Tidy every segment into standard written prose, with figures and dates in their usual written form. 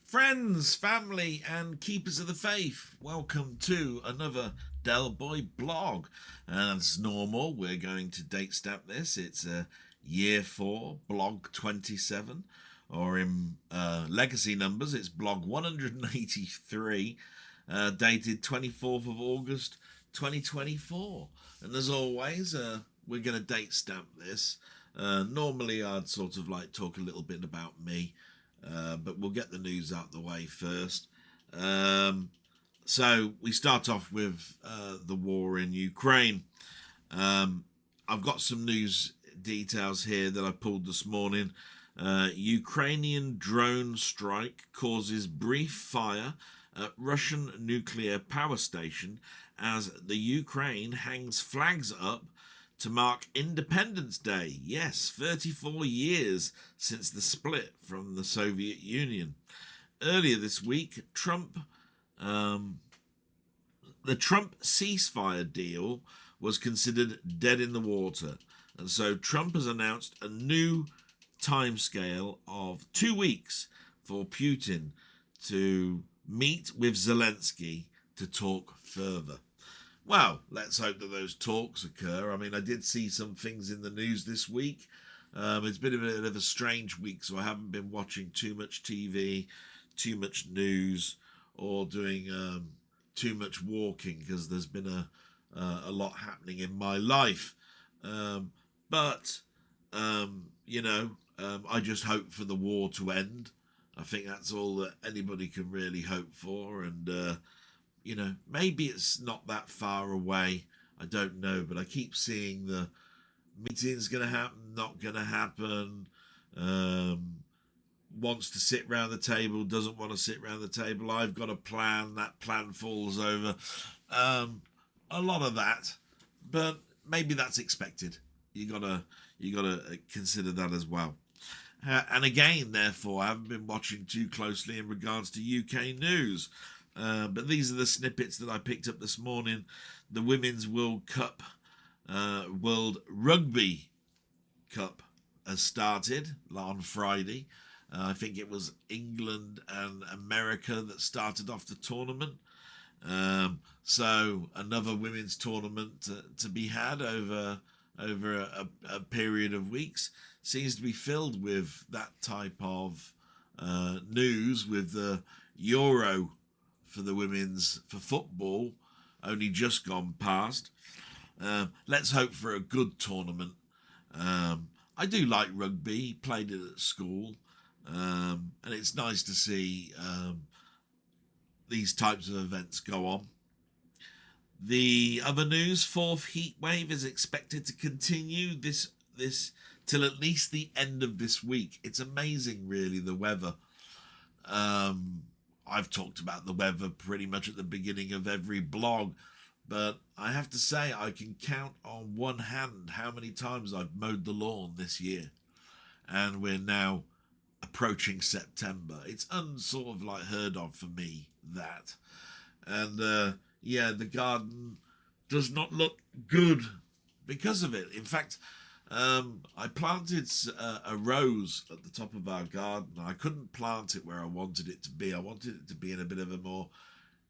Friends, family, and keepers of the faith, welcome to another Del Boy blog. And as normal, we're going to date stamp this. It's year 4, blog 27, or in legacy numbers, it's blog 183, dated 24th of August 2024. And as always, we're going to date stamp this. Normally, I'd sort of like talk a little bit about me. But we'll get the news out the way first. So we start off with the war in Ukraine. I've got some news details here that I pulled this morning. Ukrainian drone strike causes brief fire at Russian nuclear power station as the Ukraine hangs flags up to mark Independence Day. Yes, 34 years since the split from the Soviet Union. Earlier this week, the Trump ceasefire deal was considered dead in the water. And so Trump has announced a new timescale of 2 weeks for Putin to meet with Zelensky to talk further. Well, let's hope that those talks occur. I mean, I did see some things in the news this week. It's been a bit of a strange week, so I haven't been watching too much TV, too much news, or doing too much walking because there's been a lot happening in my life. But I just hope for the war to end. I think that's all that anybody can really hope for, and maybe it's not that far away. I don't know, but I keep seeing the meeting's going to happen, not going to happen. Wants to sit round the table, doesn't want to sit round the table. I've got a plan, that plan falls over. A lot of that, but maybe that's expected. You gotta consider that as well. And again, therefore, I haven't been watching too closely in regards to UK news. But these are the snippets that I picked up this morning. The Women's World Cup, World Rugby Cup has started on Friday. I think it was England and America that started off the tournament. So another women's tournament to be had over a period of weeks. Seems to be filled with that type of news, with the Euro for the women's, for football, only just gone past. Let's hope for a good tournament. I do like rugby, played it at school, and it's nice to see these types of events go on. The other news, fourth heat wave is expected to continue this till at least the end of this week. It's amazing, really, the weather. I've talked about the weather pretty much at the beginning of every blog, but I have to say I can count on one hand how many times I've mowed the lawn this year, and we're now approaching September. It's unsort of like heard of for me, that. And the garden does not look good because of it. In fact, I planted a rose at the top of our garden. I couldn't plant it where I wanted it to be. I wanted it to be in a bit of a more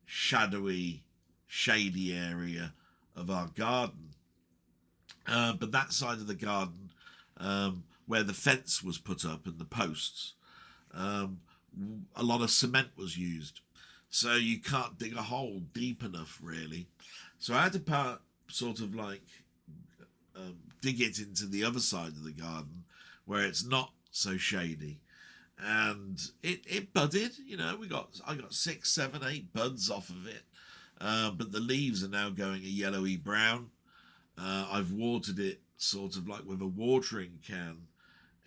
shadowy, shady area of our garden. But that side of the garden, where the fence was put up and the posts, a lot of cement was used. So you can't dig a hole deep enough, really. So I had to dig it into the other side of the garden where it's not so shady, and it budded. I got 6, 7, 8 buds off of it, but the leaves are now going a yellowy brown. I've watered it sort of like with a watering can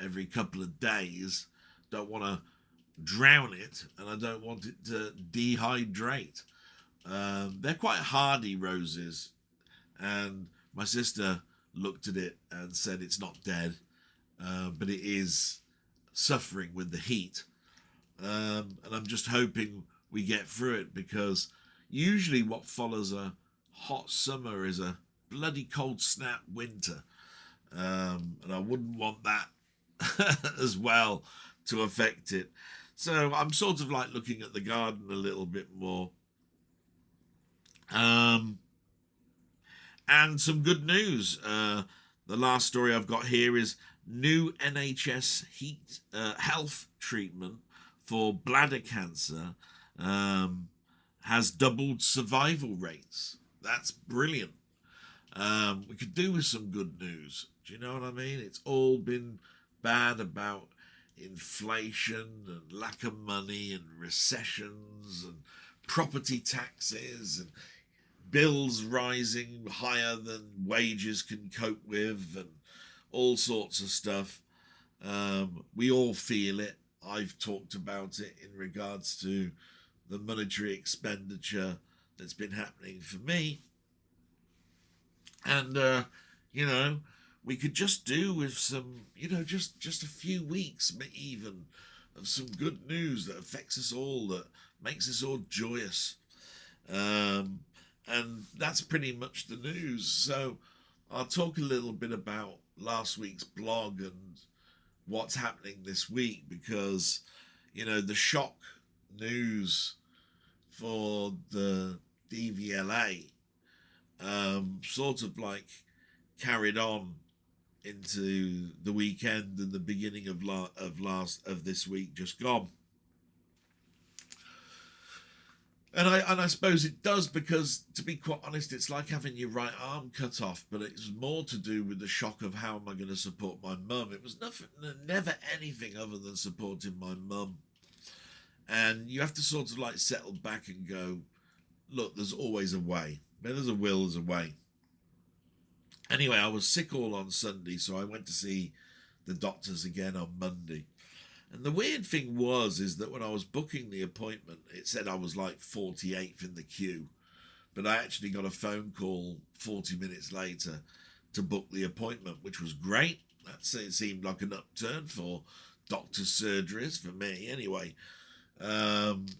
every couple of days. Don't want to drown it, and I don't want it to dehydrate. They're quite hardy roses, and my sister looked at it and said it's not dead, but it is suffering with the heat. And I'm just hoping we get through it, because usually what follows a hot summer is a bloody cold snap winter. And I wouldn't want that as well to affect it. So I'm sort of like looking at the garden a little bit more. And some good news. The last story I've got here is new NHS health treatment for bladder cancer has doubled survival rates. That's brilliant. We could do with some good news. Do you know what I mean? It's all been bad about inflation and lack of money and recessions and property taxes and bills rising higher than wages can cope with and all sorts of stuff. We all feel it. I've talked about it in regards to the monetary expenditure that's been happening for me. And, we could just do with some, just a few weeks even of some good news that affects us all, that makes us all joyous. And that's pretty much the news. So I'll talk a little bit about last week's blog and what's happening this week, because, the shock news for the DVLA sort of like carried on into the weekend and the beginning of this week just gone. And I suppose it does, because, to be quite honest, it's like having your right arm cut off, but it's more to do with the shock of how am I going to support my mum. It was never anything other than supporting my mum. And you have to sort of like settle back and go, look, there's always a way. Where there's a will, there's a way. Anyway, I was sick all on Sunday, so I went to see the doctors again on Monday. And the weird thing is that when I was booking the appointment, it said I was like 48th in the queue. But I actually got a phone call 40 minutes later to book the appointment, which was great. It seemed like an upturn for doctor's surgeries for me anyway. And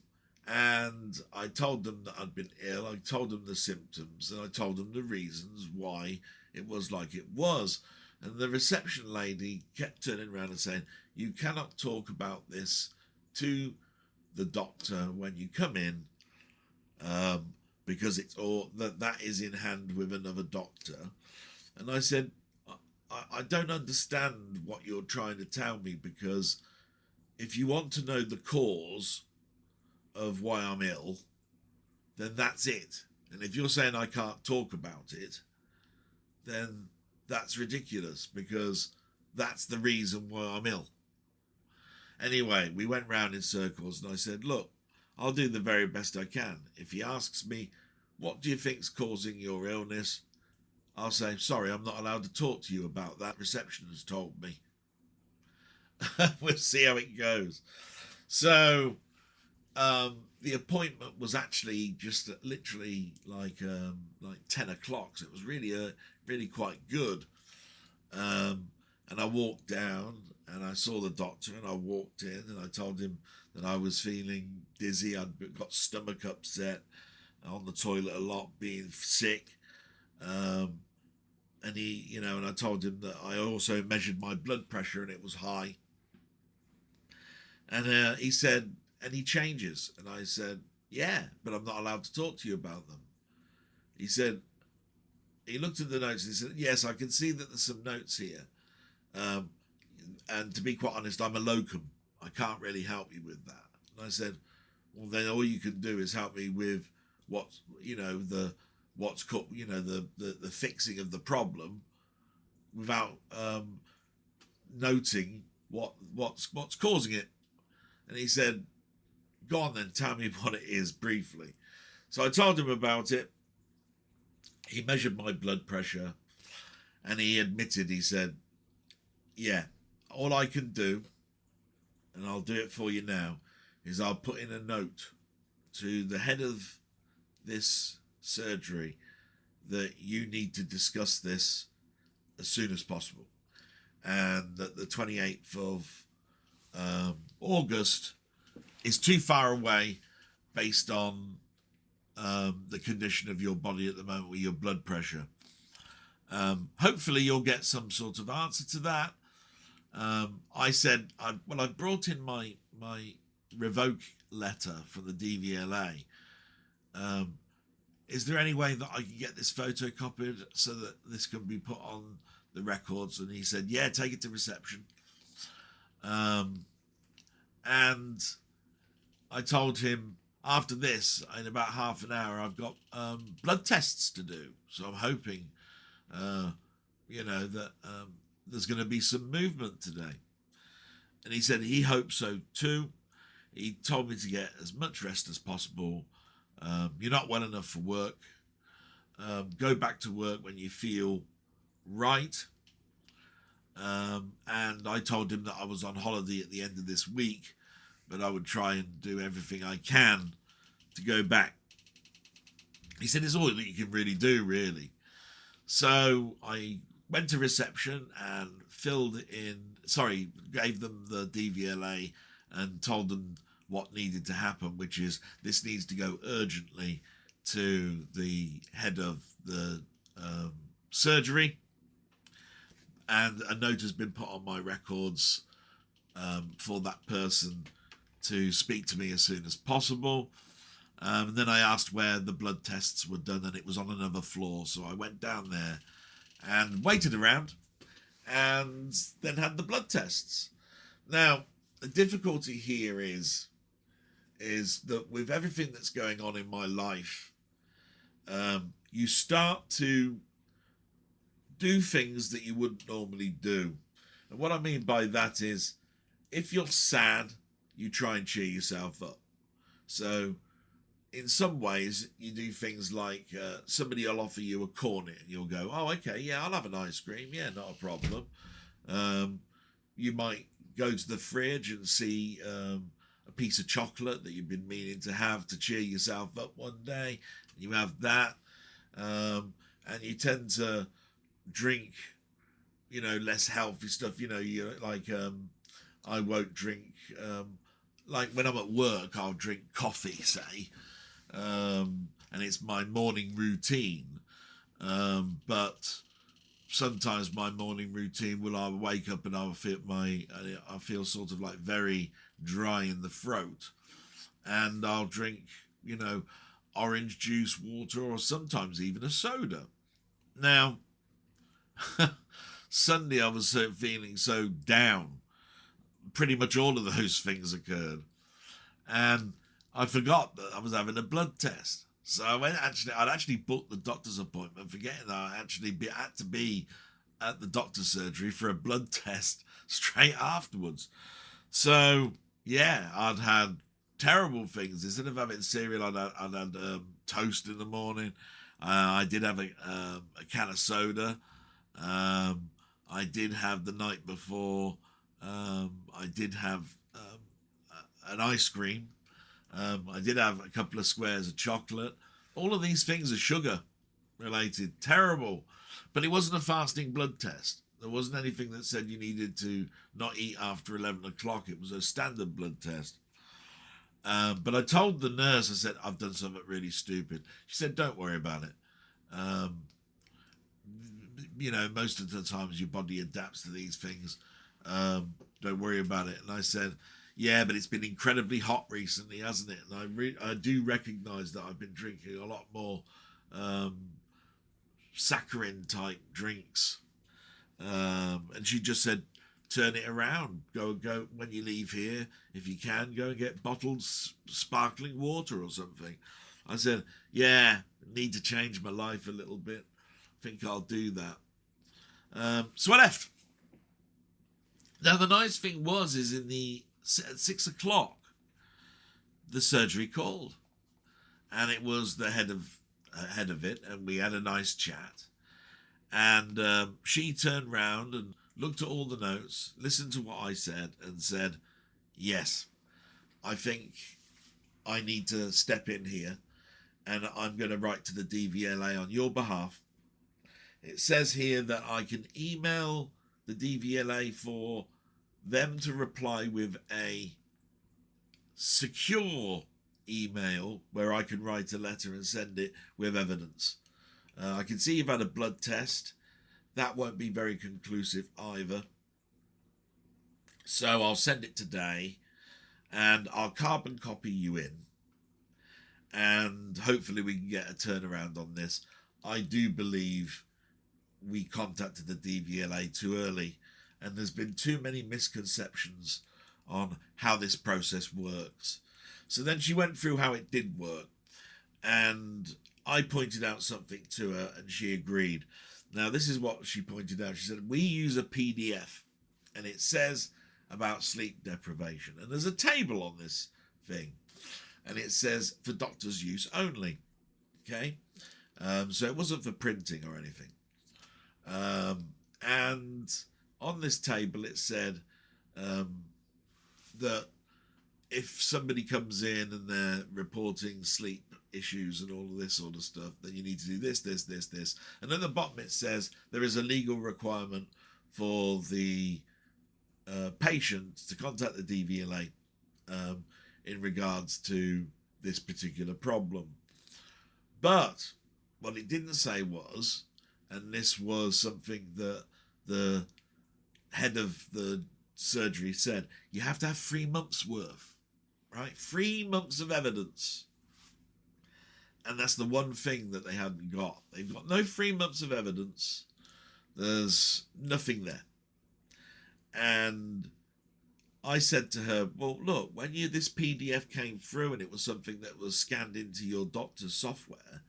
I told them that I'd been ill. I told them the symptoms, and I told them the reasons why it was like it was. And the reception lady kept turning around and saying, you cannot talk about this to the doctor when you come in, because it's all that is in hand with another doctor. And I said, I don't understand what you're trying to tell me, because if you want to know the cause of why I'm ill, then that's it. And if you're saying I can't talk about it, then that's ridiculous, because that's the reason why I'm ill. Anyway, we went round in circles, and I said, look, I'll do the very best I can. If he asks me, what do you think's causing your illness? I'll say, sorry, I'm not allowed to talk to you about that. Reception has told me. We'll see how it goes. So the appointment was actually just literally like 10 o'clock. So it was really quite good. And I walked down and I saw the doctor, and I walked in and I told him that I was feeling dizzy. I'd got stomach upset, on the toilet a lot, being sick. And he, and I told him that I also measured my blood pressure and it was high. And he said, any changes? And I said, yeah, but I'm not allowed to talk to you about them. He said, he looked at the notes and he said, yes, I can see that there's some notes here. And to be quite honest, I'm a locum. I can't really help you with that. And I said, well, then all you can do is help me with what's called, the fixing of the problem, without noting what's causing it. And he said, go on then, tell me what it is briefly. So I told him about it. He measured my blood pressure, and he admitted, he said, yeah, all I can do, and I'll do it for you now, is I'll put in a note to the head of this surgery that you need to discuss this as soon as possible, and that the 28th of August is too far away based on the condition of your body at the moment with your blood pressure. Hopefully you'll get some sort of answer to that. I said, I brought in my revoke letter from the DVLA. Is there any way that I can get this photocopied so that this can be put on the records? And he said, yeah, take it to reception. And I told him, after this, in about half an hour, I've got blood tests to do. So I'm hoping, that there's going to be some movement today. And he said he hopes so too. He told me to get as much rest as possible. You're not well enough for work. Go back to work when you feel right. And I told him that I was on holiday at the end of this week, but I would try and do everything I can to go back. He said it's all that you can really do, really. So I went to reception and gave them the DVLA and told them what needed to happen, which is this needs to go urgently to the head of the surgery. And a note has been put on my records for that person to speak to me as soon as possible. And then I asked where the blood tests were done, and it was on another floor. So I went down there and waited around and then had the blood tests. Now, the difficulty here is that with everything that's going on in my life, you start to do things that you wouldn't normally do. And what I mean by that is, if you're sad, you try and cheer yourself up. So in some ways, you do things like somebody will offer you a cornet and you'll go, oh, okay, yeah, I'll have an ice cream. Yeah, not a problem. You might go to the fridge and see a piece of chocolate that you've been meaning to have to cheer yourself up one day. You have that. And you tend to drink, less healthy stuff. I won't drink, like when I'm at work, I'll drink coffee, say. And it's my morning routine. But sometimes my morning routine will, I'll wake up and I feel sort of like very dry in the throat, and I'll drink, orange juice, water, or sometimes even a soda. Now, Sunday I was feeling so down. Pretty much all of those things occurred, and I forgot that I was having a blood test. So I'd actually booked the doctor's appointment, forgetting that I actually had to be at the doctor's surgery for a blood test straight afterwards. So yeah, I'd had terrible things. Instead of having cereal, I'd had toast in the morning. I did have a can of soda. I did have the night before. I did have an ice cream. I did have a couple of squares of chocolate. All of these things are sugar related. Terrible. But it wasn't a fasting blood test. There wasn't anything that said you needed to not eat after 11 o'clock. It was a standard blood test. But I told the nurse, I said, I've done something really stupid. She said, don't worry about it. Most of the times your body adapts to these things. Don't worry about it. And I said, yeah, but it's been incredibly hot recently, hasn't it? And I do recognise that I've been drinking a lot more saccharine type drinks. And she just said, turn it around. Go when you leave here, if you can, go and get bottled sparkling water or something. I said, yeah, need to change my life a little bit. I think I'll do that. So I left. Now the nice thing is at 6 o'clock, the surgery called, and it was the head of it, and we had a nice chat. And she turned round and looked at all the notes, listened to what I said, and said, yes, I think I need to step in here, and I'm going to write to the DVLA on your behalf. It says here that I can email the DVLA for them to reply with a secure email where I can write a letter and send it with evidence. I can see you've had a blood test. That won't be very conclusive either. So I'll send it today, and I'll carbon copy you in, and hopefully we can get a turnaround on this. I do believe we contacted the DVLA too early, and there's been too many misconceptions on how this process works. So then she went through how it did work, and I pointed out something to her, and she agreed. Now, this is what she pointed out. She said, we use a PDF, and it says about sleep deprivation. And there's a table on this thing, and it says for doctor's use only. Okay? So it wasn't for printing or anything. And on this table, it said that if somebody comes in and they're reporting sleep issues and all of this sort of stuff, then you need to do this, this, this, this. And at the bottom it says there is a legal requirement for the patient to contact the DVLA in regards to this particular problem. But what it didn't say was, and this was something that the head of the surgery said, you have to have 3 months worth, right? 3 months of evidence. And that's the one thing that they hadn't got. They've got no 3 months of evidence. There's nothing there. And I said to her, well, look, when this PDF came through and it was something that was scanned into your doctor's software,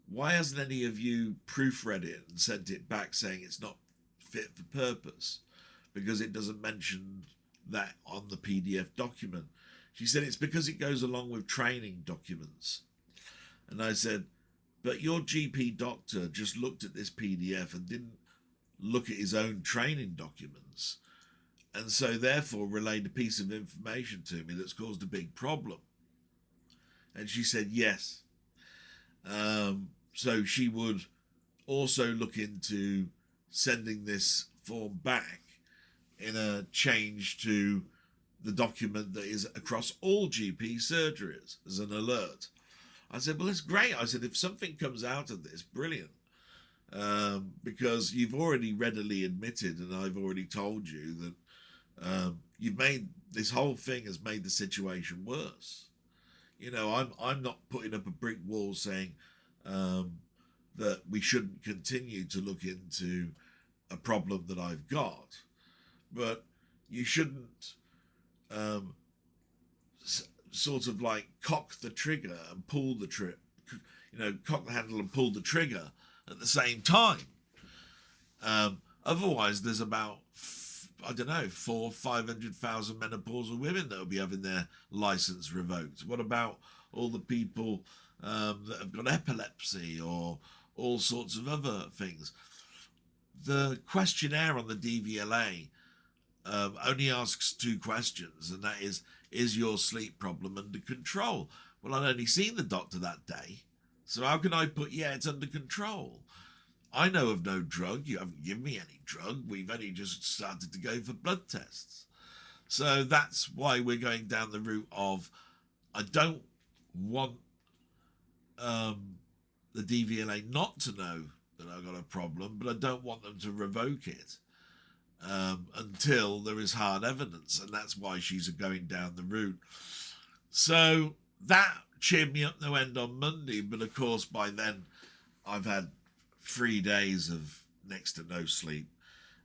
why hasn't any of you proofread it and sent it back saying it's not fit for purpose? Because it doesn't mention that on the PDF document. She said it's because it goes along with training documents. And I said, but your GP doctor just looked at this PDF and didn't look at his own training documents, and so therefore relayed a piece of information to me that's caused a big problem. And she said yes. So she would also look into sending this form back in a change to the document that is across all GP surgeries as an alert. I said, well, it's great. I said, if something comes out of this, brilliant. Because you've already readily admitted, and I've already told you that you've made this whole thing has made the situation worse. You know, I'm not putting up a brick wall saying that we shouldn't continue to look into a problem that I've got, but you shouldn't sort of like cock the trigger and pull the cock the handle and pull the trigger at the same time. Otherwise, there's about 500,000 menopausal women that will be having their license revoked. What about all the people that have got epilepsy or all sorts of other things? The questionnaire on the DVLA only asks 2 questions, and that is your sleep problem under control? Well, I'd only seen the doctor that day, so how can I put, yeah, it's under control? I know of no drug. You haven't given me any drug. We've only just started to go for blood tests. So that's why we're going down the route of, I don't want the DVLA not to know that I've got a problem, but I don't want them to revoke it until there is hard evidence, and that's why she's going down the route. So that cheered me up no end on Monday, but of course by then I've had 3 days of next to no sleep,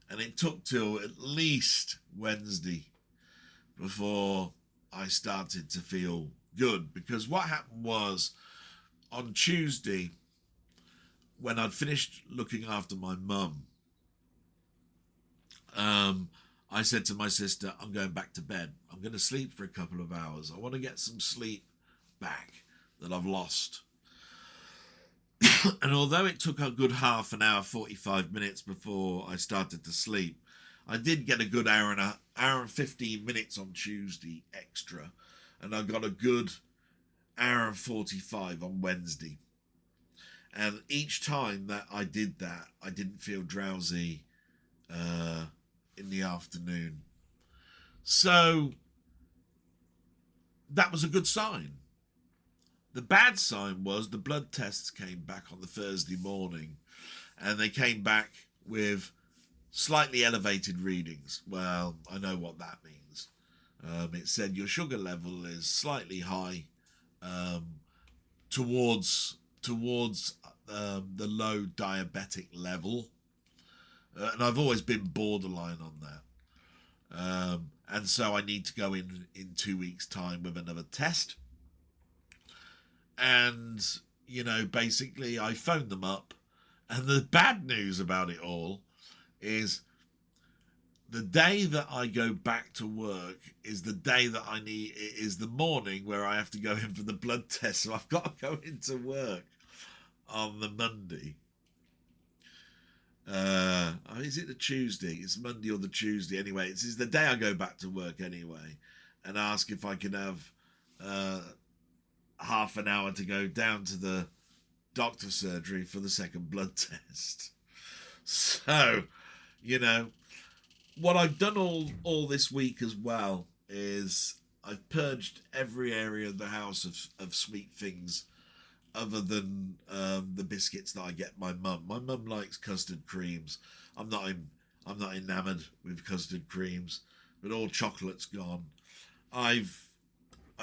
and it took till at least Wednesday before I started to feel good. Because what happened was, on Tuesday, when I'd finished looking after my mum, I said to my sister, I'm going back to bed. I'm going to sleep for a couple of hours. I want to get some sleep back that I've lost. And although it took a good half an hour, 45 minutes before I started to sleep, I did get a good hour and 15 minutes on Tuesday extra. And I got a good hour and 45 on Wednesday. And each time that I did that, I didn't feel drowsy in the afternoon. So that was a good sign. The bad sign was the blood tests came back on the Thursday morning, and they came back with slightly elevated readings. Well, I know what that means. It said your sugar level is slightly high, towards the low diabetic level, and I've always been borderline on that. And so I need to go in 2 weeks' time with another test. And, basically I phoned them up, and the bad news about it all is the day that I go back to work is the day that is the morning where I have to go in for the blood test. So I've got to go into work on the Monday. Is it the Tuesday? It's Monday or the Tuesday. Anyway, it's the day I go back to work anyway, and ask if I can have half an hour to go down to the doctor's surgery for the second blood test. So, what I've done all this week as well is I've purged every area of the house of sweet things other than the biscuits that I get my mum. My mum likes custard creams. I'm not enamored with custard creams, but all chocolate's gone. I've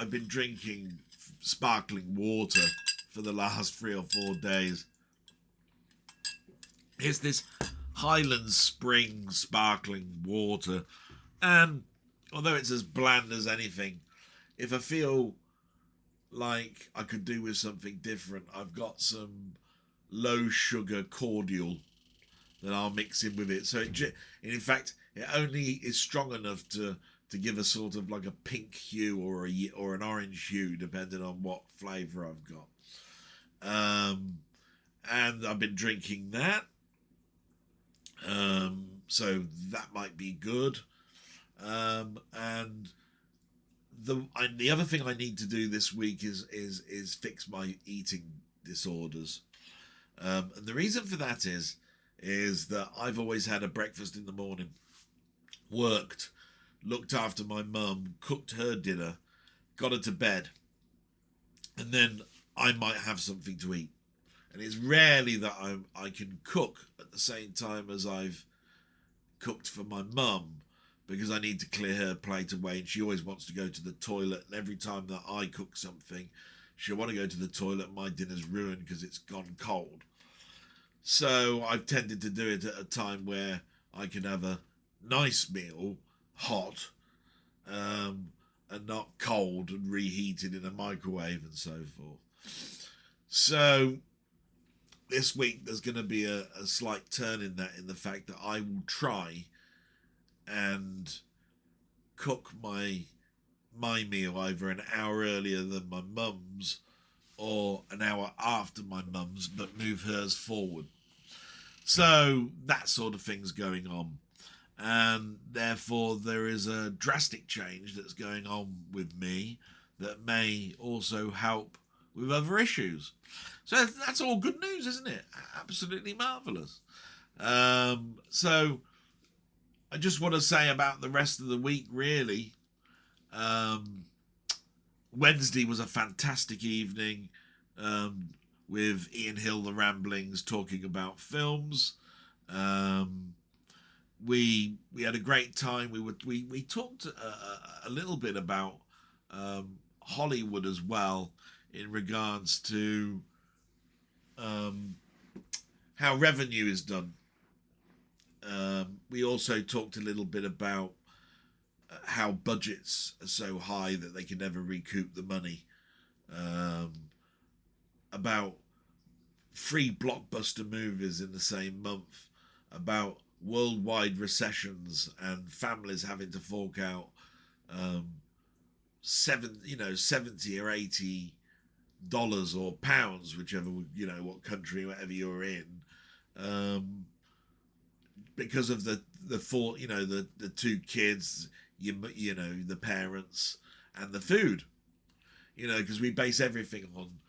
been drinking sparkling water for the last 3 or 4 days. It's this Highland Spring sparkling water, and although it's as bland as anything, if I feel like I could do with something different, I've got some low sugar cordial that I'll mix in with it. So in fact, it only is strong enough to give a sort of like a pink hue or an orange hue, depending on what flavour I've got. And I've been drinking that. So that might be good. And the other thing I need to do this week is fix my eating disorders. And the reason for that is that I've always had a breakfast in the morning, worked, looked after my mum, cooked her dinner, got her to bed, and then I might have something to eat. And it's rarely that I can cook at the same time as I've cooked for my mum, because I need to clear her plate away, and she always wants to go to the toilet. And every time that I cook something, she'll want to go to the toilet, and my dinner's ruined because it's gone cold. So I've tended to do it at a time where I can have a nice meal, hot, and not cold and reheated in a microwave and so forth. So this week there's going to be a slight turn in the fact that I will try and cook my meal either an hour earlier than my mum's or an hour after my mum's, but move hers forward. So that sort of thing's going on, and therefore there is a drastic change that's going on with me that may also help with other issues. So that's all good news, isn't it? Absolutely marvellous. So I just want to say about the rest of the week, really. Wednesday was a fantastic evening with Ian Hill, the Ramblings, talking about films. We had a great time. We talked a little bit about Hollywood as well, in regards to how revenue is done. We also talked a little bit about how budgets are so high that they can never recoup the money. About 3 blockbuster movies in the same month. About worldwide recessions and families having to fork out $70 or $80 or pounds, whichever, what country, whatever you're in, because of the 2 kids, the parents and the food, because we base everything on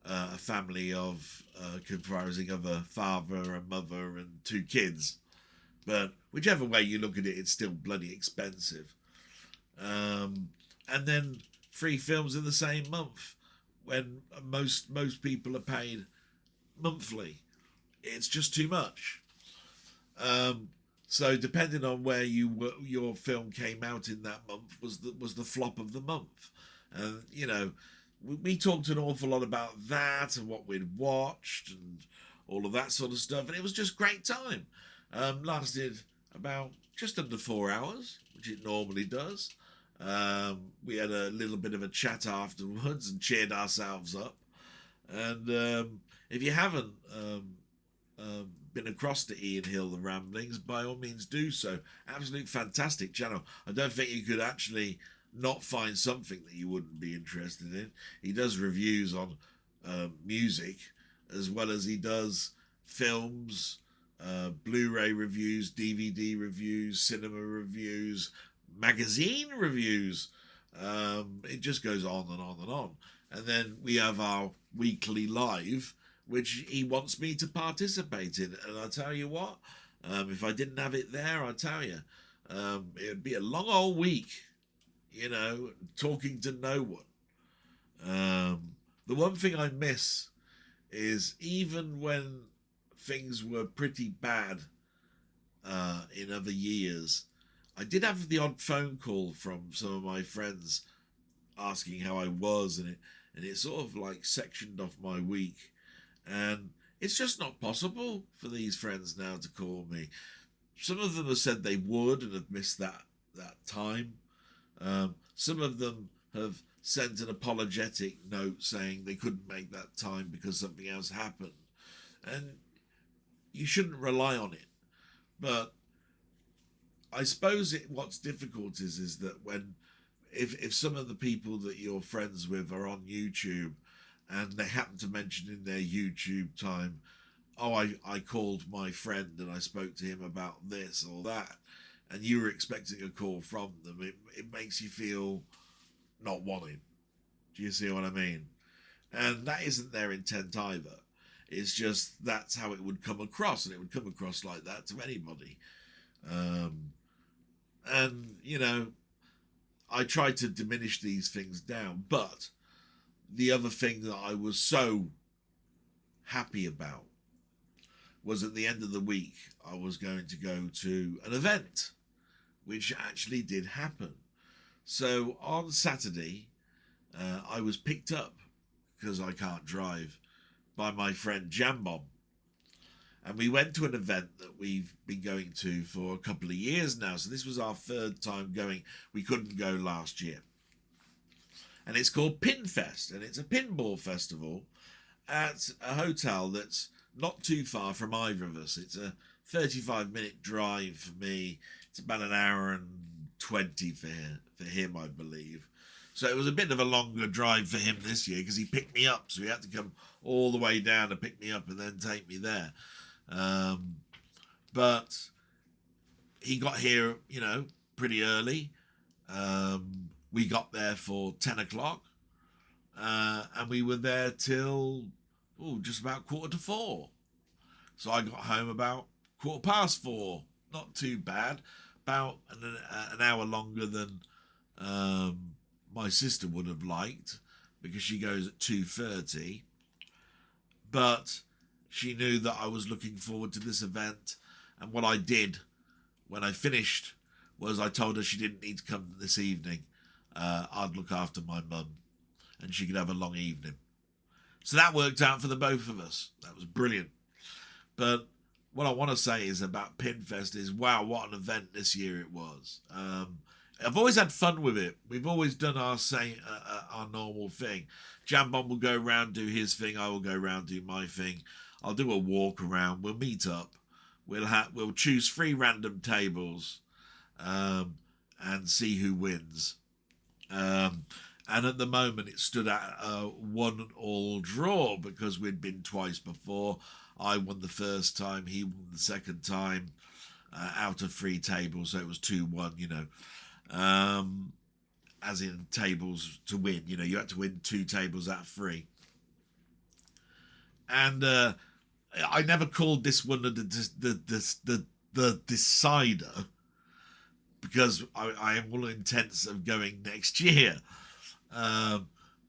a family of comprising of a father, a mother, and 2 kids. But whichever way you look at it, it's still bloody expensive. And then 3 films in the same month, when most people are paid monthly. It's just too much. So depending on where your film came out in that month was the flop of the month. And we talked an awful lot about that and what we'd watched and all of that sort of stuff, and it was just great time. Lasted about just under 4 hours, which it normally does. We had a little bit of a chat afterwards and cheered ourselves up. And if you haven't been across to Ian Hill, The Ramblings, by all means do so. Absolute fantastic channel. I don't think you could actually not find something that you wouldn't be interested in. He does reviews on music, as well as he does films, Blu-ray reviews, DVD reviews, cinema reviews, magazine reviews. It just goes on and on and on. And then we have our weekly live, which he wants me to participate in. And I tell you what, if I didn't have it there, I tell you, it would be a long old week, talking to no one. The one thing I miss is, even when things were pretty bad in other years, I did have the odd phone call from some of my friends asking how I was, and it sort of like sectioned off my week. And it's just not possible for these friends now to call me. Some of them have said they would and have missed that time. Some of them have sent an apologetic note saying they couldn't make that time because something else happened. And you shouldn't rely on it. But I suppose what's difficult is that if some of the people that you're friends with are on YouTube and they happen to mention in their YouTube time, I called my friend and I spoke to him about this or that, and you were expecting a call from them, it makes you feel not wanted. Do you see what I mean? And that isn't their intent either. It's just that's how it would come across, and it would come across like that to anybody. And I try to diminish these things down, but the other thing that I was so happy about was, at the end of the week, I was going to go to an event, which actually did happen. So on Saturday, I was picked up, because I can't drive, by my friend Jambon. And we went to an event that we've been going to for a couple of years now. So this was our third time going. We couldn't go last year. And it's called Pinfest, and it's a pinball festival at a hotel that's not too far from either of us. It's a 35-minute drive for me. It's about an hour and 20 for him, I believe. So it was a bit of a longer drive for him this year because he picked me up. So he had to come all the way down to pick me up and then take me there. But he got here, pretty early. We got there for 10 o'clock. And we were there till just about 3:45. So I got home about 4:15. Not too bad. About an hour longer than my sister would have liked, because she goes at 2:30. But she knew that I was looking forward to this event. And what I did when I finished was I told her she didn't need to come this evening. I'd look after my mum and she could have a long evening. So that worked out for the both of us. That was brilliant. But what I want to say is about Pinfest is, wow, what an event this year it was. I've always had fun with it. We've always done our normal thing. Jambon will go around, do his thing. I will go around, do my thing. I'll do a walk around. We'll meet up. We'll choose 3 random tables and see who wins. And at the moment, it stood at a 1-1 draw, because we'd been twice before. I won the first time, he won the second time, out of 3 tables, so it was 2-1, as in tables to win. You had to win 2 tables out of 3. And I never called this one the decider, because I am all intents of going next year.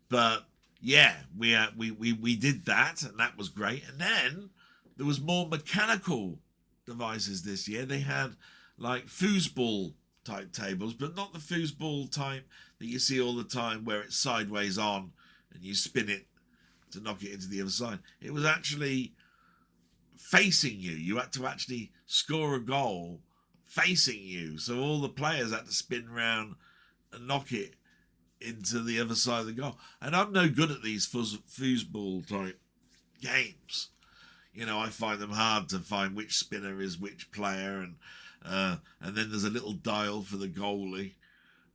But yeah, we did that, and that was great. And then there was more mechanical devices this year. They had like foosball type tables, but not the foosball type that you see all the time where it's sideways on and you spin it to knock it into the other side. It was actually facing you. You had to actually score a goal facing you. So all the players had to spin round and knock it into the other side of the goal. And I'm no good at these foosball type games. You know, I find them hard to find which spinner is which player, and then there's a little dial for the goalie.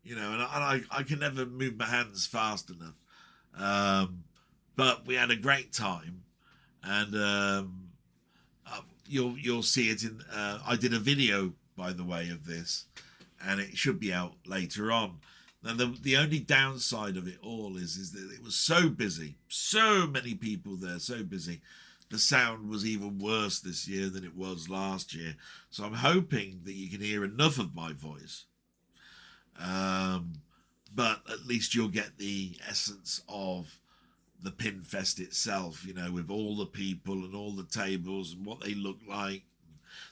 You know, and I can never move my hands fast enough. But we had a great time, and you'll see it in. I did a video, by the way, of this, and it should be out later on. Now, the only downside of it all is that it was so busy, so many people there, so busy. The sound was even worse this year than it was last year. So I'm hoping that you can hear enough of my voice. But at least you'll get the essence of the Pinfest itself, you know, with all the people and all the tables and what they look like,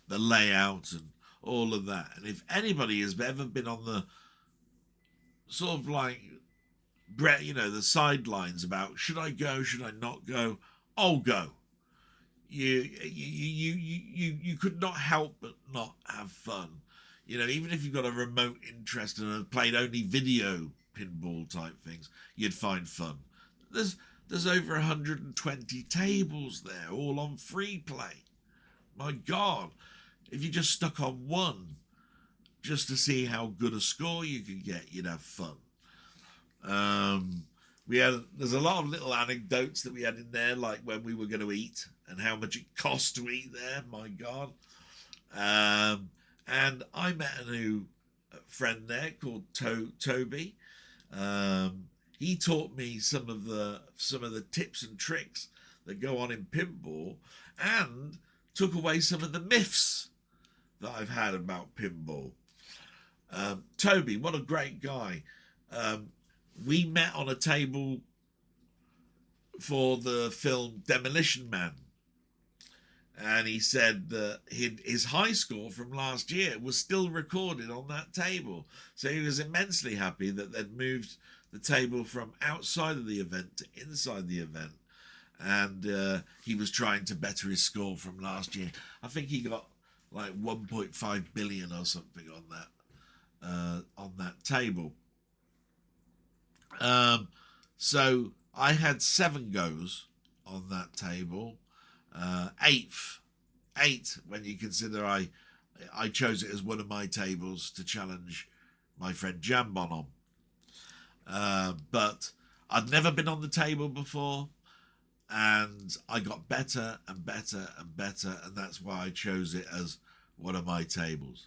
the layout and all of that. And if anybody has ever been on the sort of like, you know, the sidelines about should I go, should I not go? I'll go. You could not help but not have fun. You know, even if you've got a remote interest and have played only video pinball type things, you'd find fun. There's over 120 tables there, all on free play. My God, if you just stuck on one just to see how good a score you could get, you'd have fun. There's a lot of little anecdotes that we had in there, like when we were going to eat and how much it cost to eat there. My God. And I met a new friend there called Toby. He taught me some of the tips and tricks that go on in pinball, and took away some of the myths that I've had about pinball. Toby, what a great guy. We met on a table for the film Demolition Man. And he said that his high score from last year was still recorded on that table. So he was immensely happy that they'd moved the table from outside of the event to inside the event. And he was trying to better his score from last year. I think he got like 1.5 billion or something on that table. So I had 7 goes on that table. 8 when you consider I chose it as one of my tables to challenge my friend Jambon on. But I'd never been on the table before, and I got better and better and better, and that's why I chose it as one of my tables.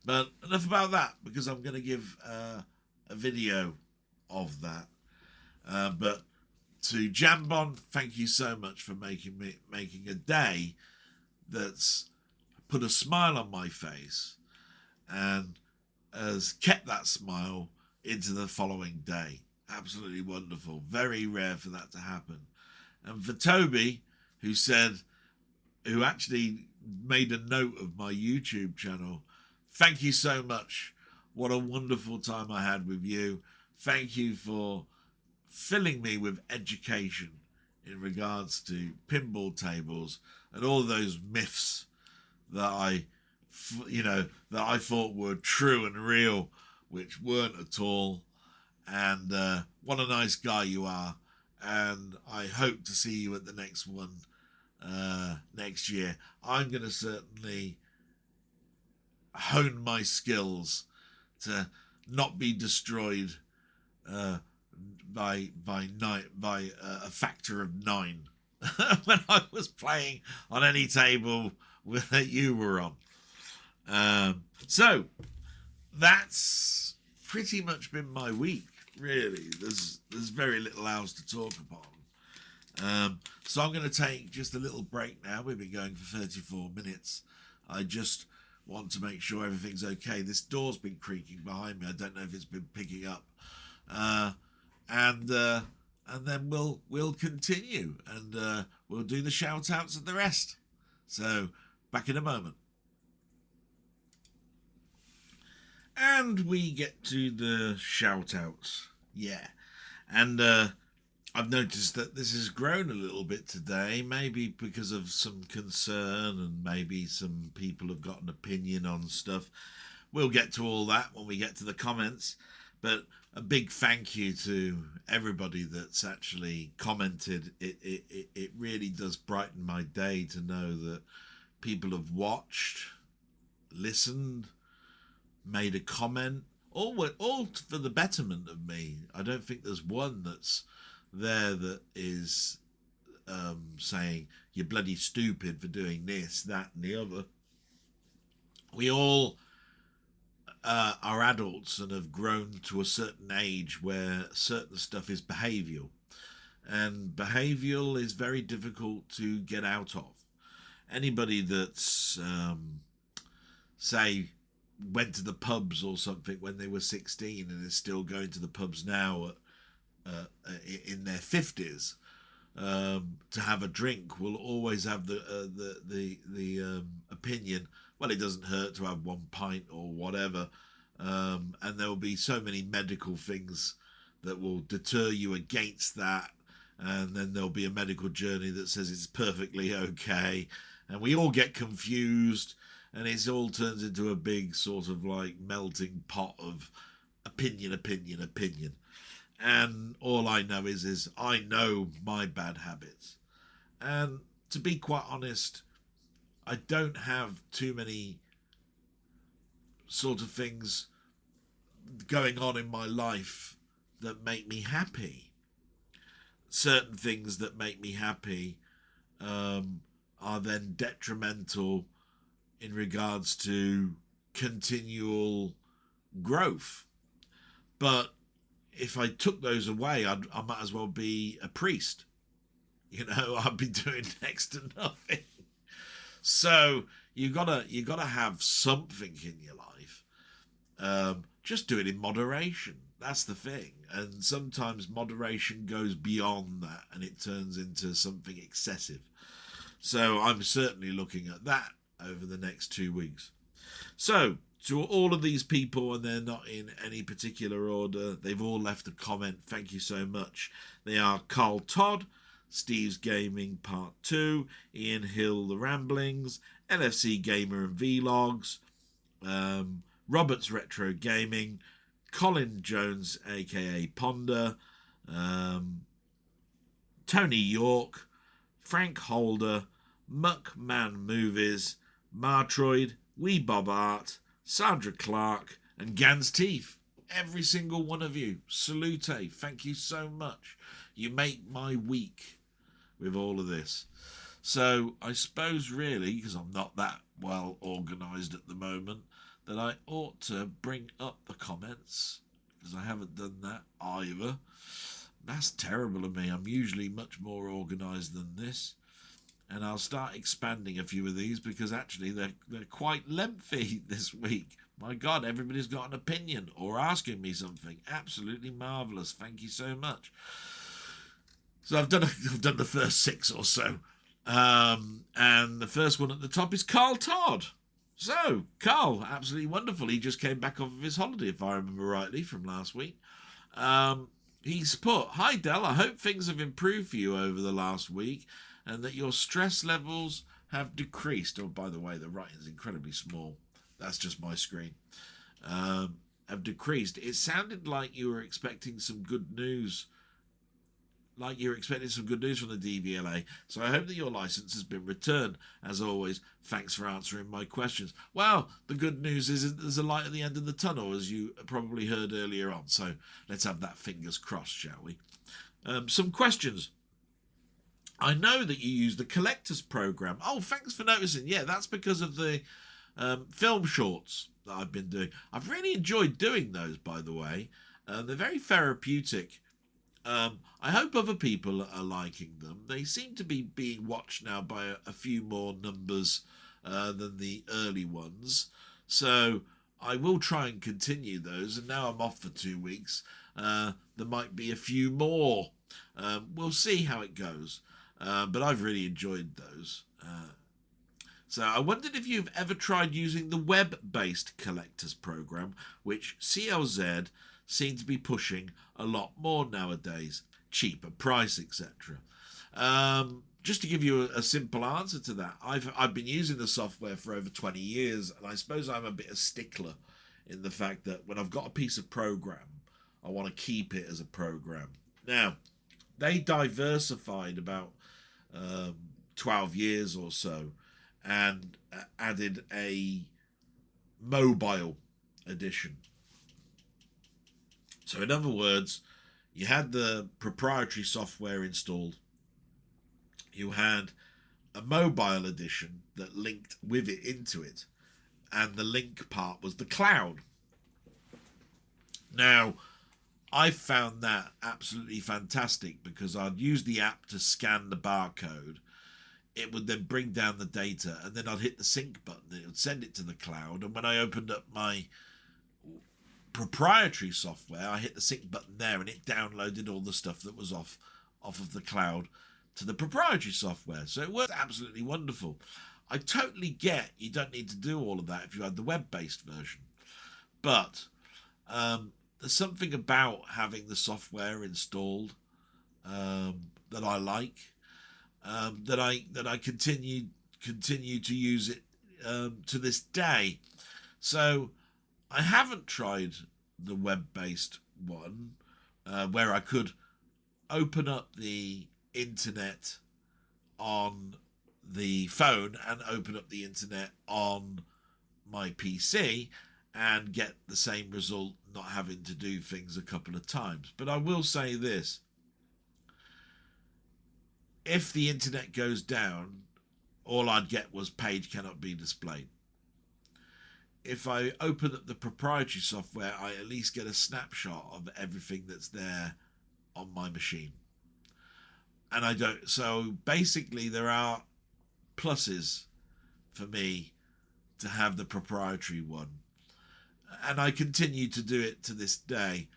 But enough about that, because I'm going to give a video of that. But to Jambon, thank you so much for making a day that's put a smile on my face and has kept that smile into the following day. Absolutely wonderful. Very rare for that to happen. And for Toby, who actually made a note of my YouTube channel, thank you so much. What a wonderful time I had with you. Thank you for filling me with education in regards to pinball tables and all those myths that I thought were true and real, which weren't at all. And what a nice guy you are. And I hope to see you at the next one next year. I'm going to certainly hone my skills to not be destroyed by a factor of 9 when I was playing on any table that you were on. So that's pretty much been my week, really. There's very little else to talk upon. So I'm going to take just a little break now. We've been going for 34 minutes. I just want to make sure everything's okay. This door's been creaking behind me. I don't know if it's been picking up. And then we'll continue, and we'll do the shout outs and the rest. So back in a moment. And we get to the shout outs. Yeah. And I've noticed that this has grown a little bit today, maybe because of some concern and maybe some people have got an opinion on stuff. We'll get to all that when we get to the comments. But a big thank you to everybody that's actually commented. It really does brighten my day to know that people have watched, listened, made a comment, all for the betterment of me. I don't think there's one that's there that is saying you're bloody stupid for doing this, that, and the other. We all are adults and have grown to a certain age where certain stuff is behavioural, and behavioural is very difficult to get out of. Anybody that's say went to the pubs or something when they were 16 and is still going to the pubs now in their 50s to have a drink will always have the opinion, well, it doesn't hurt to have 1 pint or whatever, and there will be so many medical things that will deter you against that, and then there'll be a medical journey that says it's perfectly okay, and we all get confused, and it all turns into a big sort of like melting pot of opinion. And all I know is I know my bad habits. And to be quite honest, I don't have too many sort of things going on in my life that make me happy. Certain things that make me happy are then detrimental in regards to continual growth. But if I took those away, I might as well be a priest. You know, I'd be doing next to nothing. So you gotta have something in your life. Just do it in moderation. That's the thing. And sometimes moderation goes beyond that, and it turns into something excessive. So I'm certainly looking at that over the next 2 weeks. So to all of these people, and they're not in any particular order, they've all left a comment. Thank you so much. They are Carl Todd, Steve's Gaming Part 2, Ian Hill, The Ramblings, LFC Gamer and Vlogs, Robert's Retro Gaming, Colin Jones, aka Ponder, Tony York, Frank Holder, Muckman-Movies, Martroid, Wee Bob Art, Sandra Clark, and Gans Teeth. Every single one of you. Salute. Thank you so much. You make my week with all of this. So I suppose really, because I'm not that well organised at the moment, that I ought to bring up the comments, because I haven't done that either. That's terrible of me. I'm usually much more organised than this. And I'll start expanding a few of these because actually they're quite lengthy this week. My God, everybody's got an opinion or asking me something. Absolutely marvellous. Thank you so much. So I've done the first 6 or so. And the first one at the top is Carl Todd. So, Carl, absolutely wonderful. He just came back off of his holiday, if I remember rightly, from last week. He's put, "Hi Del, I hope things have improved for you over the last week and that your stress levels have decreased." Oh, by the way, the writing's incredibly small. That's just my screen. Have decreased. It sounded like you were expecting some good news. Like you're expecting some good news from the DVLA. So I hope that your license has been returned. As always, thanks for answering my questions. Well, the good news is there's a light at the end of the tunnel, as you probably heard earlier on. So let's have that fingers crossed, shall we? Some questions. I know that you use the collector's program. Oh, thanks for noticing. Yeah, that's because of the film shorts that I've been doing. I've really enjoyed doing those, by the way. They're very therapeutic. I hope other people are liking them. They seem to be being watched now by a few more numbers than the early ones. So I will try and continue those. And now I'm off for 2 weeks. There might be a few more. We'll see how it goes. But I've really enjoyed those. So I wondered if you've ever tried using the web-based collectors program, which CLZ seem to be pushing a lot more nowadays, cheaper price, etc. Just to give you a simple answer to that, I've been using the software for over 20 years, and I suppose I'm a bit of a stickler in the fact that when I've got a piece of program, I want to keep it as a program. Now, they diversified about 12 years or so and added a mobile edition. So in other words, you had the proprietary software installed, you had a mobile edition that linked with it into it, and the link part was the cloud. Now, I found that absolutely fantastic because I'd use the app to scan the barcode. It would then bring down the data, and then I'd hit the sync button. It would send it to the cloud, and when I opened up my proprietary software, I hit the sync button there, and it downloaded all the stuff that was off of the cloud to the proprietary software. So it worked absolutely wonderful. I totally get you don't need to do all of that if you had the web-based version, but there's something about having the software installed that I like. That I continue to use it to this day. So I haven't tried the web-based one where I could open up the internet on the phone and open up the internet on my PC and get the same result, not having to do things a couple of times. But I will say this: if the internet goes down, all I'd get was page cannot be displayed. If I open up the proprietary software, I at least get a snapshot of everything that's there on my machine. And I don't, so basically there are pluses for me to have the proprietary one. And I continue to do it to this day.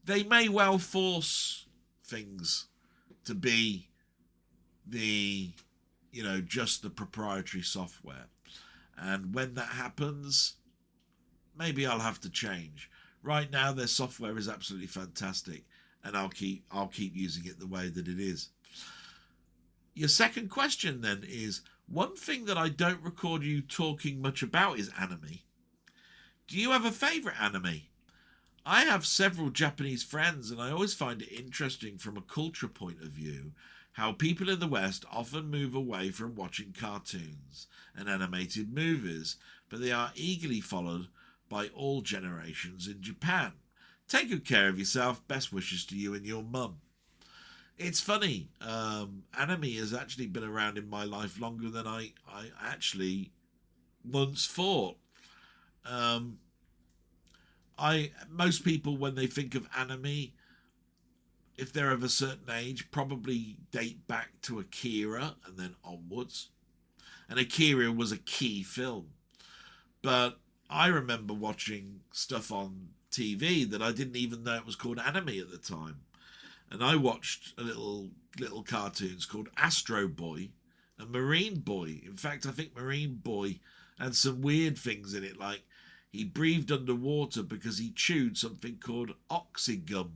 They may well force things to be just the proprietary software, and when that happens, maybe I'll have to change. Right now their software is absolutely fantastic, and I'll keep using it the way that it is. Your second question then is, one thing that I don't record you talking much about is anime. Do you have a favorite anime? I have several Japanese friends, and I always find it interesting from a culture point of view how people in the West often move away from watching cartoons and animated movies, but they are eagerly followed by all generations in Japan. Take good care of yourself. Best wishes to you and your mum. It's funny, anime has actually been around in my life longer than I actually once thought. Most people, when they think of anime, if they're of a certain age, probably date back to Akira and then onwards. And Akira was a key film. But I remember watching stuff on TV that I didn't even know it was called anime at the time. And I watched a little cartoons called Astro Boy and Marine Boy. In fact, I think Marine Boy had some weird things in it, like he breathed underwater because he chewed something called oxygum.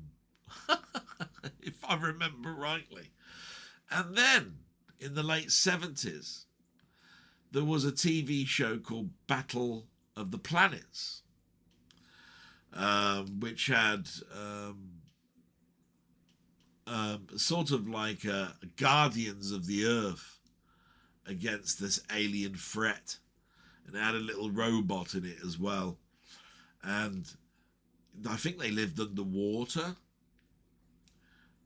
If I remember rightly. And then in the late 70s there was a TV show called Battle of the Planets, which had sort of like a Guardians of the Earth against this alien threat, and it had a little robot in it as well, and I think they lived underwater.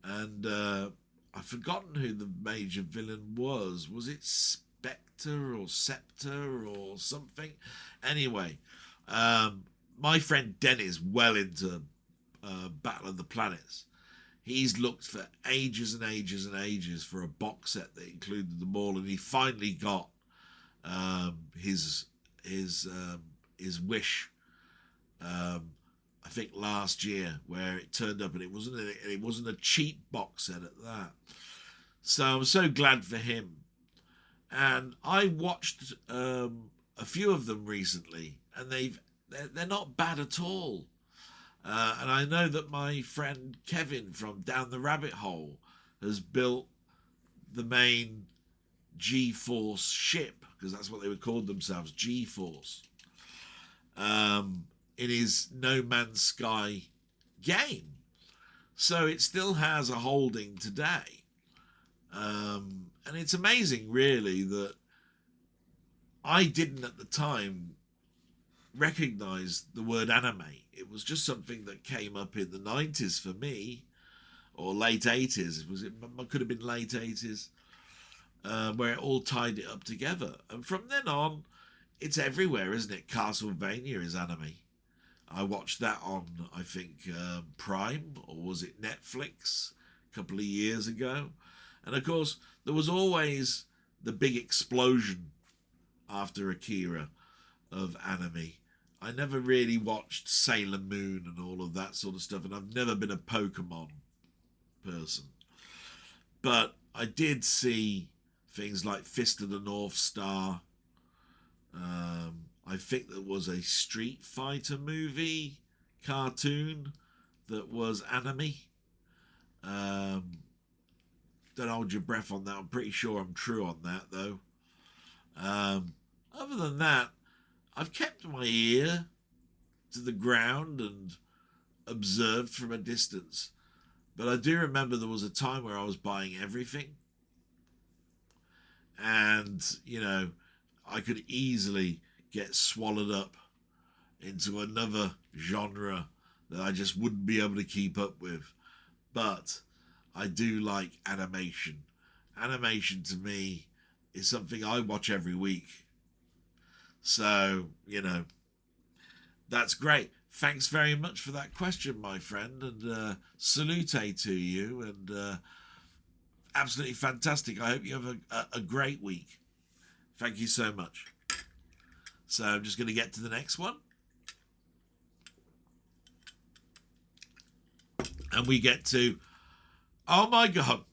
And I've forgotten who the major villain was. Was it Spectre or Scepter or something? Anyway, my friend Denny is well into Battle of the Planets. He's looked for ages and ages and ages for a box set that included them all, and he finally got his wish. I think last year, where it turned up, and it wasn't a cheap box set at that. So I'm so glad for him. And I watched a few of them recently, and they're not bad at all. And I know that my friend Kevin from Down the Rabbit Hole has built the main G-Force ship, because that's what they would call themselves, G-Force, in his No Man's Sky game. So it still has a holding today. And it's amazing, really, that I didn't at the time recognize the word anime. It was just something that came up in the 90s for me, or late 80s. It could have been late 80s, where it all tied it up together. And from then on, it's everywhere, isn't it? Castlevania is anime. I watched that on, I think, Prime, or was it Netflix, a couple of years ago. And of course, there was always the big explosion after Akira of anime. I never really watched Sailor Moon and all of that sort of stuff, and I've never been a Pokemon person. But I did see things like Fist of the North Star. I think there was a Street Fighter movie cartoon that was anime. Don't hold your breath on that. I'm pretty sure I'm true on that, though. Other than that, I've kept my ear to the ground and observed from a distance. But I do remember there was a time where I was buying everything. And, you know, I could easily get swallowed up into another genre that I just wouldn't be able to keep up with. But I do like animation. Animation to me is something I watch every week. So, you know, that's great. Thanks very much for that question, my friend, and salute to you, and absolutely fantastic. I hope you have a great week. Thank you so much. So I'm just going to get to the next one. And we get to, oh my God,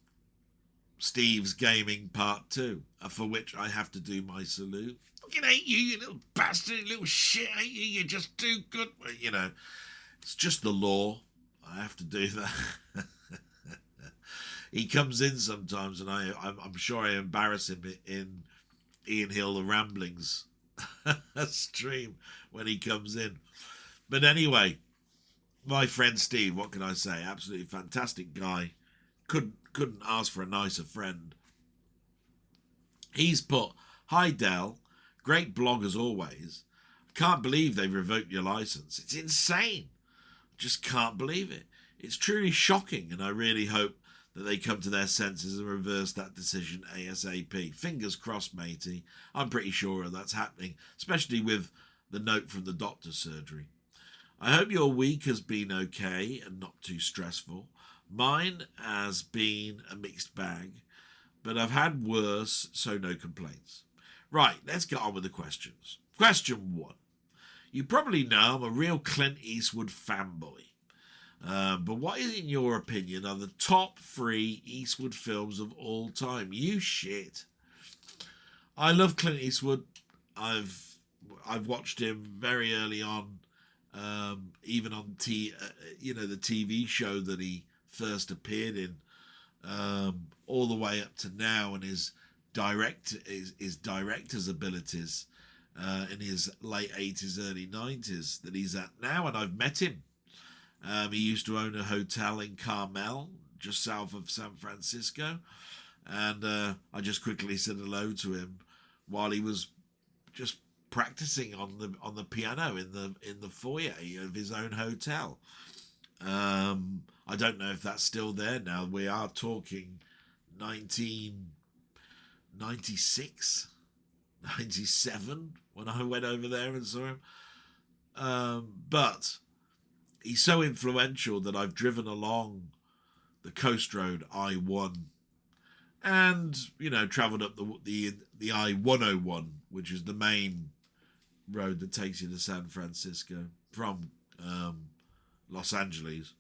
Steve's Gaming Part 2, for which I have to do my salute. Fucking hate you, you little bastard, you little shit, hate you, you're just too good. You know, it's just the law. I have to do that. He comes in sometimes, and I'm sure I embarrass him in Ian Hill, the Ramblings stream when he comes in. But anyway, my friend Steve, what can I say? Absolutely fantastic guy. Couldn't ask for a nicer friend. He's put, hi Del, great blog as always. I can't believe they've revoked your license. It's insane. Just can't believe it. It's truly shocking, and I really hope that they come to their senses and reverse that decision ASAP. Fingers crossed, matey. I'm pretty sure that's happening, especially with the note from the doctor's surgery. I hope your week has been okay and not too stressful. Mine has been a mixed bag, but I've had worse, so no complaints. Right, let's get on with the questions. Question 1. You probably know I'm a real Clint Eastwood fanboy. But what is, in your opinion, are the top 3 Eastwood films of all time? You shit. I love Clint Eastwood. I've watched him very early on, even on the TV show that he first appeared in, all the way up to now, and his director's abilities in his late 80s, early 90s that he's at now, and I've met him. He used to own a hotel in Carmel, just south of San Francisco, and I just quickly said hello to him while he was just practicing on the piano in the foyer of his own hotel. I don't know if that's still there now. We are talking 1996, 97 when I went over there and saw him. But he's so influential that I've driven along the coast road I-1 and, you know, travelled up the I-101, which is the main road that takes you to San Francisco from Los Angeles.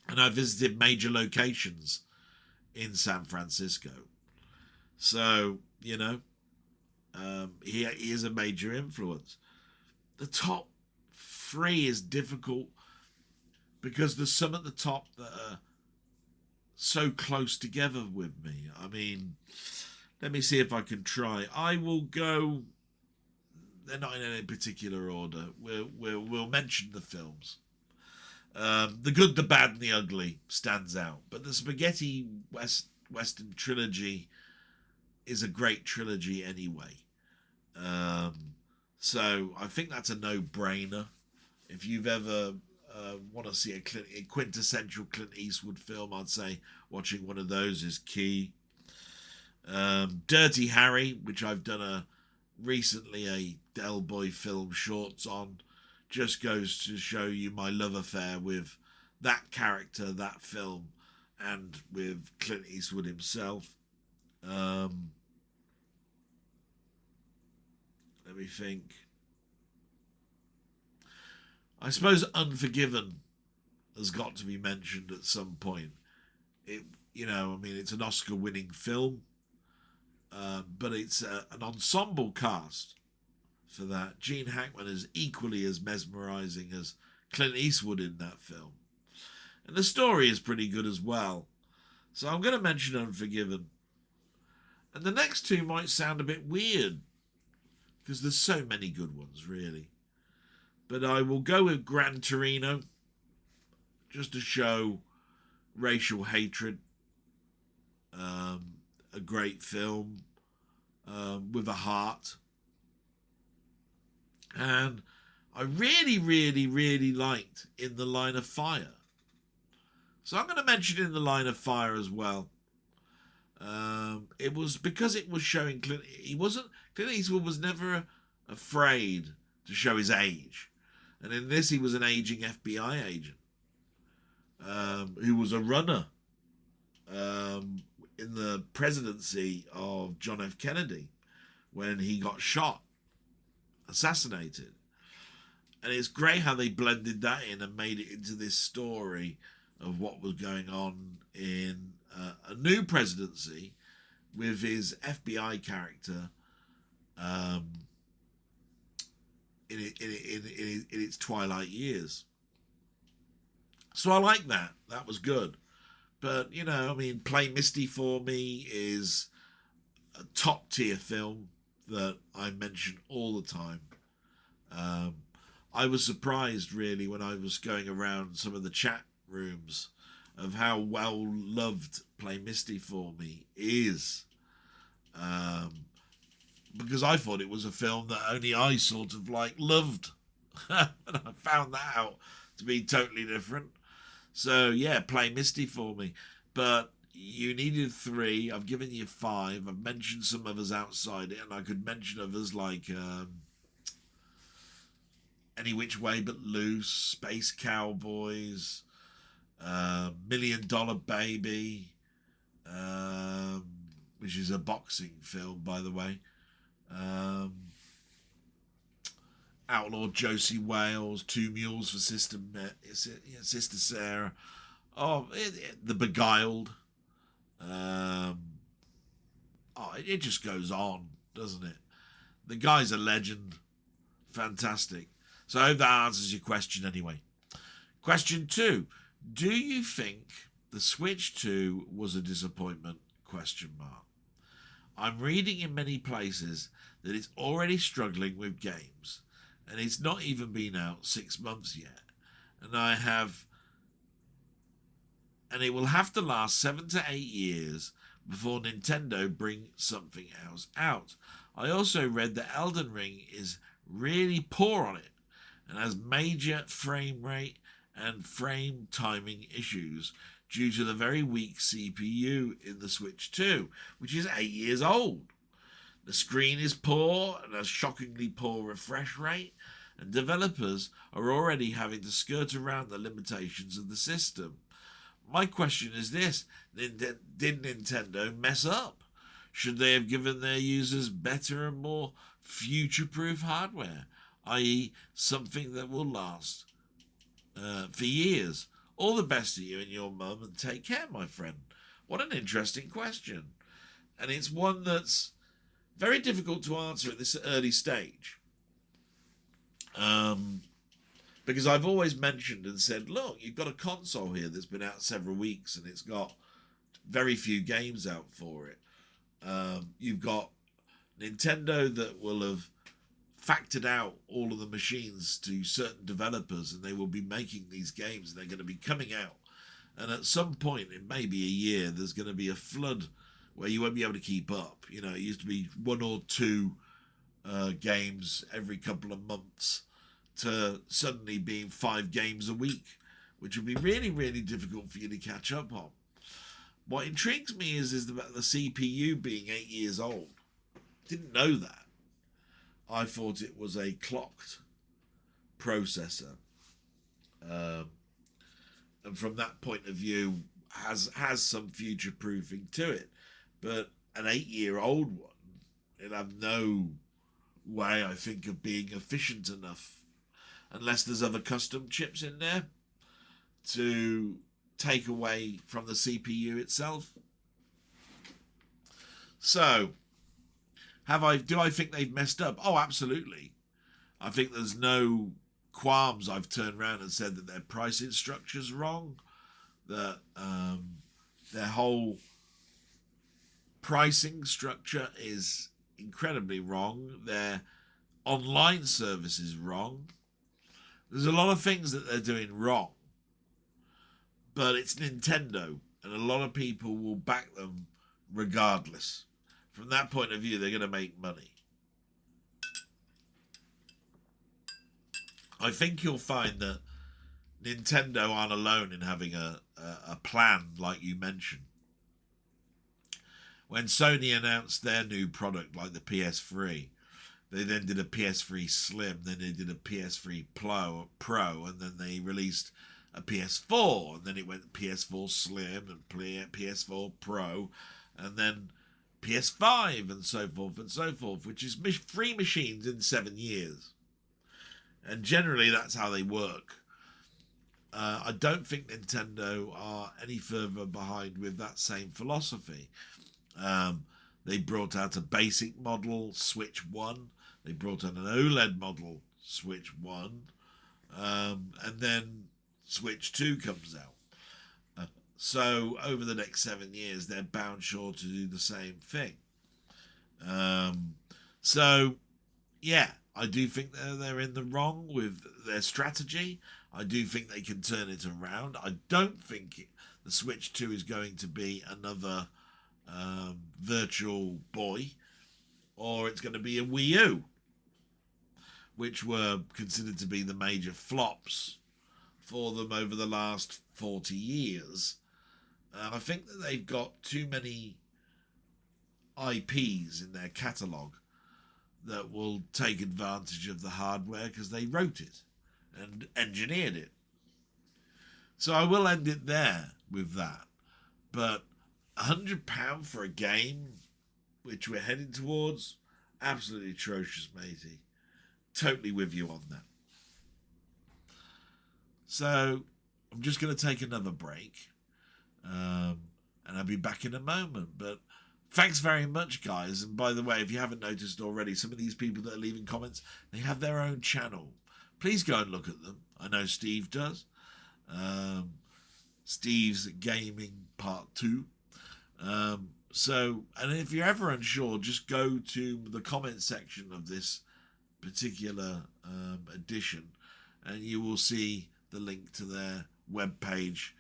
And I visited major locations in San Francisco. So, he is a major influence. The top three is difficult because there's some at the top that are so close together with me. I mean, let me see if I can try. I will go. They're not in any particular order. We'll mention the films. The Good, the Bad, and the Ugly stands out, but the Spaghetti Western trilogy is a great trilogy anyway. So I think that's a no-brainer. If you've ever want to see a quintessential Clint Eastwood film, I'd say watching one of those is key. Dirty Harry, which I've done recently a Del Boy film shorts on, just goes to show you my love affair with that character, that film, and with Clint Eastwood himself. Let me think. I suppose Unforgiven has got to be mentioned at some point. It's an Oscar-winning film, but it's an ensemble cast for that. Gene Hackman is equally as mesmerising as Clint Eastwood in that film. And the story is pretty good as well. So I'm going to mention Unforgiven. And the next two might sound a bit weird, because there's so many good ones, really. But I will go with Gran Torino, just to show racial hatred. A great film with a heart. And I really, really, really liked In the Line of Fire. So I'm going to mention In the Line of Fire as well. It was because it was showing Clint Eastwood was never afraid to show his age. And in this, he was an aging FBI agent who was a runner in the presidency of John F. Kennedy when he got assassinated. And it's great how they blended that in and made it into this story of what was going on in a new presidency with his FBI character in its twilight years. So I like that. That was good. But, Play Misty for me is a top tier film that I mention all the time. I was surprised, really, when I was going around some of the chat rooms of how well loved Play Misty for me is. Because I thought it was a film that only I sort of loved. And I found that out to be totally different. So yeah, Play Misty for me. But you needed 3. I've given you 5. I've mentioned some others outside it, and I could mention others like Any Which Way But Loose, Space Cowboys, $1 Million Baby, which is a boxing film, by the way. Outlaw Josie Wales, 2 Mules for Sister Sarah. The Beguiled. It just goes on, doesn't it? The guy's a legend. Fantastic. So I hope that answers your question anyway. Question 2. Do you think The Switch 2 was a disappointment? ? I'm reading in many places that it's already struggling with games, and it's not even been out 6 months yet. And it will have to last 7 to 8 years before Nintendo bring something else out. I also read that Elden Ring is really poor on it and has major frame rate and frame timing issues due to the very weak CPU in the Switch 2, which is 8 years old. The screen is poor and has shockingly poor refresh rate, and developers are already having to skirt around the limitations of the system. My question is this: did Nintendo mess up? Should they have given their users better and more future-proof hardware, i.e. something that will last for years? All the best to you and your mum, and take care, my friend. What an interesting question. And it's one that's very difficult to answer at this early stage. Because I've always mentioned and said, look, you've got a console here that's been out several weeks and it's got very few games out for it. You've got Nintendo that will have factored out all of the machines to certain developers, and they will be making these games and they're going to be coming out. And at some point in maybe a year, there's going to be a flood where you won't be able to keep up. You know, it used to be 1 or 2 games every couple of months to suddenly being 5 games a week, which would be really, really difficult for you to catch up on. What intrigues me is the CPU being 8 years old. Didn't know that. I thought it was a clocked processor. And from that point of view, has some future proofing to it. But an 8-year-old one, it'll have no way, I think, of being efficient enough, unless there's other custom chips in there to take away from the CPU itself. So, do I think they've messed up? Oh, absolutely. I think there's no qualms. I've turned around and said that their pricing structure's wrong, that their whole pricing structure is incredibly wrong. Their online service is wrong. There's a lot of things that they're doing wrong. But it's Nintendo, and a lot of people will back them regardless. From that point of view, they're going to make money. I think you'll find that Nintendo aren't alone in having a plan like you mentioned. When Sony announced their new product, like the PS3, they then did a PS3 Slim, then they did a PS3 Pro, and then they released a PS4, and then it went PS4 Slim and PS4 Pro, and then PS5, and so forth, which is 3 machines in 7 years. And generally that's how they work. I don't think Nintendo are any further behind with that same philosophy. They brought out a basic model, Switch 1. They brought out an OLED model, Switch 1. And then Switch 2 comes out. So over the next 7 years, they're bound sure to do the same thing. So, yeah, I do think they're in the wrong with their strategy. I do think they can turn it around. I don't think the Switch 2 is going to be another Virtual Boy, or it's going to be a Wii U, which were considered to be the major flops for them over the last 40 years. I think that they've got too many IPs in their catalogue that will take advantage of the hardware because they wrote it and engineered it. So I will end it there with that. But £100 for a game, which we're heading towards, absolutely atrocious, matey. Totally with you on that. So I'm just going to take another break. And I'll be back in a moment. But thanks very much, guys. And by the way, if you haven't noticed already, some of these people that are leaving comments, they have their own channel. Please go and look at them. I know Steve does. Steve's Gaming Part 2. And if you're ever unsure, just go to the comment section of this particular edition, and you will see the link to their webpage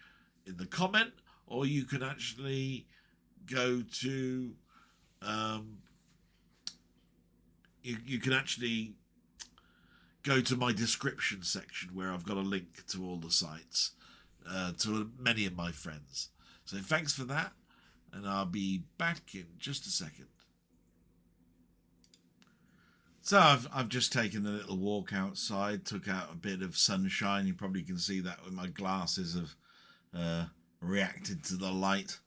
in the comment, or you can actually go to you can actually go to my description section where I've got a link to all the sites to many of my friends. So thanks for that, and I'll be back in just a second. So I've just taken a little walk outside, took out a bit of sunshine. You probably can see that with my glasses have reacted to the light.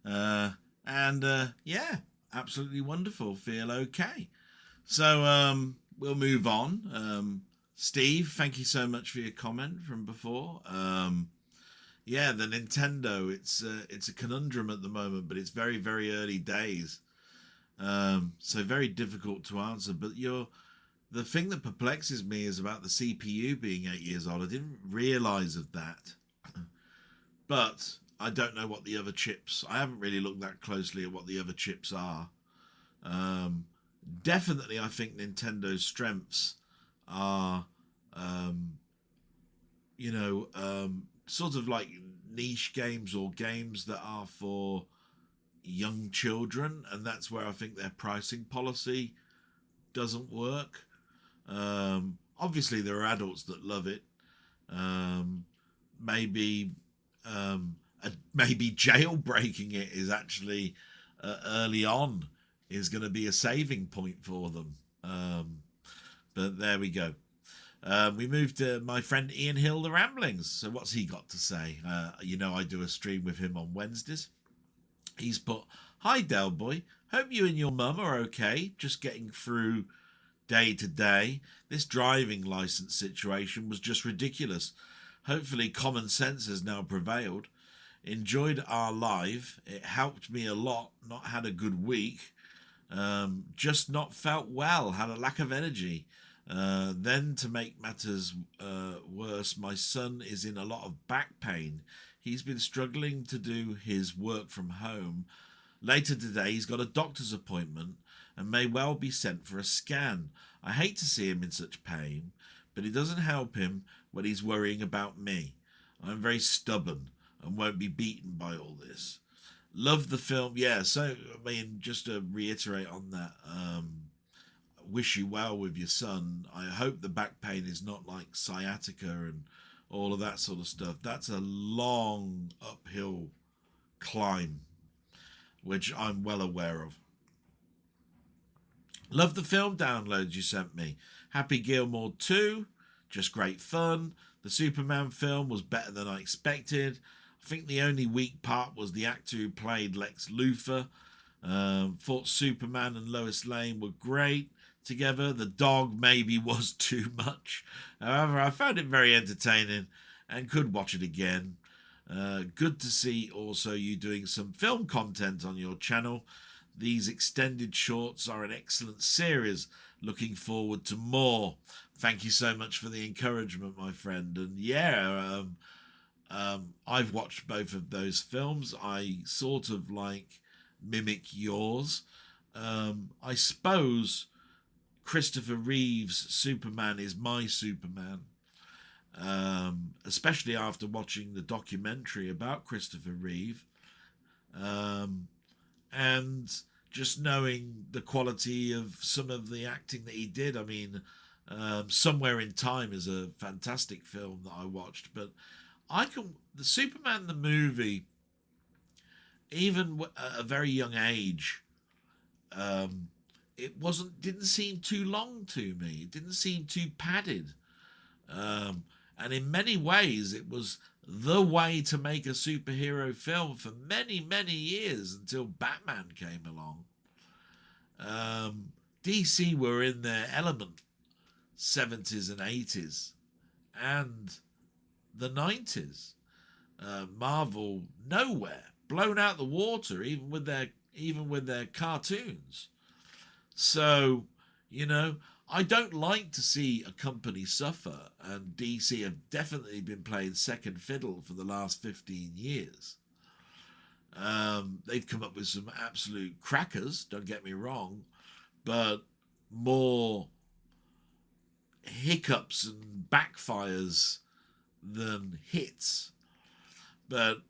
Yeah, absolutely wonderful. Feel okay. So we'll move on. Steve, thank you so much for your comment from before. Yeah, the Nintendo. It's a conundrum at the moment, but it's very very early days. So very difficult to answer. But the thing that perplexes me is about the CPU being 8 years old. I didn't realize of that, but I don't know what the other chips. I haven't really looked that closely at what the other chips are. Um, Definitely, I think Nintendo's strengths are, um, sort of like niche games or games that are for young children, and that's where I think their pricing policy doesn't work. Obviously, there are adults that love it. Um, maybe maybe jailbreaking it is actually early on is going to be a saving point for them. But there we go. We moved to my friend Ian Hill, the Ramblings. So what's he got to say? I do a stream with him on Wednesdays. He's put, "Hi Del Boy, hope you and your mum are okay. Just getting through day to day. This driving license situation was just ridiculous. Hopefully common sense has now prevailed. Enjoyed our live. It helped me a lot. Not had a good week. Just not felt well. Had a lack of energy. Then to make matters worse, my son is in a lot of back pain. He's been struggling to do his work from home. Later today, he's got a doctor's appointment and may well be sent for a scan. I hate to see him in such pain, but it doesn't help him when he's worrying about me. I'm very stubborn and won't be beaten by all this. Love the film." Yeah, so, I mean, just to reiterate on that, wish you well with your son. I hope the back pain is not like sciatica and all of that sort of stuff. That's a long uphill climb, which I'm well aware of. Love the film downloads you sent me. Happy Gilmore 2, just great fun. The Superman film was better than I expected. I think the only weak part was the actor who played Lex Luthor. Thought Superman and Lois Lane were great together. The dog maybe was too much. However, I found it very entertaining and could watch it again. Good to see also you doing some film content on your channel. These extended shorts are an excellent series. Looking forward to more. Thank you so much for the encouragement, my friend. And yeah, I've watched both of those films. I sort of like mimic yours. I suppose Christopher Reeve's Superman is my Superman. Especially after watching the documentary about Christopher Reeve. And just knowing the quality of some of the acting that he did. I mean, Somewhere in Time is a fantastic film that I watched, but the Superman the movie, even at a very young age, it didn't seem too long to me. It didn't seem too padded, and in many ways, it was the way to make a superhero film for many, many years until Batman came along. DC were in their element, 70s and 80s, and the 90s. Marvel nowhere, blown out the water, even with their cartoons. So, I don't like to see a company suffer, and DC have definitely been playing second fiddle for the last 15 years. They've come up with some absolute crackers, don't get me wrong, but more hiccups and backfires than hits. But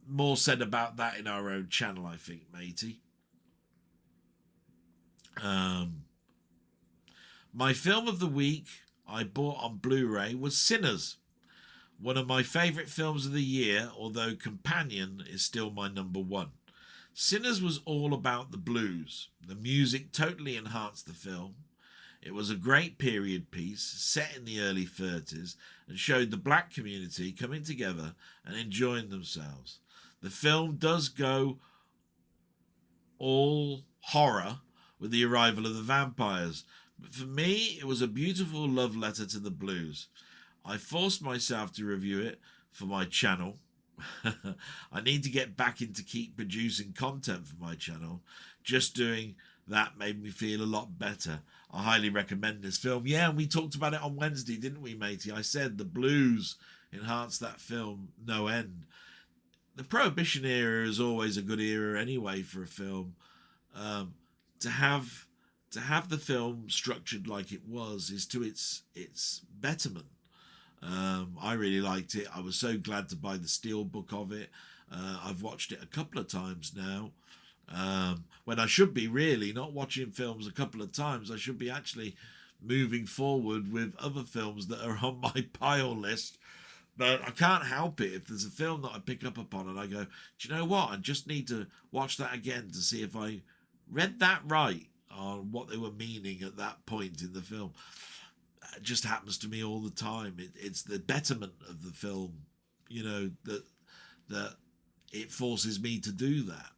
more said about that in our own channel, I think, matey. My film of the week I bought on Blu-ray was Sinners. One of my favourite films of the year, although Companion is still my number one. Sinners was all about the blues. The music totally enhanced the film. It was a great period piece set in the early 30s and showed the black community coming together and enjoying themselves. The film does go all horror with the arrival of the vampires, but for me it was a beautiful love letter to the blues. I forced myself to review it for my channel. I need to get back into keep producing content for my channel. Just doing that made me feel a lot better. I highly recommend this film. Yeah, and we talked about it on Wednesday, didn't we, matey? I said the blues enhanced that film no end. The Prohibition era is always a good era anyway for a film. To have the film structured like it was is to its betterment. I really liked it. I was so glad to buy the steelbook of it. I've watched it a couple of times now. When I should be really not watching films a couple of times. I should be actually moving forward with other films that are on my pile list. But I can't help it. If there's a film that I pick up upon and I go, do you know what? I just need to watch that again to see if I read that right on what they were meaning at that point in the film. It just happens to me all the time. It's the betterment of the film, that it forces me to do that.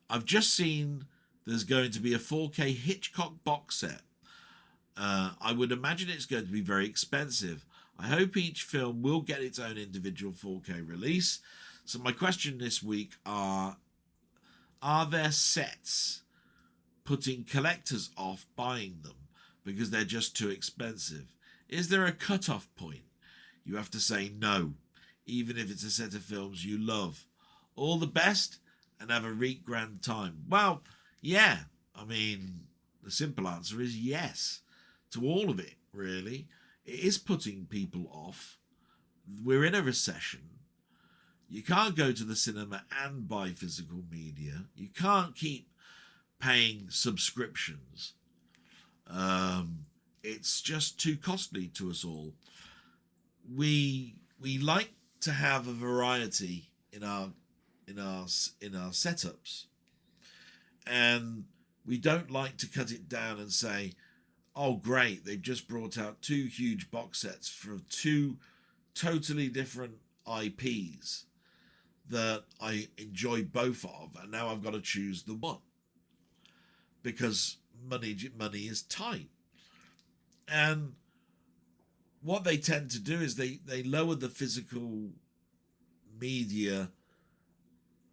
I've just seen there's going to be a 4K Hitchcock box set. I would imagine it's going to be very expensive. I hope each film will get its own individual 4K release. So my question this week are there sets putting collectors off buying them because they're just too expensive? Is there a cut-off point? You have to say no, even if it's a set of films you love. All the best and have a reek grand time. Well, yeah, I mean, the simple answer is yes to all of it, really. It is putting people off. We're in a recession. You can't go to the cinema and buy physical media. You can't keep paying subscriptions. It's just too costly to us all. We like to have a variety in our setups, and we don't like to cut it down and say, oh great, they've just brought out 2 huge box sets for 2 totally different IPs that I enjoy both of, and now I've got to choose the one because money is tight. And what they tend to do is they lower the physical media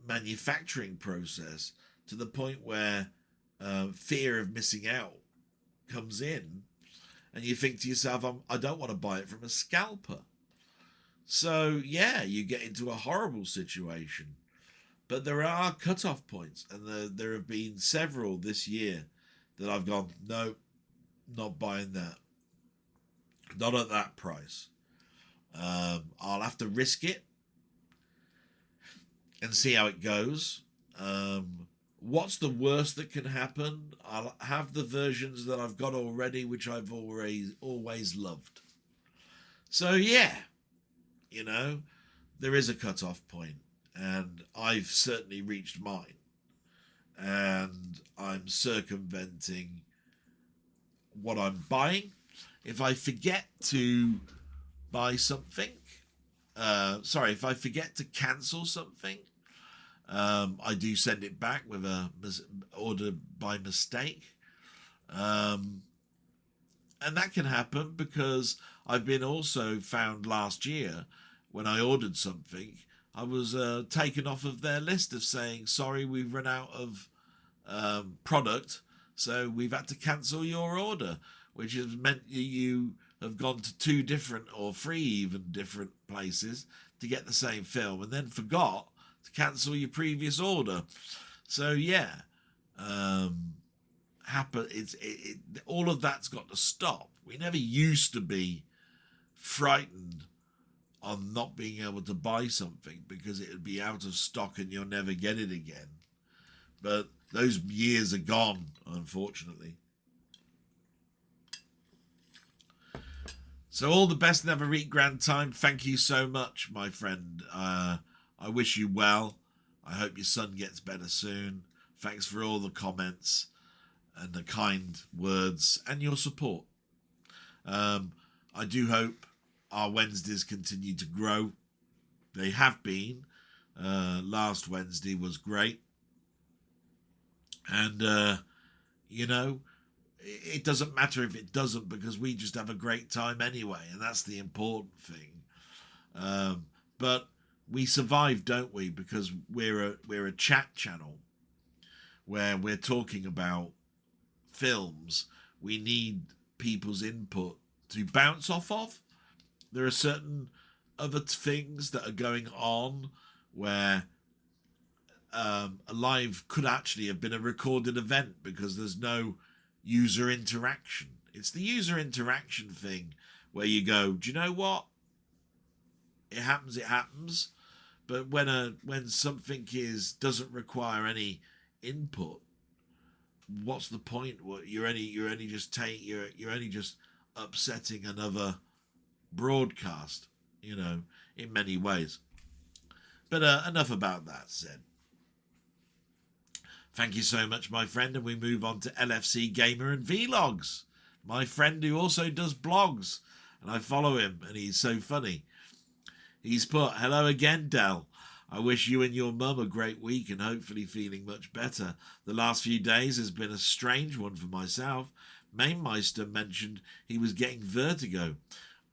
manufacturing process to the point where fear of missing out comes in, and you think to yourself, I don't want to buy it from a scalper. So yeah, you get into a horrible situation. But there are cut-off points, and there have been several this year that I've gone, no, not buying that, not at that price. I'll have to risk it and see how it goes. What's the worst that can happen? I'll have the versions that I've got already, which I've always loved. So yeah, there is a cut-off point, and I've certainly reached mine, and I'm circumventing what I'm buying. If I forget to buy something, if I forget to cancel something, I do send it back with a order by mistake. And that can happen because I've been also found last year when I ordered something, I was taken off of their list of saying, sorry, we've run out of product, so we've had to cancel your order, which has meant you have gone to 2 different or 3 even different places to get the same film and then forgot to cancel your previous order. So yeah, all of that's got to stop. We never used to be frightened on not being able to buy something because it would be out of stock and you'll never get it again. But those years are gone, unfortunately. So all the best and have a really grand time. Thank you so much, my friend. I wish you well. I hope your son gets better soon. Thanks for all the comments and the kind words and your support. I do hope our Wednesdays continue to grow. They have been. Last Wednesday was great. And, it doesn't matter if it doesn't, because we just have a great time anyway. And that's the important thing. But we survive, don't we? Because we're a chat channel where we're talking about films. We need people's input to bounce off of. There are certain other things that are going on where a live could actually have been a recorded event because there's no user interaction. It's the user interaction thing where you go, do you know what? It happens, it happens. But when something doesn't require any input, what's the point? You're only just upsetting another broadcast, in many ways. But enough about that said. Thank you so much, my friend, and we move on to LFC Gamer and Vlogs, my friend who also does blogs, and I follow him, and he's so funny. He's put, hello again, Del. I wish you and your mum a great week and hopefully feeling much better. The last few days has been a strange one for myself. Mainmeister mentioned he was getting vertigo.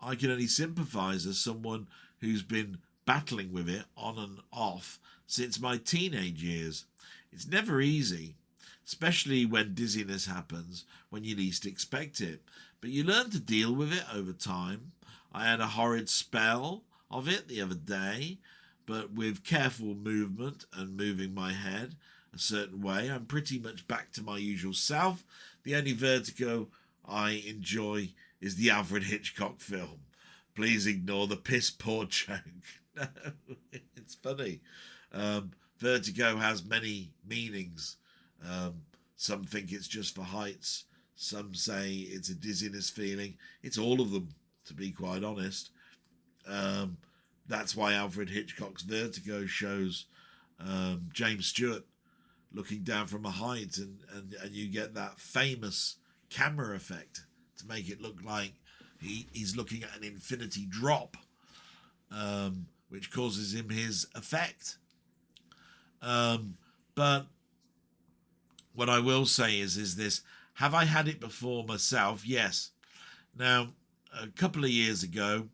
I can only sympathise as someone who's been battling with it on and off since my teenage years. It's never easy, especially when dizziness happens when you least expect it. But you learn to deal with it over time. I had a horrid spell of it the other day, but with careful movement and moving my head a certain way, I'm pretty much back to my usual self. The only vertigo I enjoy is the Alfred Hitchcock film. Please ignore the piss poor joke. No, it's funny. Vertigo has many meanings. Some think it's just for heights. Some say it's a dizziness feeling. It's all of them, to be quite honest. That's why Alfred Hitchcock's Vertigo shows James Stewart looking down from a height, and you get that famous camera effect to make it look like he's looking at an infinity drop, which causes him his effect. But what I will say is this: have I had it before myself? Yes. Now, a couple of years ago,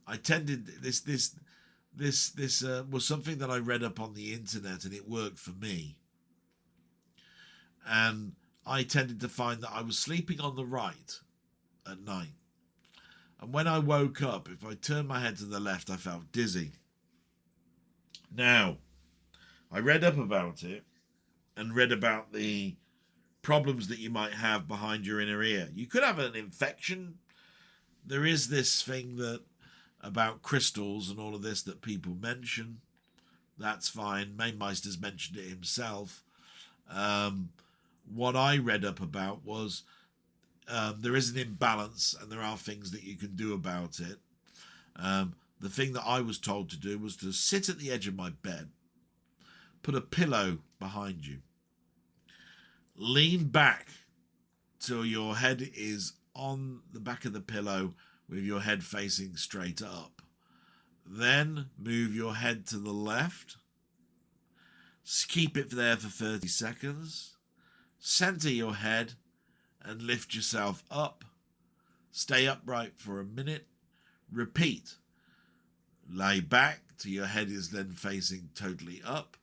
I tended this was something that I read up on the internet, and it worked for me. And I tended to find that I was sleeping on the right at night, and when I woke up, if I turned my head to the left, I felt dizzy. Now, I read up about it and read about the problems that you might have behind your inner ear. You could have an infection. There is this thing about crystals and all of this that people mention. That's fine. Mainmeister's mentioned it himself. What I read up about was there is an imbalance and there are things that you can do about it. The thing that I was told to do was to sit at the edge of my bed, put a pillow behind you, lean back till your head is on the back of the pillow with your head facing straight up. Then move your head to the left. Keep it there for 30 seconds. Center your head and lift yourself up. Stay upright for a minute. Repeat. Lay back till your head is then facing totally up.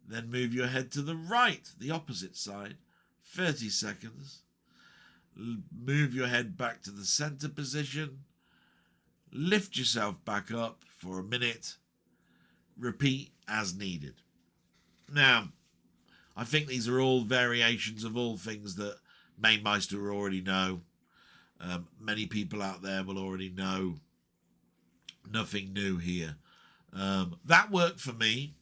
Then move your head to the right, the opposite side. 30 seconds. Move your head back to the center position. Lift yourself back up for a minute. Repeat as needed. Now, I think these are all variations of all things that Mainmeister already know. Many people out there will already know. Nothing new here. That worked for me,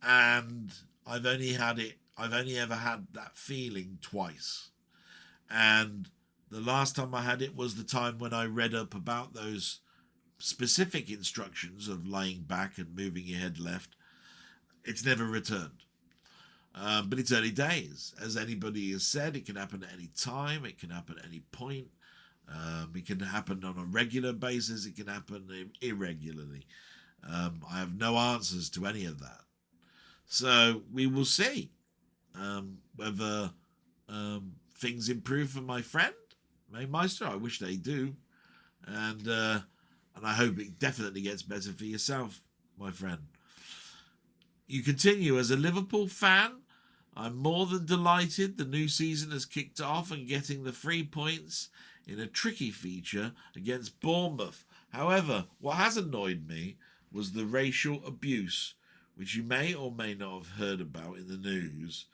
and I've only ever had that feeling twice. And the last time I had it was the time when I read up about those specific instructions of laying back and moving your head left. It's never returned. But it's early days. As anybody has said, it can happen at any time. It can happen at any point. It can happen on a regular basis. It can happen irregularly. I have no answers to any of that. So we will see whether things improve for my friend, Mainmeister. I wish they do. And And I hope it definitely gets better for yourself, my friend. You continue, as a Liverpool fan, I'm more than delighted the new season has kicked off and getting the 3 points in a tricky feature against Bournemouth. However, what has annoyed me was the racial abuse, which you may or may not have heard about in the news.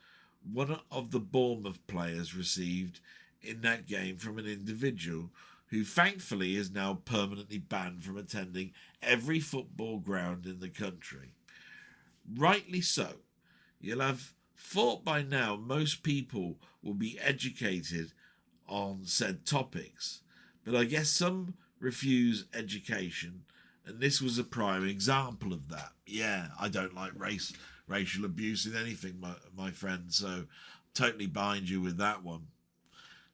One of the Bournemouth players received in that game from an individual who thankfully is now permanently banned from attending every football ground in the country. Rightly so. You'll have thought by now most people will be educated on said topics, but I guess some refuse education, and this was a prime example of that. Yeah, I don't like racial abuse in anything, my friend, so totally behind you with that one.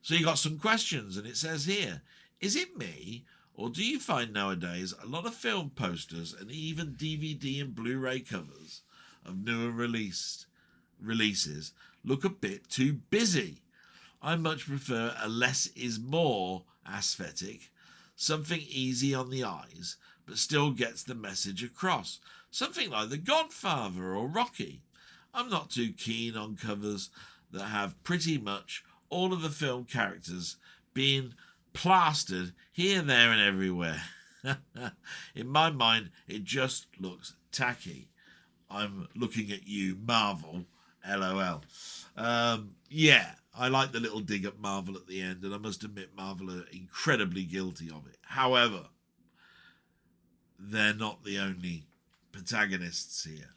So you got some questions, and it says here, is it me, or do you find nowadays a lot of film posters and even DVD and Blu-ray covers of newer releases look a bit too busy? I much prefer a less is more aesthetic, something easy on the eyes, but still gets the message across. Something like The Godfather or Rocky. I'm not too keen on covers that have pretty much all of the film characters being plastered here, there and everywhere. In my mind, it just looks tacky. I'm looking at you, Marvel, LOL. Yeah, I like the little dig at Marvel at the end, and I must admit Marvel are incredibly guilty of it. However, they're not the only protagonists here.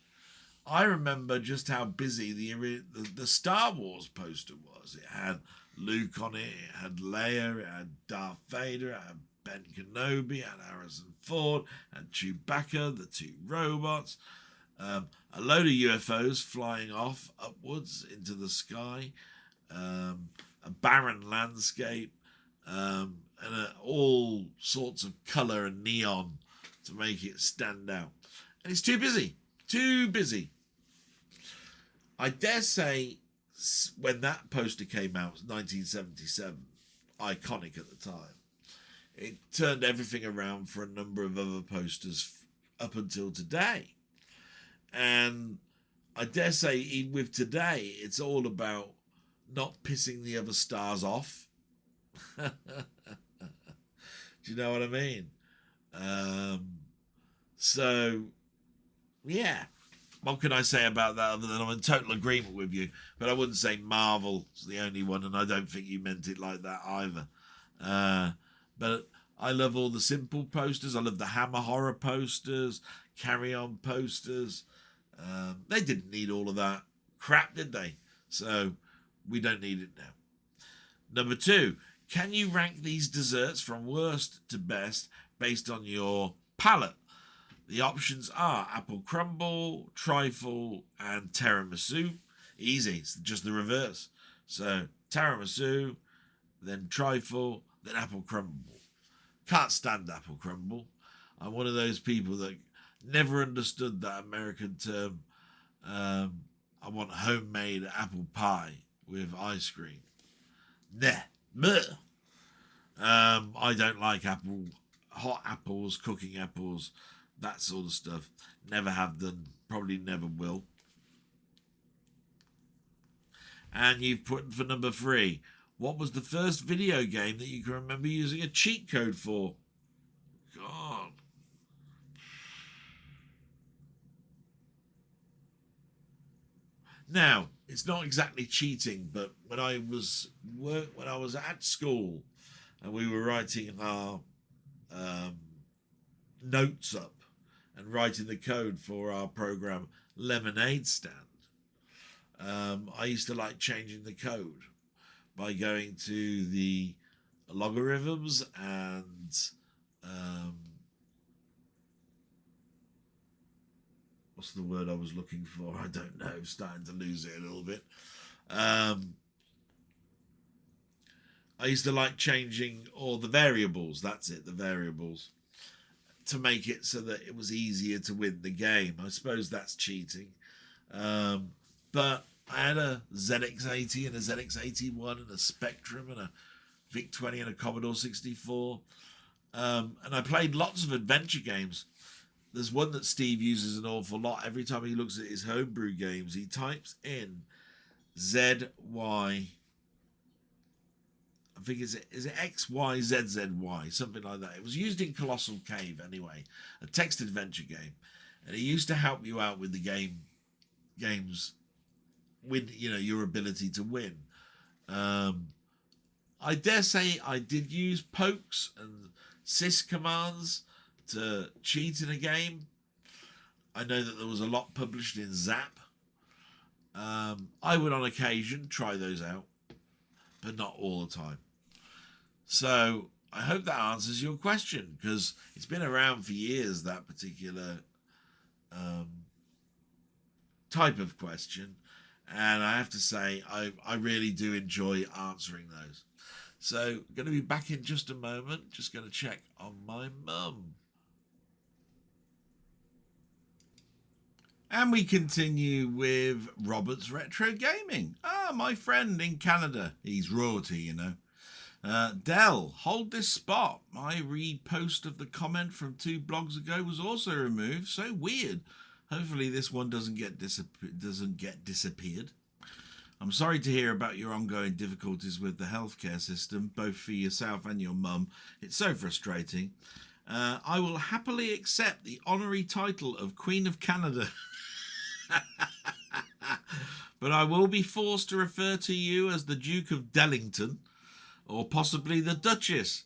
I remember just how busy the Star Wars poster was. It had Luke on it, it had Leia, it had Darth Vader, it had Ben Kenobi, it had Harrison Ford, it had Chewbacca, the 2 robots, a load of UFOs flying off upwards into the sky, a barren landscape, and all sorts of colour and neon to make it stand out. And it's too busy. I dare say when that poster came out, it was 1977, iconic at the time. It turned everything around for a number of other posters up until today. And I dare say even with today, it's all about not pissing the other stars off. Do you know what I mean? So, yeah. What can I say about that other than I'm in total agreement with you? But I wouldn't say Marvel's the only one, and I don't think you meant it like that either. But I love all the simple posters. I love the Hammer Horror posters, Carry On posters. They didn't need all of that crap, did they? So we don't need it now. Number 2, can you rank these desserts from worst to best based on your palate? The options are apple crumble, trifle, and tiramisu. Easy, it's just the reverse. So tiramisu, then trifle, then apple crumble. Can't stand apple crumble. I'm one of those people that never understood that American term. I want homemade apple pie with ice cream. Nah. I don't like hot apples, cooking apples, that sort of stuff. Never have done, probably never will. And you've put for number 3, what was the first video game that you can remember using a cheat code for? God. Now, it's not exactly cheating, but when I was at school and we were writing our notes up and writing the code for our program Lemonade Stand, I used to like changing the code by going to the logarithms and what's the word I was looking for? I don't know. Starting to lose it a little bit. I used to like changing all the variables. That's it, the variables, to make it so that it was easier to win the game. I suppose that's cheating. But I had a ZX80 and a ZX81 and a Spectrum and a VIC-20 and a Commodore 64. And I played lots of adventure games. There's one that Steve uses an awful lot. Every time he looks at his homebrew games, he types in ZY. I think is it XYZZY, something like that. It was used in Colossal Cave anyway, a text adventure game, and it used to help you out with the games, with your ability to win. I dare say I did use pokes and sys commands to cheat in a game. I know that there was a lot published in Zap. I would on occasion try those out, but not all the time. So I hope that answers your question, because it's been around for years, that particular type of question. And I have to say, I really do enjoy answering those. So I'm going to be back in just a moment. Just going to check on my mum. And we continue with Robert's Retro Gaming. My friend in Canada. He's royalty, Dell, hold this spot. My repost of the comment from 2 blogs ago was also removed. So weird. Hopefully this one doesn't get disappeared. I'm sorry to hear about your ongoing difficulties with the healthcare system, both for yourself and your mum. It's so frustrating. I will happily accept the honorary title of Queen of Canada. But I will be forced to refer to you as the Duke of Dellington, or possibly the Duchess.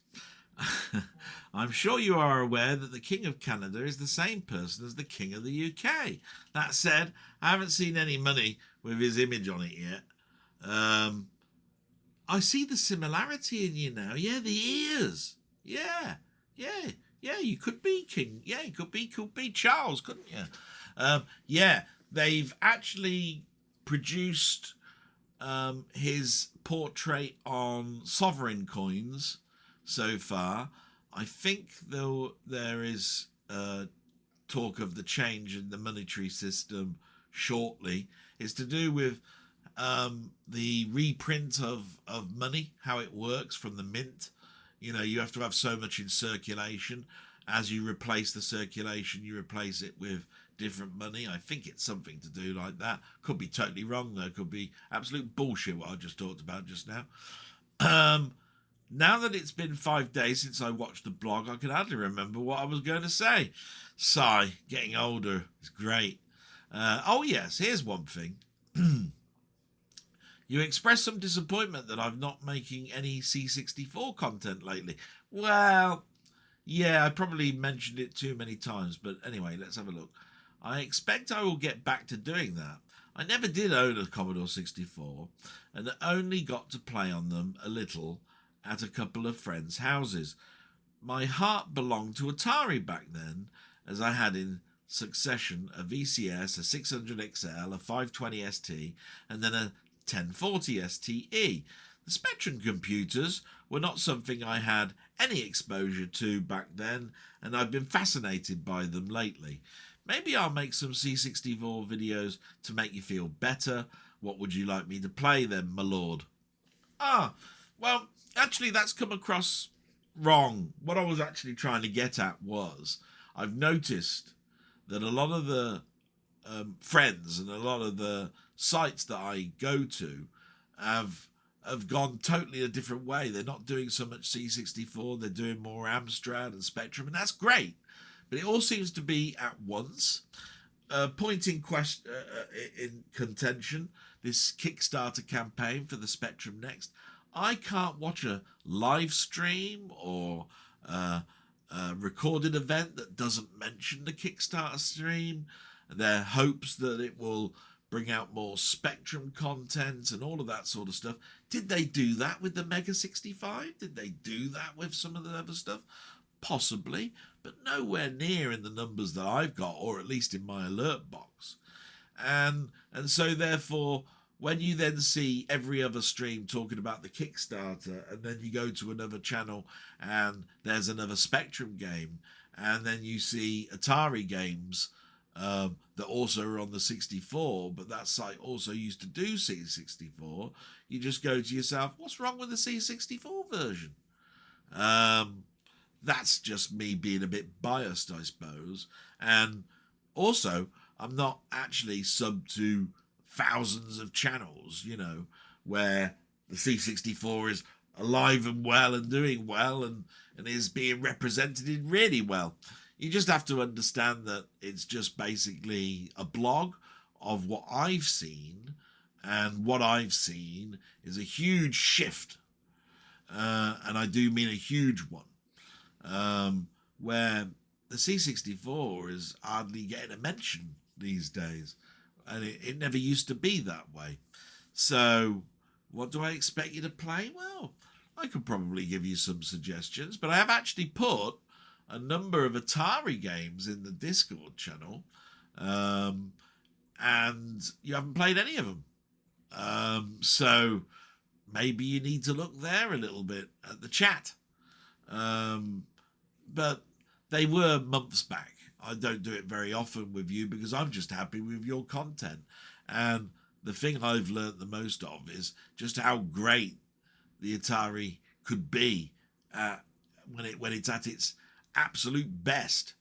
I'm sure you are aware that the King of Canada is the same person as the King of the UK. That said, I haven't seen any money with his image on it yet. I see the similarity in you now. Yeah, the ears. Yeah, you could be King. Yeah, you could be Charles, couldn't you? Yeah, they've actually produced his portrait on sovereign coins so far. I think though there is talk of the change in the monetary system shortly. It's to do with the reprint of money, how it works from the mint. You have to have so much in circulation. As you replace the circulation, you replace it with different money. I think it's something to do like that. Could be totally wrong though. Could be absolute bullshit what I just talked about just now. Now that it's been 5 days since I watched the blog, I can hardly remember what I was going to say. Sigh, getting older is great. Oh yes, here's one thing. You expressed some disappointment that I'm not making any C64 content lately. Well, yeah, I probably mentioned it too many times, but anyway, let's have a look. I expect I will get back to doing that. I never did own a Commodore 64 and only got to play on them a little at a couple of friends' houses. My heart belonged to Atari back then, as I had in succession a VCS, a 600XL, a 520ST, and then a 1040STE. The Spectrum computers were not something I had any exposure to back then, and I've been fascinated by them lately. Maybe I'll make some C64 videos to make you feel better. What would you like me to play then, my lord? Well, actually that's come across wrong. What I was actually trying to get at was, I've noticed that a lot of the friends and a lot of the sites that I go to have gone totally a different way. They're not doing so much C64. They're doing more Amstrad and Spectrum, and that's great. But it all seems to be at once. Point in contention, this Kickstarter campaign for the Spectrum Next. I can't watch a live stream or a recorded event that doesn't mention the Kickstarter stream. Their hopes that it will bring out more Spectrum content and all of that sort of stuff. Did they do that with the Mega 65? Did they do that with some of the other stuff? Possibly, but nowhere near in the numbers that I've got, or at least in my alert box. And so therefore, when you then see every other stream talking about the Kickstarter, and then you go to another channel and there's another Spectrum game, and then you see Atari games that also are on the 64, but that site also used to do C64, you just go to yourself, what's wrong with the C64 version? that's just me being a bit biased, I suppose. And also, I'm not actually sub to thousands of channels, where the C64 is alive and well and doing well and is being represented really well. You just have to understand that it's just basically a blog of what I've seen, and what I've seen is a huge shift, and I do mean a huge one, where the C64 is hardly getting a mention these days, and it never used to be that way. So what do I expect you to play? Well, I could probably give you some suggestions, but I have actually put a number of Atari games in the Discord channel, and you haven't played any of them. So maybe you need to look there a little bit at the chat. But they were months back. I don't do it very often with you because I'm just happy with your content. And the thing I've learned the most of is just how great the Atari could be when it's at its absolute best.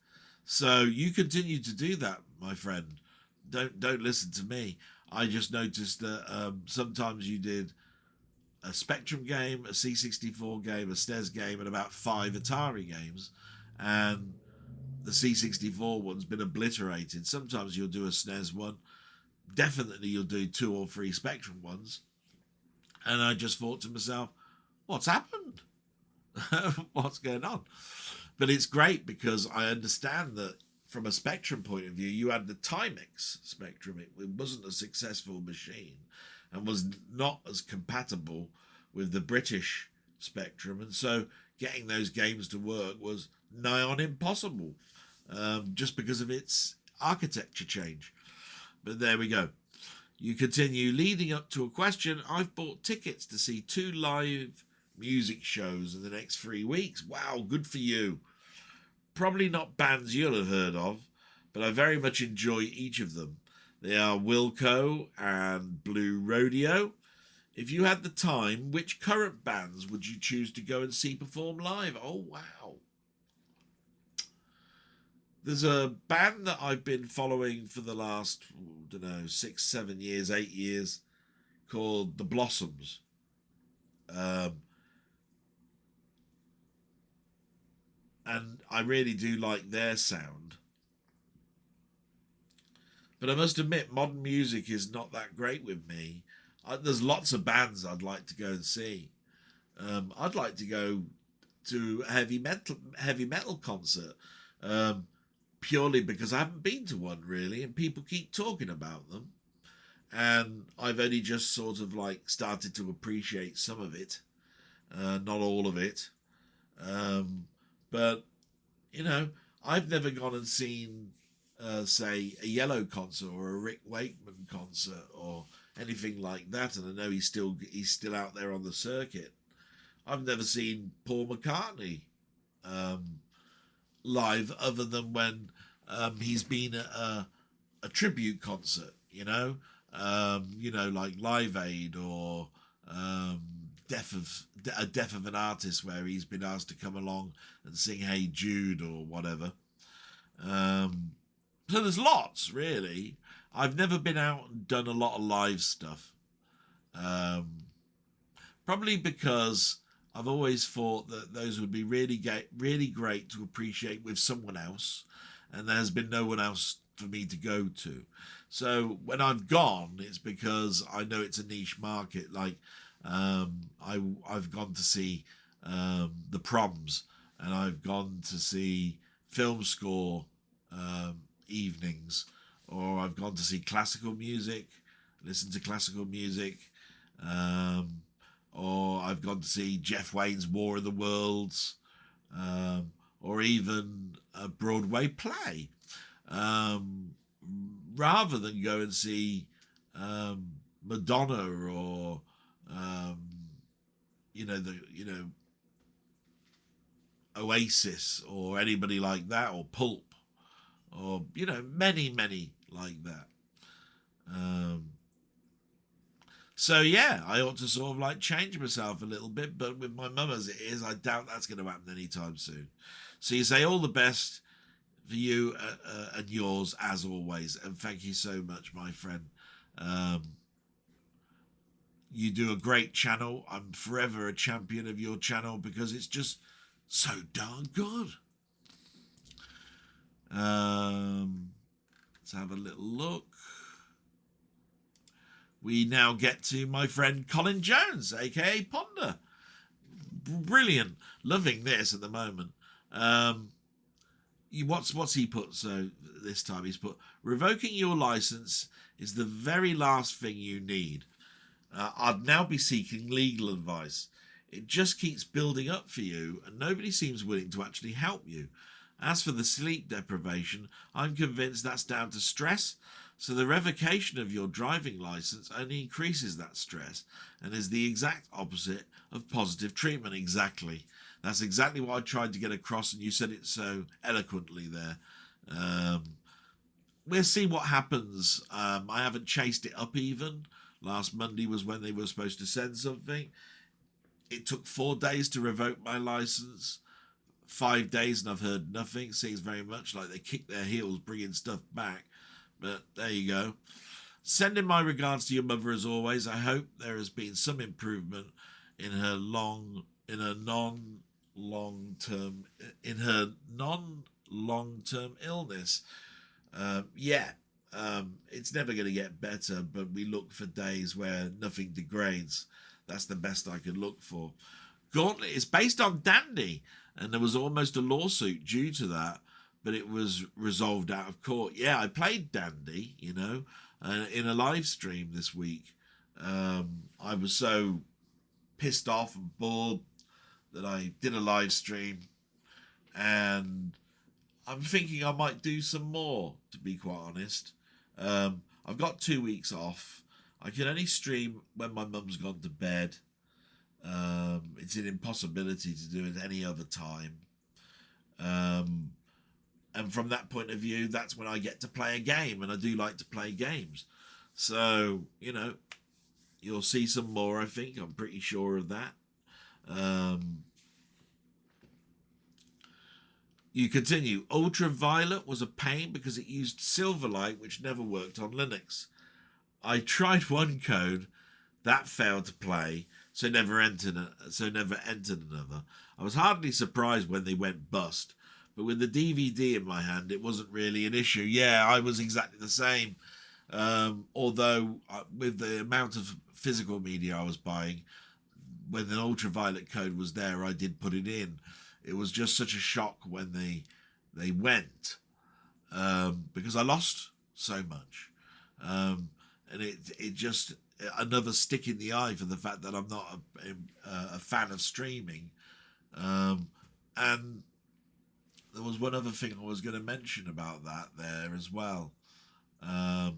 So you continue to do that, my friend. Don't listen to me. I just noticed that sometimes you did a Spectrum game, a C64 game, a SNES game, and about 5 Atari games. And the C64 one's been obliterated. Sometimes you'll do a SNES one. Definitely you'll do 2 or 3 Spectrum ones. And I just thought to myself, what's happened? What's going on? But it's great because I understand that from a Spectrum point of view, you had the Timex Spectrum. It wasn't a successful machine and was not as compatible with the British Spectrum. And so getting those games to work was nigh on impossible, just because of its architecture change. But there we go. You continue. Leading up to a question, I've bought tickets to see 2 live music shows in the next 3 weeks. Wow, good for you. Probably not bands you'll have heard of, but I very much enjoy each of them. They are Wilco and Blue Rodeo. If you had the time, which current bands would you choose to go and see perform live? Oh, wow. There's a band that I've been following for the last, 6, 7 years, 8 years, called The Blossoms. And I really do like their sound. But I must admit, modern music is not that great with me. There's lots of bands I'd like to go and see. I'd like to go to a heavy metal concert, purely because I haven't been to one really, and people keep talking about them. And I've only just sort of like started to appreciate some of it, not all of it. But, I've never gone and seen, say, a Yellow concert or a Rick Wakeman concert or anything like that. And I know he's still out there on the circuit. I've never seen Paul McCartney live other than when he's been at a tribute concert, like Live Aid or Death of an Artist, where he's been asked to come along and sing Hey Jude or whatever. So there's lots, really. I've never been out and done a lot of live stuff. Probably because I've always thought that those would be really great to appreciate with someone else, and there has been no one else for me to go to. So when I've gone, it's because I know it's a niche market. Like I've gone to see the Proms, and I've gone to see film score evenings, or I've gone to see classical music, listen to classical music, or I've gone to see Jeff Wayne's War of the Worlds, or even a Broadway play, rather than go and see Madonna or Oasis or anybody like that, or Pulp, or many like that. So yeah, I ought to sort of like change myself a little bit, but with my mum as it is, I doubt that's going to happen anytime soon. So you say all the best for you and yours as always, and thank you so much, my friend. Um, you do a great channel. I'm forever a champion of your channel because it's just so darn good. Let's have a little look. We now get to my friend Colin Jones, aka Ponder. Brilliant. Loving this at the moment. What's he put? So this time he's put, revoking your license is the very last thing you need. I'd now be seeking legal advice. It just keeps building up for you and nobody seems willing to actually help you. As for the sleep deprivation, I'm convinced that's down to stress. So the revocation of your driving license only increases that stress and is the exact opposite of positive treatment. Exactly. That's exactly what I tried to get across, and you said it so eloquently there. We'll see what happens. I haven't chased it up even. Last Monday was when they were supposed to send something. It took 4 days to revoke my license. 5 days and I've heard nothing. Seems very much like they kick their heels bringing stuff back. But there you go. Sending my regards to your mother as always. I hope there has been some improvement in her non-long-term illness. It's never going to get better, but we look for days where nothing degrades. That's the best I could look for. Gauntlet is based on Dandy, and there was almost a lawsuit due to that, but it was resolved out of court. Yeah, I played Dandy, in a live stream this week. I was so pissed off and bored that I did a live stream, and I'm thinking I might do some more, to be quite honest. I've got 2 weeks off. I can only stream when my mum's gone to bed. It's an impossibility to do it any other time. And from that point of view, that's when I get to play a game, and I do like to play games. So, you'll see some more, I think. I'm pretty sure of that. You continue. Ultraviolet was a pain because it used Silverlight, which never worked on Linux. I tried one code that failed to play, so never entered another. I was hardly surprised when they went bust, but with the DVD in my hand, it wasn't really an issue. Yeah, I was exactly the same. Although with the amount of physical media I was buying, when the ultraviolet code was there, I did put it in. It was just such a shock when they went, because I lost so much, and it just another stick in the eye for the fact that I'm not a fan of streaming. And there was one other thing I was going to mention about that there as well. The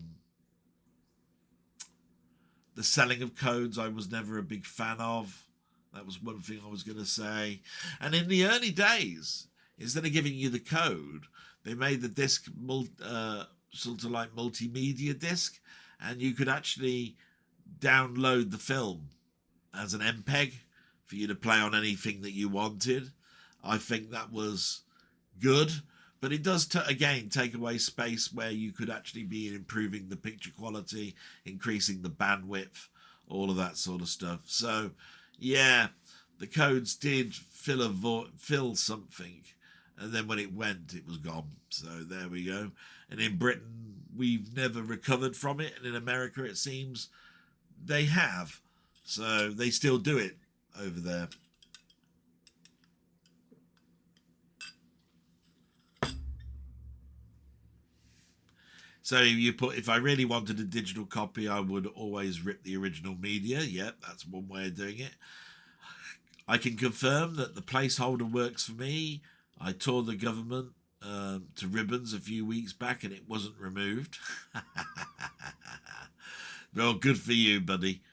selling of codes I was never a big fan of. That was one thing I was going to say. And in the early days, instead of giving you the code, they made the disc sort of like multimedia disc, and you could actually download the film as an MPEG for you to play on anything that you wanted. I think that was good, but it does again take away space where you could actually be improving the picture quality, increasing the bandwidth, all of that sort of stuff. So yeah, the codes did fill something, and then when it went, it was gone. So there we go. And in Britain, we've never recovered from it, and in America, it seems they have. So they still do it over there. So you put, if I really wanted a digital copy, I would always rip the original media. Yep, that's one way of doing it. I can confirm that the placeholder works for me. I tore the government to ribbons a few weeks back and it wasn't removed. Well, good for you, buddy.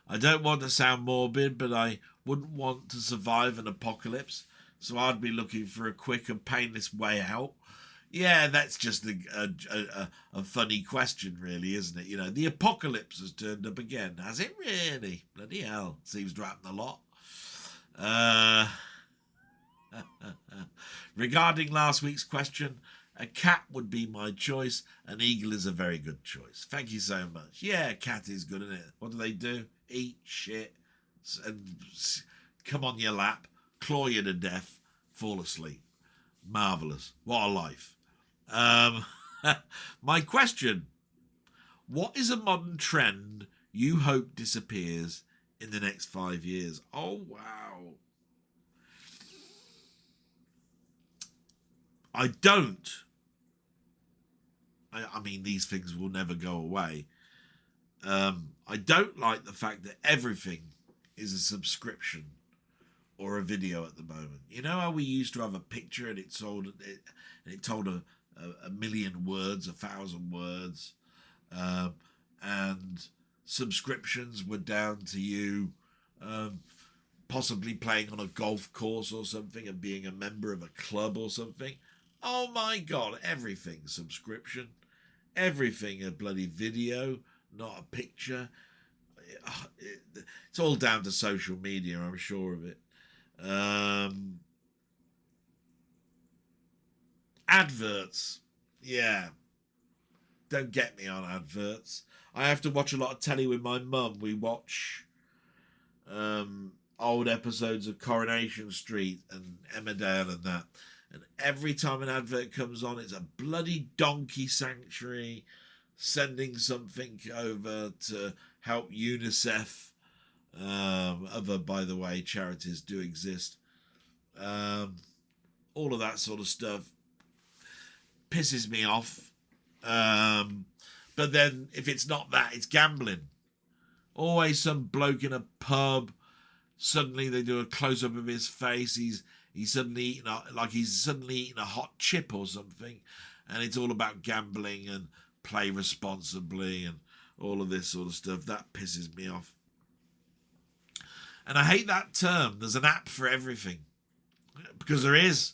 I don't want to sound morbid, but I wouldn't want to survive an apocalypse, so I'd be looking for a quick and painless way out. Yeah, that's just a funny question, really, isn't it? You know, the apocalypse has turned up again. Has it really? Bloody hell. Seems to happen a lot. Regarding last week's question, a cat would be my choice. An eagle is a very good choice. Thank you so much. Yeah, a cat is good, isn't it? What do? Eat shit and come on your lap, claw you to death, fall asleep. Marvellous. What a life. My question, what is a modern trend you hope disappears in the next 5 years? Oh, wow. I don't. I mean, these things will never go away. I don't like the fact that everything is a subscription or a video at the moment. You know how we used to have a picture and it told a million words, 1,000 words, and subscriptions were down to you possibly playing on a golf course or something and being a member of a club or something. Oh my God, everything subscription, everything a bloody video, not a picture. It's all down to social media, I'm sure of it. Adverts, yeah, don't get me on adverts. I have to watch a lot of telly with my mum. We watch old episodes of Coronation Street and Emmerdale and that. And every time an advert comes on, it's a bloody donkey sanctuary sending something over to help UNICEF. Other, by the way, charities do exist. All of that sort of stuff pisses me off. But then if it's not that, it's gambling. Always some bloke in a pub. Suddenly they do a close up of his face. He's suddenly eating a hot chip or something, and it's all about gambling and play responsibly and all of this sort of stuff. That pisses me off. And I hate that term. There's an app for everything, because there is,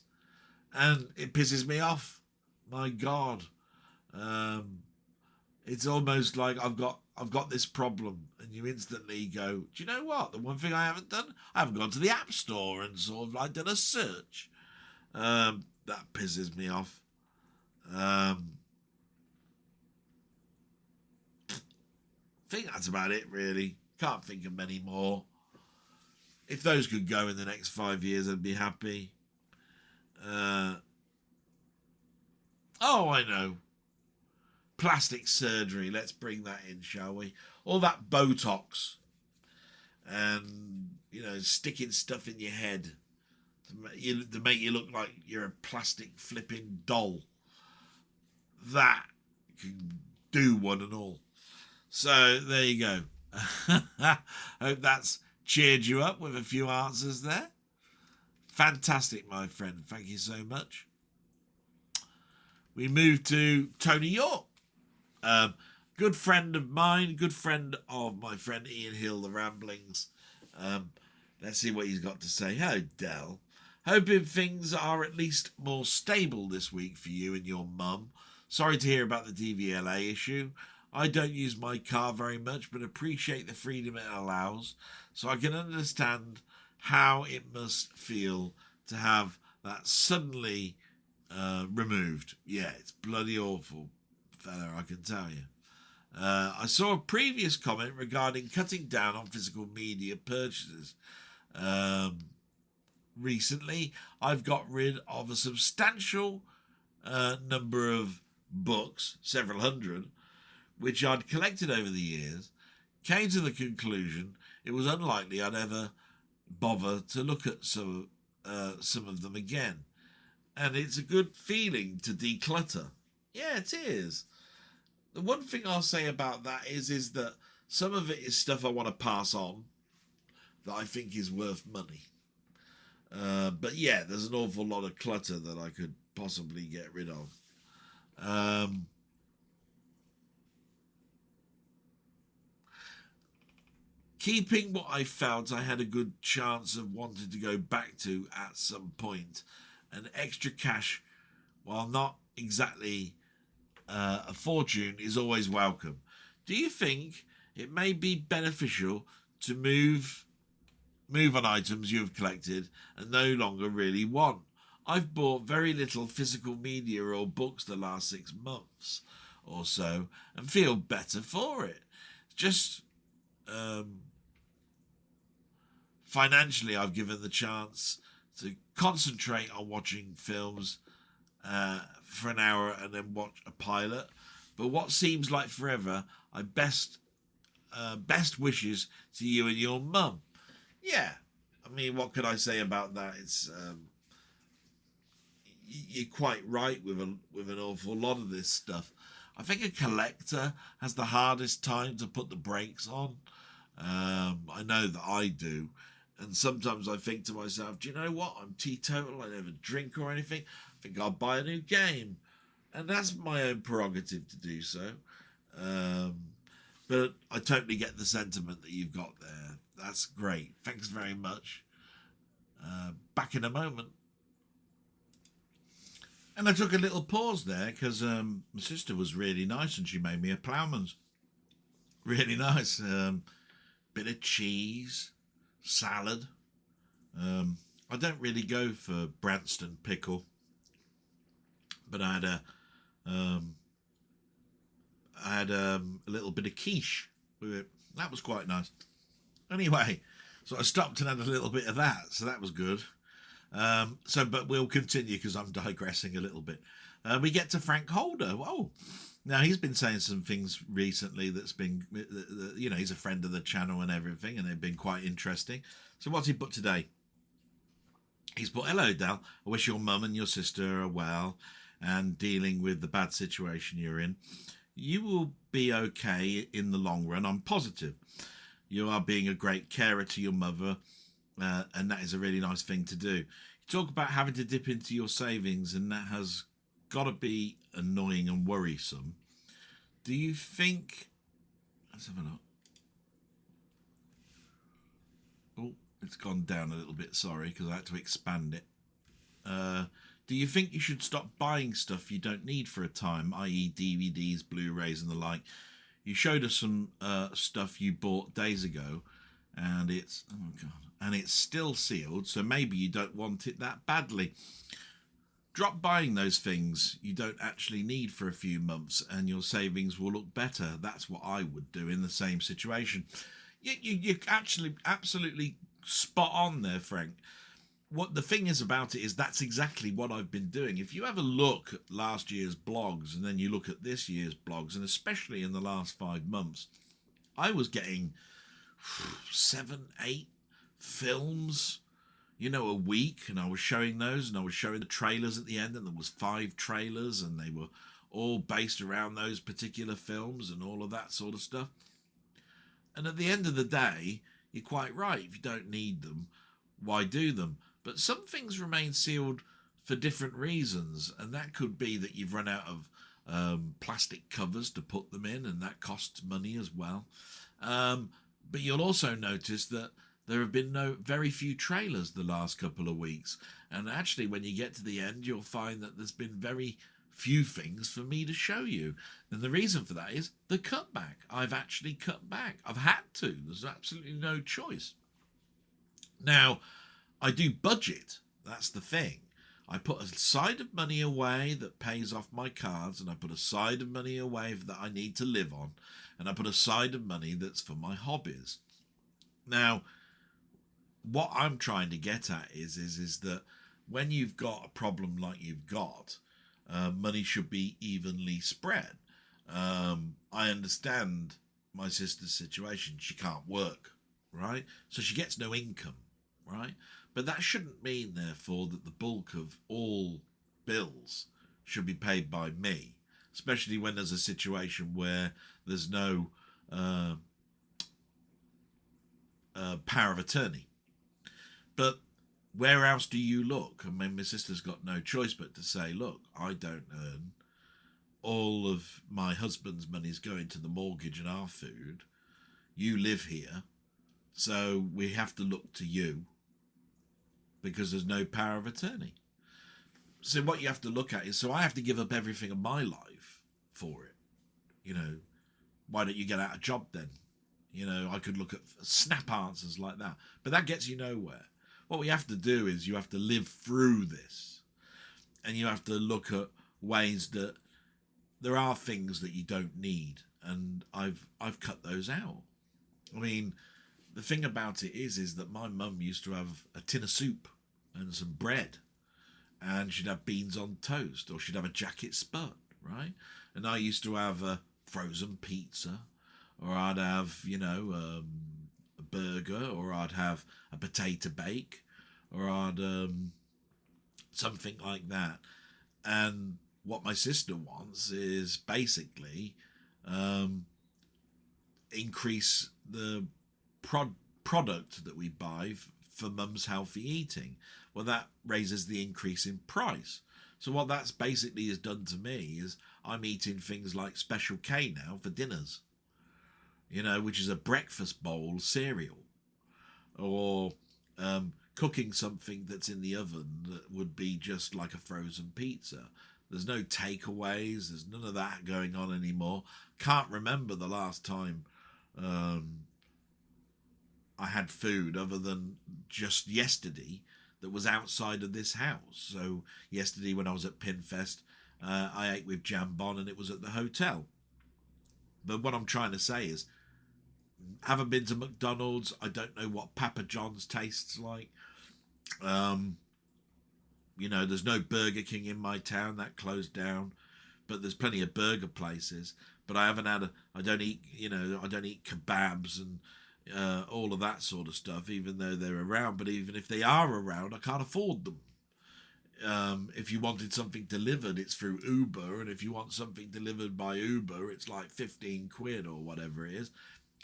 and it pisses me off. My God, it's almost like I've got this problem, and you instantly go, do you know what? The one thing I haven't done, I haven't gone to the App Store and sort of like done a search. That pisses me off. I think that's about it, really. Can't think of many more. If those could go in the next 5 years, I'd be happy. Oh, I know. Plastic surgery. Let's bring that in, shall we? All that Botox and, sticking stuff in your head to make you look like you're a plastic flipping doll. That can do one and all. So there you go. Hope that's cheered you up with a few answers there. Fantastic, my friend. Thank you so much. We move to Tony York. Good friend of mine, good friend of my friend Ian Hill, the Ramblings. Let's see what he's got to say. Hello, Del. Hoping things are at least more stable this week for you and your mum. Sorry to hear about the DVLA issue. I don't use my car very much, but appreciate the freedom it allows, so I can understand how it must feel to have that suddenly removed. Yeah, it's bloody awful, fella, I can tell you. I saw a previous comment regarding cutting down on physical media purchases. Recently, I've got rid of a substantial number of books, several hundred, which I'd collected over the years. Came to the conclusion it was unlikely I'd ever bother to look at some of them again. And it's a good feeling to declutter. Yeah, it is. The one thing I'll say about that is that some of it is stuff I want to pass on that I think is worth money. But yeah, there's an awful lot of clutter that I could possibly get rid of. Keeping what I felt I had a good chance of wanting to go back to at some point, and extra cash, while not exactly a fortune is always welcome. Do you think it may be beneficial to move on items you have collected and no longer really want? I've bought very little physical media or books the last 6 months or so and feel better for it. Just financially, I've given the chance to concentrate on watching films for an hour and then watch a pilot. But what seems like forever, I best wishes to you and your mum. Yeah, I mean, what could I say about that? It's you're quite right with an awful lot of this stuff. I think a collector has the hardest time to put the brakes on. I know that I do. And sometimes I think to myself, do you know what? I'm teetotal. I never drink or anything. I think I'll buy a new game. And that's my own prerogative to do so. But I totally get the sentiment that you've got there. That's great. Thanks very much. Back in a moment. And I took a little pause there because my sister was really nice and she made me a ploughman's. Really nice. Bit of cheese, salad. I don't really go for Branston pickle, but I had a little bit of quiche with it. That was quite nice. Anyway, so I stopped and had a little bit of that, so that was good. But we'll continue because I'm digressing a little bit. We get to Frank Holder. Whoa. Now, he's been saying some things recently that's been, he's a friend of the channel and everything, and they've been quite interesting. So what's he put today? He's put, hello, Dal. I wish your mum and your sister are well and dealing with the bad situation you're in. You will be okay in the long run. I'm positive. You are being a great carer to your mother, and that is a really nice thing to do. You talk about having to dip into your savings, and that has got to be annoying and worrisome. Do you think... Let's have a look. Oh, it's gone down a little bit, sorry, because I had to expand it. Do you think you should stop buying stuff you don't need for a time, i.e. DVDs, Blu-rays and the like? You showed us some stuff you bought days ago, and it's... Oh, God. And it's still sealed, so maybe you don't want it that badly. Drop buying those things you don't actually need for a few months and your savings will look better. That's what I would do in the same situation. You're actually absolutely spot on there, Frank. What the thing is about it is that's exactly what I've been doing. If you have a look at last year's blogs and then you look at this year's blogs, and especially in the last 5 months, I was getting 7, 8 films, a week, and I was showing those, and I was showing the trailers at the end, and there was 5 trailers, and they were all based around those particular films and all of that sort of stuff. And at the end of the day, you're quite right. If you don't need them, why do them? But some things remain sealed for different reasons, and that could be that you've run out of plastic covers to put them in, and that costs money as well. But you'll also notice that there have been very few trailers the last couple of weeks. And actually, when you get to the end, you'll find that there's been very few things for me to show you. And the reason for that is the cutback. I've actually cut back. I've had to. There's absolutely no choice. Now, I do budget. That's the thing. I put a side of money away that pays off my cards, and I put a side of money away that I need to live on, and I put a side of money that's for my hobbies. Now, what I'm trying to get at is that when you've got a problem like you've got, money should be evenly spread. I understand my sister's situation. She can't work, right? So she gets no income, right? But that shouldn't mean, therefore, that the bulk of all bills should be paid by me, especially when there's a situation where there's no power of attorney. But where else do you look? I mean, my sister's got no choice but to say, look, I don't earn. All of my husband's money is going to the mortgage and our food. You live here, so we have to look to you because there's no power of attorney. So what you have to look at is, so I have to give up everything in my life for it. You know, why don't you get out a job then? You know, I could look at snap answers like that, but that gets you nowhere. What we have to do is you have to live through this, and you have to look at ways that there are things that you don't need, and I've cut those out. I mean, the thing about it is that my mum used to have a tin of soup and some bread, and she'd have beans on toast, or she'd have a jacket spud, right? And I used to have a frozen pizza, or I'd have, you know, a burger, or I'd have a potato bake, or I'd something like that. And what my sister wants is basically increase the product that we buy for mum's healthy eating. Well, that raises the increase in price. So what that's basically has done to me is I'm eating things like Special K now for dinners, you know, which is a breakfast bowl cereal, or cooking something that's in the oven that would be just like a frozen pizza. There's no takeaways. There's none of that going on anymore. Can't remember the last time I had food other than just yesterday that was outside of this house. So yesterday when I was at Pinfest, I ate with Jambon, and it was at the hotel. But what I'm trying to say is, haven't been to McDonald's. I don't know what Papa John's tastes like. You know, there's no Burger King in my town, that closed down, but there's plenty of burger places. But I haven't had I don't eat, you know, I don't eat kebabs and all of that sort of stuff, even though they're around. But even if they are around, I can't afford them. If you wanted something delivered, it's through Uber, and if you want something delivered by Uber, it's like 15 quid or whatever it is.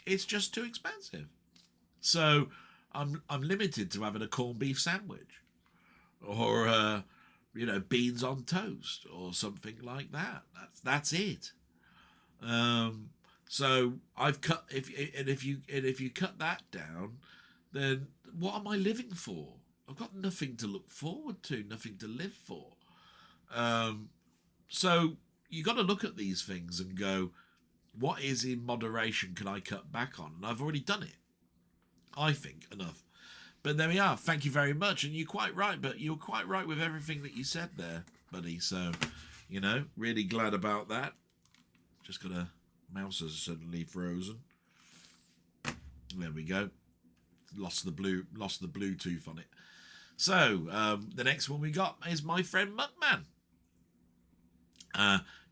It's just too expensive. So I'm limited to having a corned beef sandwich, or you know, beans on toast, or something like that. That's it. So I've cut, if you cut that down, then what am I living for? I've got nothing to look forward to, nothing to live for. So you got to look at these things and go, what is in moderation can I cut back on? And I've already done it, I think, enough. But there we are. Thank you very much. And you're quite right, but you're quite right with everything that you said there, buddy. So, you know, really glad about that. Just got a mouse has suddenly frozen. There we go. Lost the Bluetooth on it. So the next one we got is my friend Muckman.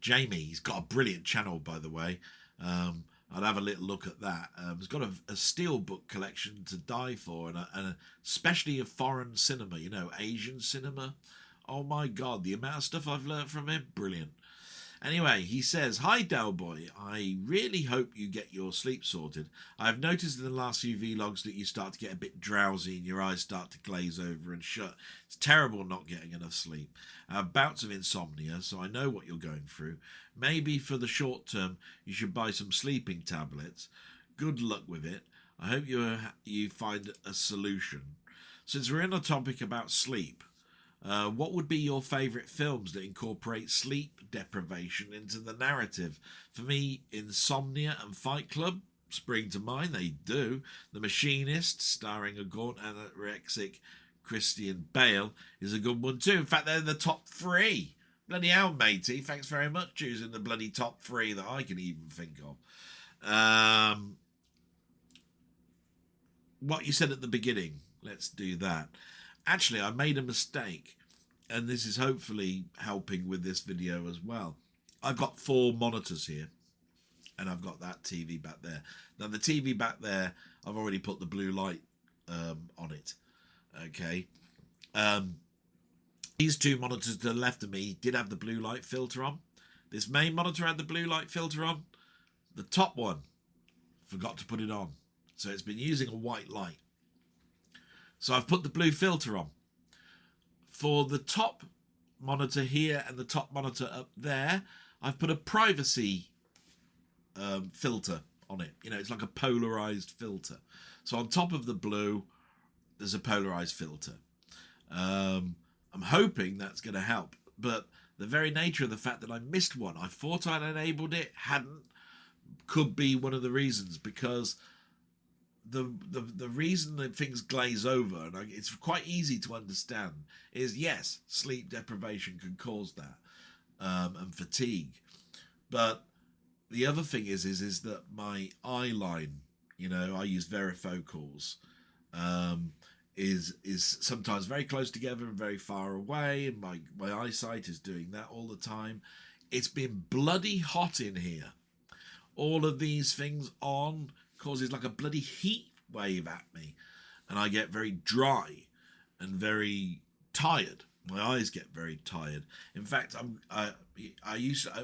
Jamie, he's got a brilliant channel, by the way. I'd have a little look at that. He's got a steelbook collection to die for, and especially of foreign cinema, you know, Asian cinema. Oh my God, the amount of stuff I've learned from him, brilliant. Anyway, he says, "Hi Delboy, I really hope you get your sleep sorted. I've noticed in the last few vlogs that you start to get a bit drowsy and your eyes start to glaze over and shut. It's terrible not getting enough sleep. I have bouts of insomnia, so I know what you're going through. Maybe for the short term, you should buy some sleeping tablets. Good luck with it. I hope you find a solution. Since we're in a topic about sleep, what would be your favourite films that incorporate sleep deprivation into the narrative? For me, Insomnia and Fight Club spring to mind. They do. The Machinist, starring a gaunt anorexic Christian Bale, is a good one too. In fact, they're the top three. Bloody hell, matey. Thanks very much choosing the bloody top three that I can even think of. What you said at the beginning. Let's do that. Actually, I made a mistake, and this is hopefully helping with this video as well. I've got 4 monitors here, and I've got that TV back there. Now, the TV back there, I've already put the blue light on it. Okay. These 2 monitors to the left of me did have the blue light filter on. This main monitor had the blue light filter on. The top one, forgot to put it on. So it's been using a white light. So I've put the blue filter on. For the top monitor here and the top monitor up there, I've put a privacy filter on it. You know, it's like a polarized filter. So on top of the blue, there's a polarized filter. I'm hoping that's going to help. But the very nature of the fact that I missed one, I thought I'd enabled it, hadn't, could be one of the reasons, because the reason that things glaze over, and it's quite easy to understand, is yes, sleep deprivation can cause that, and fatigue. But the other thing is that my eye line, I use varifocals, is sometimes very close together and very far away, and my eyesight is doing that all the time. It's been bloody hot in here. All of these things on causes like a bloody heat wave at me, and I get very dry and very tired. My eyes get very tired. In fact,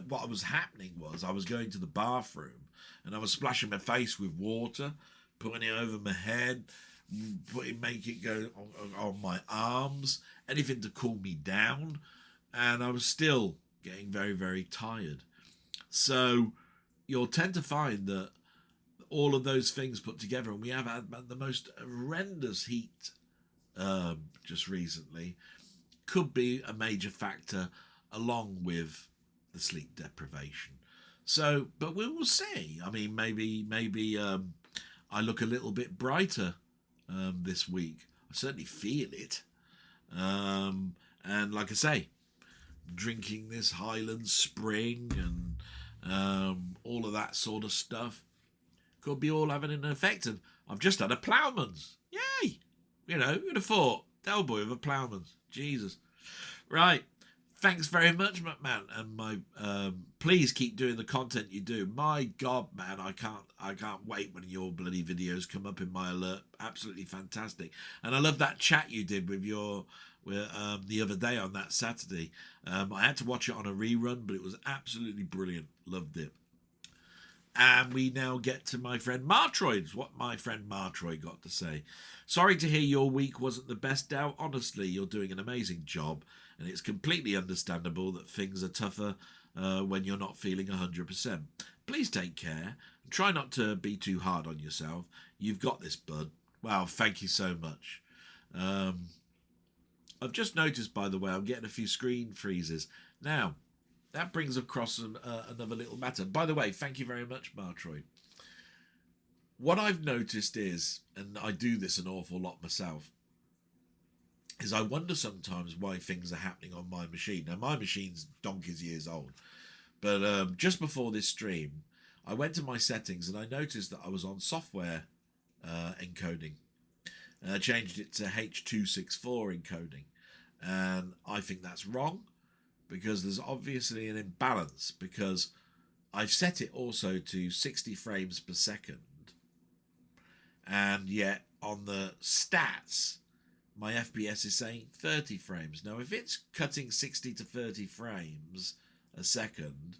what was happening was I was going to the bathroom and I was splashing my face with water, putting it over my head, make it go on my arms, anything to cool me down, and I was still getting very, very tired. So you'll tend to find that all of those things put together, and we have had the most horrendous heat just recently, could be a major factor along with the sleep deprivation. So, but we will see. I mean, maybe I look a little bit brighter this week. I certainly feel it. And like I say, drinking this Highland Spring and all of that sort of stuff could be all having an effect. And I've just had a ploughman's. Yay! Who'd have thought? Del boy with a ploughman's. Jesus. Right. Thanks very much, Muckman. And please keep doing the content you do. My God, man, I can't wait when your bloody videos come up in my alert. Absolutely fantastic. And I love that chat you did with the other day on that Saturday. I had to watch it on a rerun, but it was absolutely brilliant. Loved it. And we now get to my friend Martroyd's, what my friend Martroyd got to say. Sorry to hear your week wasn't the best, Dow. Honestly, you're doing an amazing job, and it's completely understandable that things are tougher when you're not feeling 100%. Please take care and try not to be too hard on yourself. You've got this, bud. Wow, thank you so much. I've just noticed, by the way, I'm getting a few screen freezes. Now, that brings across another little matter. By the way, thank you very much, Martroyd. What I've noticed is, and I do this an awful lot myself, is I wonder sometimes why things are happening on my machine. Now, my machine's donkey's years old, but just before this stream, I went to my settings and I noticed that I was on software encoding. I changed it to H.264 encoding, and I think that's wrong, because there's obviously an imbalance, because I've set it also to 60 frames per second, and yet on the stats my FPS is saying 30 frames. Now if it's cutting 60 to 30 frames a second,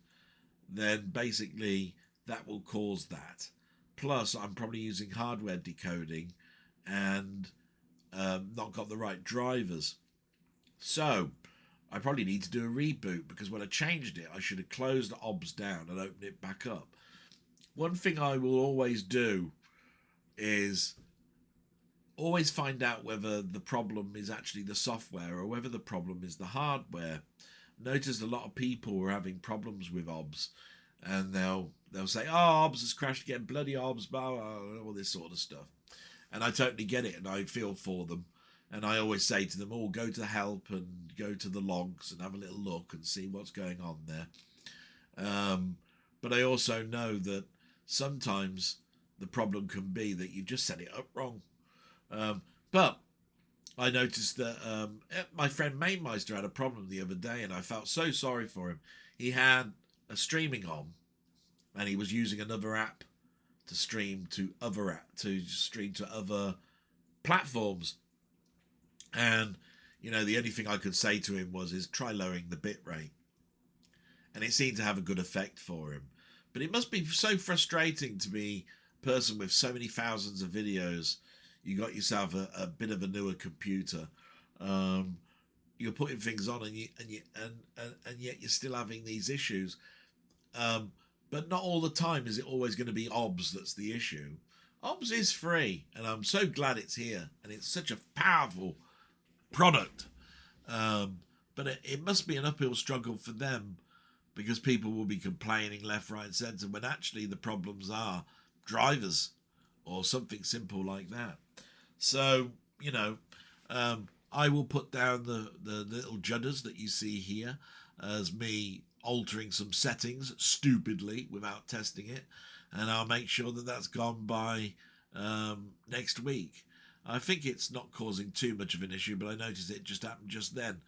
then basically that will cause that. Plus I'm probably using hardware decoding and not got the right drivers. So I probably need to do a reboot, because when I changed it, I should have closed the OBS down and opened it back up. One thing I will always do is always find out whether the problem is actually the software or whether the problem is the hardware. Notice a lot of people were having problems with OBS, and they'll say, oh, OBS has crashed again, bloody OBS, blah, blah, blah, all this sort of stuff. And I totally get it, and I feel for them. And I always say to them, go to help and go to the logs and have a little look and see what's going on there. But I also know that sometimes the problem can be that you just set it up wrong. But I noticed that my friend Mainmeister had a problem the other day, and I felt so sorry for him. He had a streaming on, and he was using another app to stream to other platforms. And the only thing I could say to him is try lowering the bit rate, and it seemed to have a good effect for him. But it must be so frustrating to be a person with so many thousands of videos. You got yourself a bit of a newer computer. You're putting things on, and yet you're still having these issues. But not all the time is it always going to be OBS that's the issue. OBS is free, and I'm so glad it's here, and it's such a powerful product. But it must be an uphill struggle for them, because people will be complaining left, right, and centre, when actually the problems are drivers or something simple like that. So, I will put down the little judders that you see here as me altering some settings stupidly without testing it, and I'll make sure that that's gone by next week. I think it's not causing too much of an issue, but I noticed it just happened just then.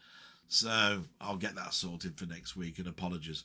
So I'll get that sorted for next week, and apologies.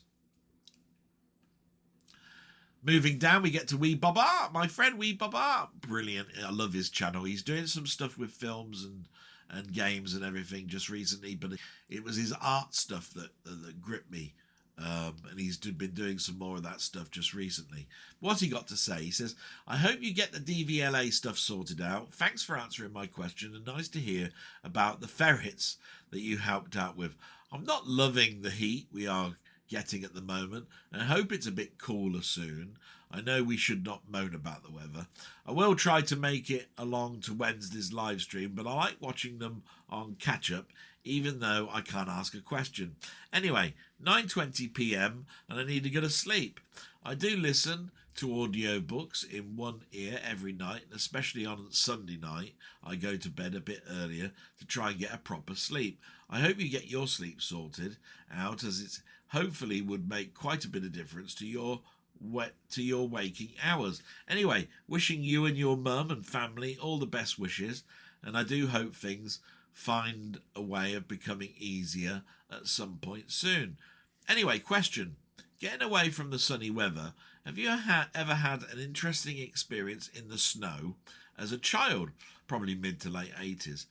Moving down, we get to Wee Bob Art, my friend Wee Bob Art. Brilliant. I love his channel. He's doing some stuff with films and games and everything just recently, but it was his art stuff that gripped me. And he's been doing some more of that stuff just recently. What's he got to say? He says, I hope you get the DVLA stuff sorted out. Thanks for answering my question, and nice to hear about the ferrets that you helped out with. I'm not loving the heat we are getting at the moment, and I hope it's a bit cooler soon. I know we should not moan about the weather. I will try to make it along to Wednesday's live stream, but I like watching them on catch up, even though I can't ask a question. Anyway, 9:20 p.m. and I need to go to sleep. I do listen to audiobooks in one ear every night, and especially on Sunday night I go to bed a bit earlier to try and get a proper sleep. I hope you get your sleep sorted out, as it's hopefully would make quite a bit of difference to your waking hours. Anyway, wishing you and your mum and family all the best wishes, and I do hope things find a way of becoming easier at some point soon. Anyway, question. Getting away from the sunny weather, have you ever had an interesting experience in the snow as a child? Probably mid to late 80s.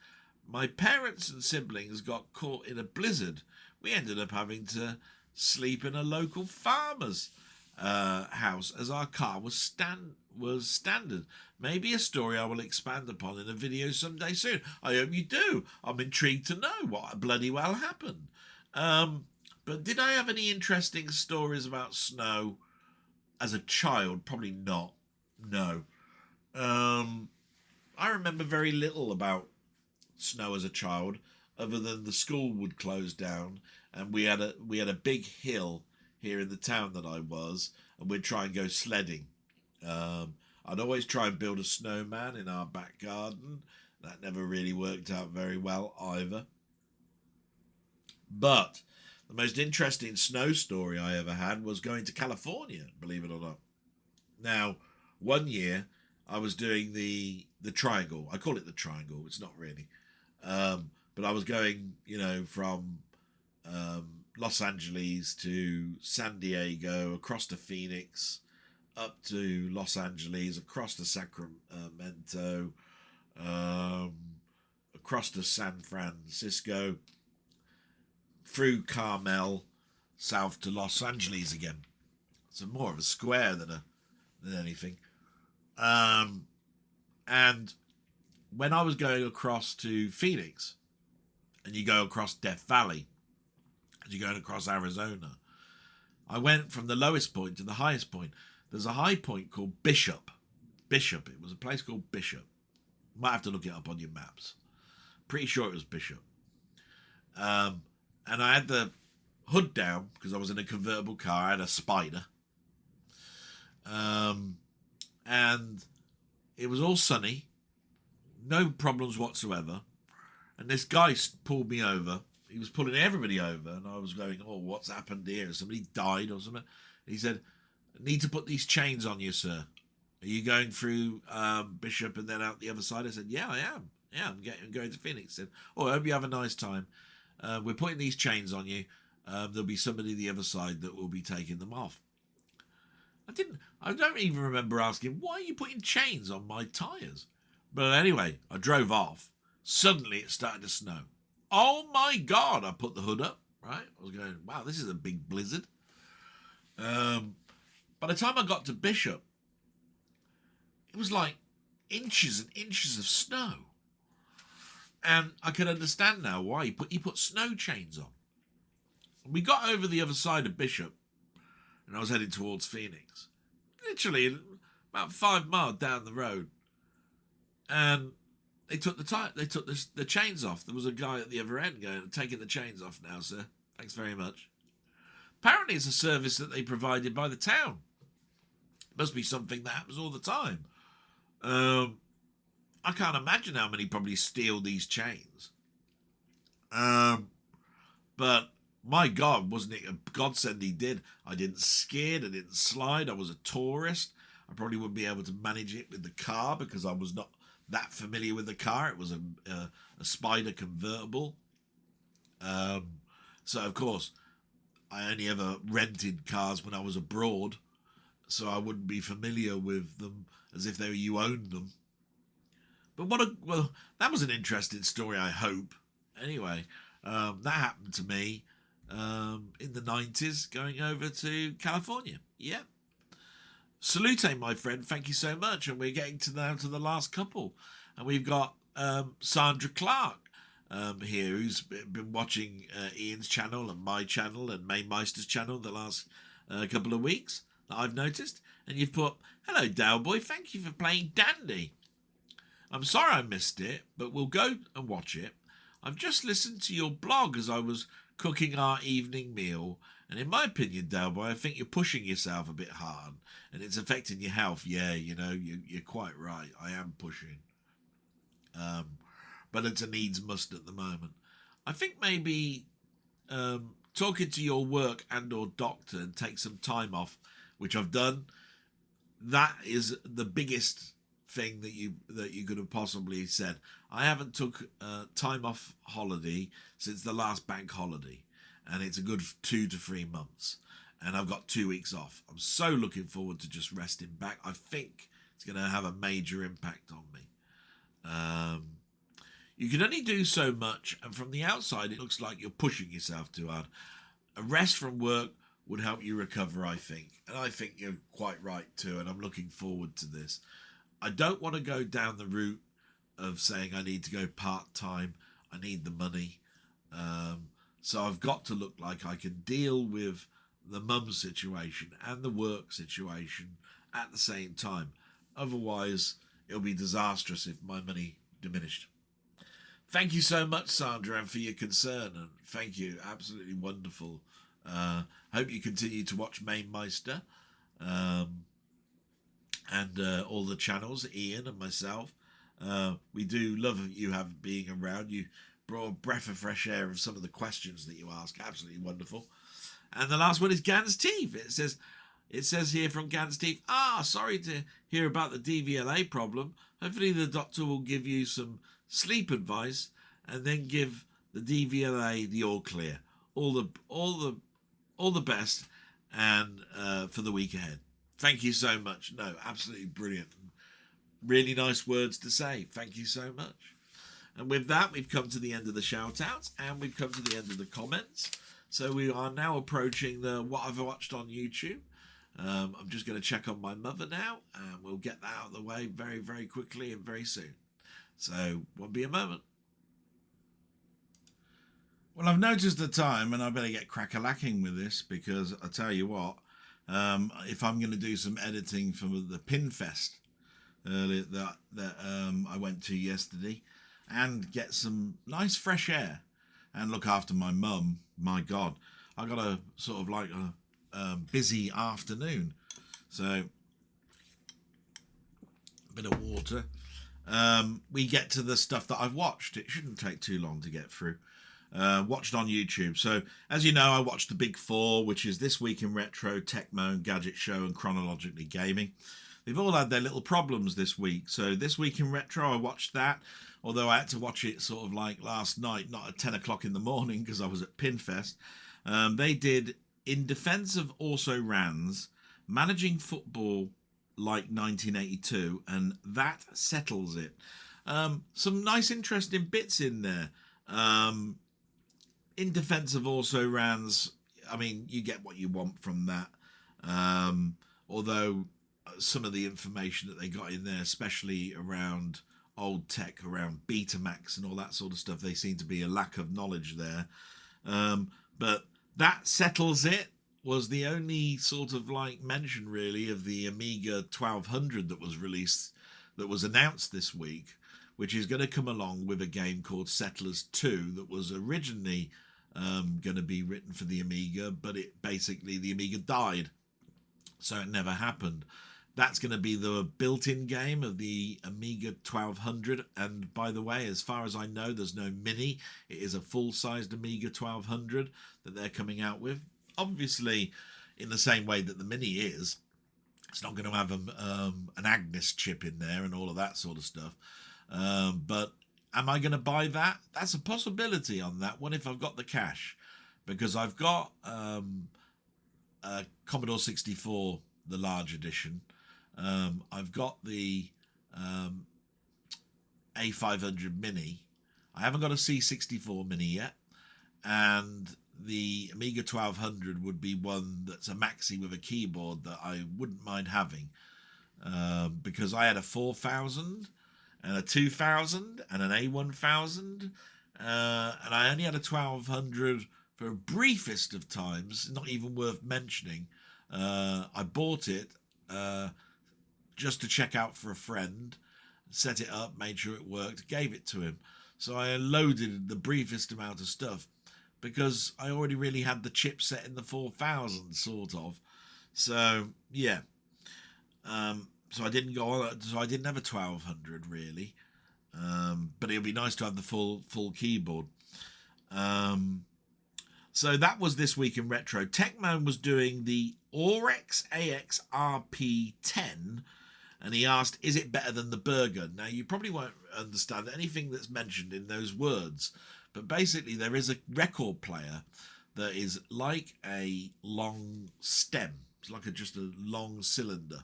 My parents and siblings got caught in a blizzard. We ended up having to sleep in a local farmer's house, as our car was standard. Maybe a story I will expand upon in a video someday soon. I hope you do. I'm intrigued to know what bloody well happened. But did I have any interesting stories about snow as a child? Probably not. No. I remember very little about snow as a child, other than the school would close down, and we had a big hill here in the town that I was, and we'd try and go sledding. I'd always try and build a snowman in our back garden. That never really worked out very well either. But the most interesting snow story I ever had was going to California, believe it or not. Now, one year I was doing the triangle. I call it the triangle. It's not really. But I was going, from Los Angeles to San Diego, across to Phoenix, up to Los Angeles, across to Sacramento, across to San Francisco, through Carmel, south to Los Angeles again. So more of a square than anything. And when I was going across to Phoenix, and you go across Death Valley, as you're going across Arizona, I went from the lowest point to the highest point. There's a high point called Bishop. It was a place called Bishop. Might have to look it up on your maps. Pretty sure it was Bishop. And I had the hood down because I was in a convertible car. I had a Spider. And it was all sunny. No problems whatsoever. And this guy pulled me over. He was pulling everybody over, and I was going, oh, what's happened here? Somebody died or something. And he said, I need to put these chains on you, sir. Are you going through Bishop and then out the other side? I said, yeah, I am. Yeah, I'm going to Phoenix. He said, oh, I hope you have a nice time. We're putting these chains on you. There'll be somebody the other side that will be taking them off. I don't even remember asking, why are you putting chains on my tyres? But anyway, I drove off. Suddenly it started to snow. Oh my God, I put the hood up, right? I was going, wow, this is a big blizzard. By the time I got to Bishop, it was like inches and inches of snow. And I can understand now why he put snow chains on. We got over the other side of Bishop, and I was heading towards Phoenix. Literally about 5 miles down the road. And They took the chains off. There was a guy at the other end going, taking the chains off now, sir. Thanks very much. Apparently it's a service that they provided by the town. Must be something that happens all the time. I can't imagine how many probably steal these chains. But my God, wasn't it a godsend he did? I didn't skid, I didn't slide, I was a tourist. I probably wouldn't be able to manage it with the car because I was not that familiar with the car. It was a Spider convertible. So, of course, I only ever rented cars when I was abroad, so I wouldn't be familiar with them as if you owned them. But that was an interesting story, I hope. Anyway, that happened to me in the 90s going over to California. Yeah. Salute, my friend. Thank you so much. And we're getting down to the last couple. And we've got Sandra Clark here, who's been watching Ian's channel and my channel and May Meister's channel the last couple of weeks that I've noticed. And you've put, hello, Dowboy. Thank you for playing Dandy. I'm sorry I missed it, but we'll go and watch it. I've just listened to your blog as I was cooking our evening meal, and in my opinion, Dowboy, I think you're pushing yourself a bit hard, and it's affecting your health. Yeah, you're quite right. I am pushing. But it's a needs must at the moment. I think maybe talking to your work and or doctor and take some time off, which I've done, that is the biggest thing that you could have possibly said. I haven't took time off holiday since the last bank holiday, and it's a good 2 to 3 months, and I've got 2 weeks off. I'm so looking forward to just resting back. I think it's going to have a major impact on me. You can only do so much, and from the outside it looks like you're pushing yourself too hard. A rest from work would help you recover, I think, and I think you're quite right too, and I'm looking forward to this. I don't want to go down the route of saying I need to go part-time. I need the money. So I've got to look like I can deal with the mum situation and the work situation at the same time. Otherwise, it'll be disastrous if my money diminished. Thank you so much, Sandra, and for your concern. And thank you. Absolutely wonderful. Hope you continue to watch Main Meister. And all the channels, Ian and myself. We do love you being around. You brought a breath of fresh air of some of the questions that you ask. Absolutely wonderful. And the last one is Gans Teeth. It says here from Gans Teeth, sorry to hear about the DVLA problem. Hopefully the doctor will give you some sleep advice and then give the DVLA the all clear. All the best and for the week ahead. Thank you so much. No, absolutely brilliant. Really nice words to say. Thank you so much. And with that, we've come to the end of the shout-outs and we've come to the end of the comments. So we are now approaching what I've watched on YouTube. I'm just going to check on my mother now, and we'll get that out of the way very, very quickly and very soon. So, won't be a moment. Well, I've noticed the time, and I better get crack-a-lacking with this, because I tell you what, if I'm going to do some editing for the Pinfest that I went to yesterday, and get some nice fresh air, and look after my mum, my God, I got a sort of like a busy afternoon. So, a bit of water. We get to the stuff that I've watched. It shouldn't take too long to get through. Watched on YouTube. So, as you know, I watched the Big Four, which is This Week in Retro, Tecmo, Gadget Show, and Chronologically Gaming. They've all had their little problems this week. So, This Week in Retro, I watched that, although I had to watch it sort of like last night, not at 10 o'clock in the morning because I was at Pinfest. They did In Defense of Also Rans, Managing Football Like 1982, and That Settles It. Some nice, interesting bits in there. In Defense of Also Rans, I mean, you get what you want from that. Although some of the information that they got in there, especially around old tech, around Betamax and all that sort of stuff, they seem to be a lack of knowledge there. But That Settles It was the only sort of like mention really of the Amiga 1200 that was released, that was announced this week, which is going to come along with a game called Settlers 2 that was originally going to be written for the Amiga, but the Amiga died, so it never happened. That's going to be the built-in game of the Amiga 1200, and by the way, as far as I know, there's no mini. It is a full-sized Amiga 1200 that they're coming out with. Obviously, in the same way that the mini is, it's not going to have an Agnes chip in there and all of that sort of stuff. But am I going to buy that? That's a possibility on that one if I've got the cash, because I've got a Commodore 64, the large edition. I've got the A500 Mini. I haven't got a C64 Mini yet, and the Amiga 1200 would be one that's a maxi with a keyboard that I wouldn't mind having, because I had a 4000 and a 2000 and an A1000, and I only had a 1200 for a briefest of times, not even worth mentioning. I bought it just to check out for a friend, set it up, made sure it worked, gave it to him. So I loaded the briefest amount of stuff because I already really had the chip set in the 4000, sort of. So yeah, so I didn't go on. So I didn't have a 1200 really, but it'd be nice to have the full keyboard. So that was this week in retro. Techman was doing the Orex AX RP10, and he asked, is it better than the Burger? Now, you probably won't understand anything that's mentioned in those words, but basically there is a record player that is like a long stem. It's like just a long cylinder,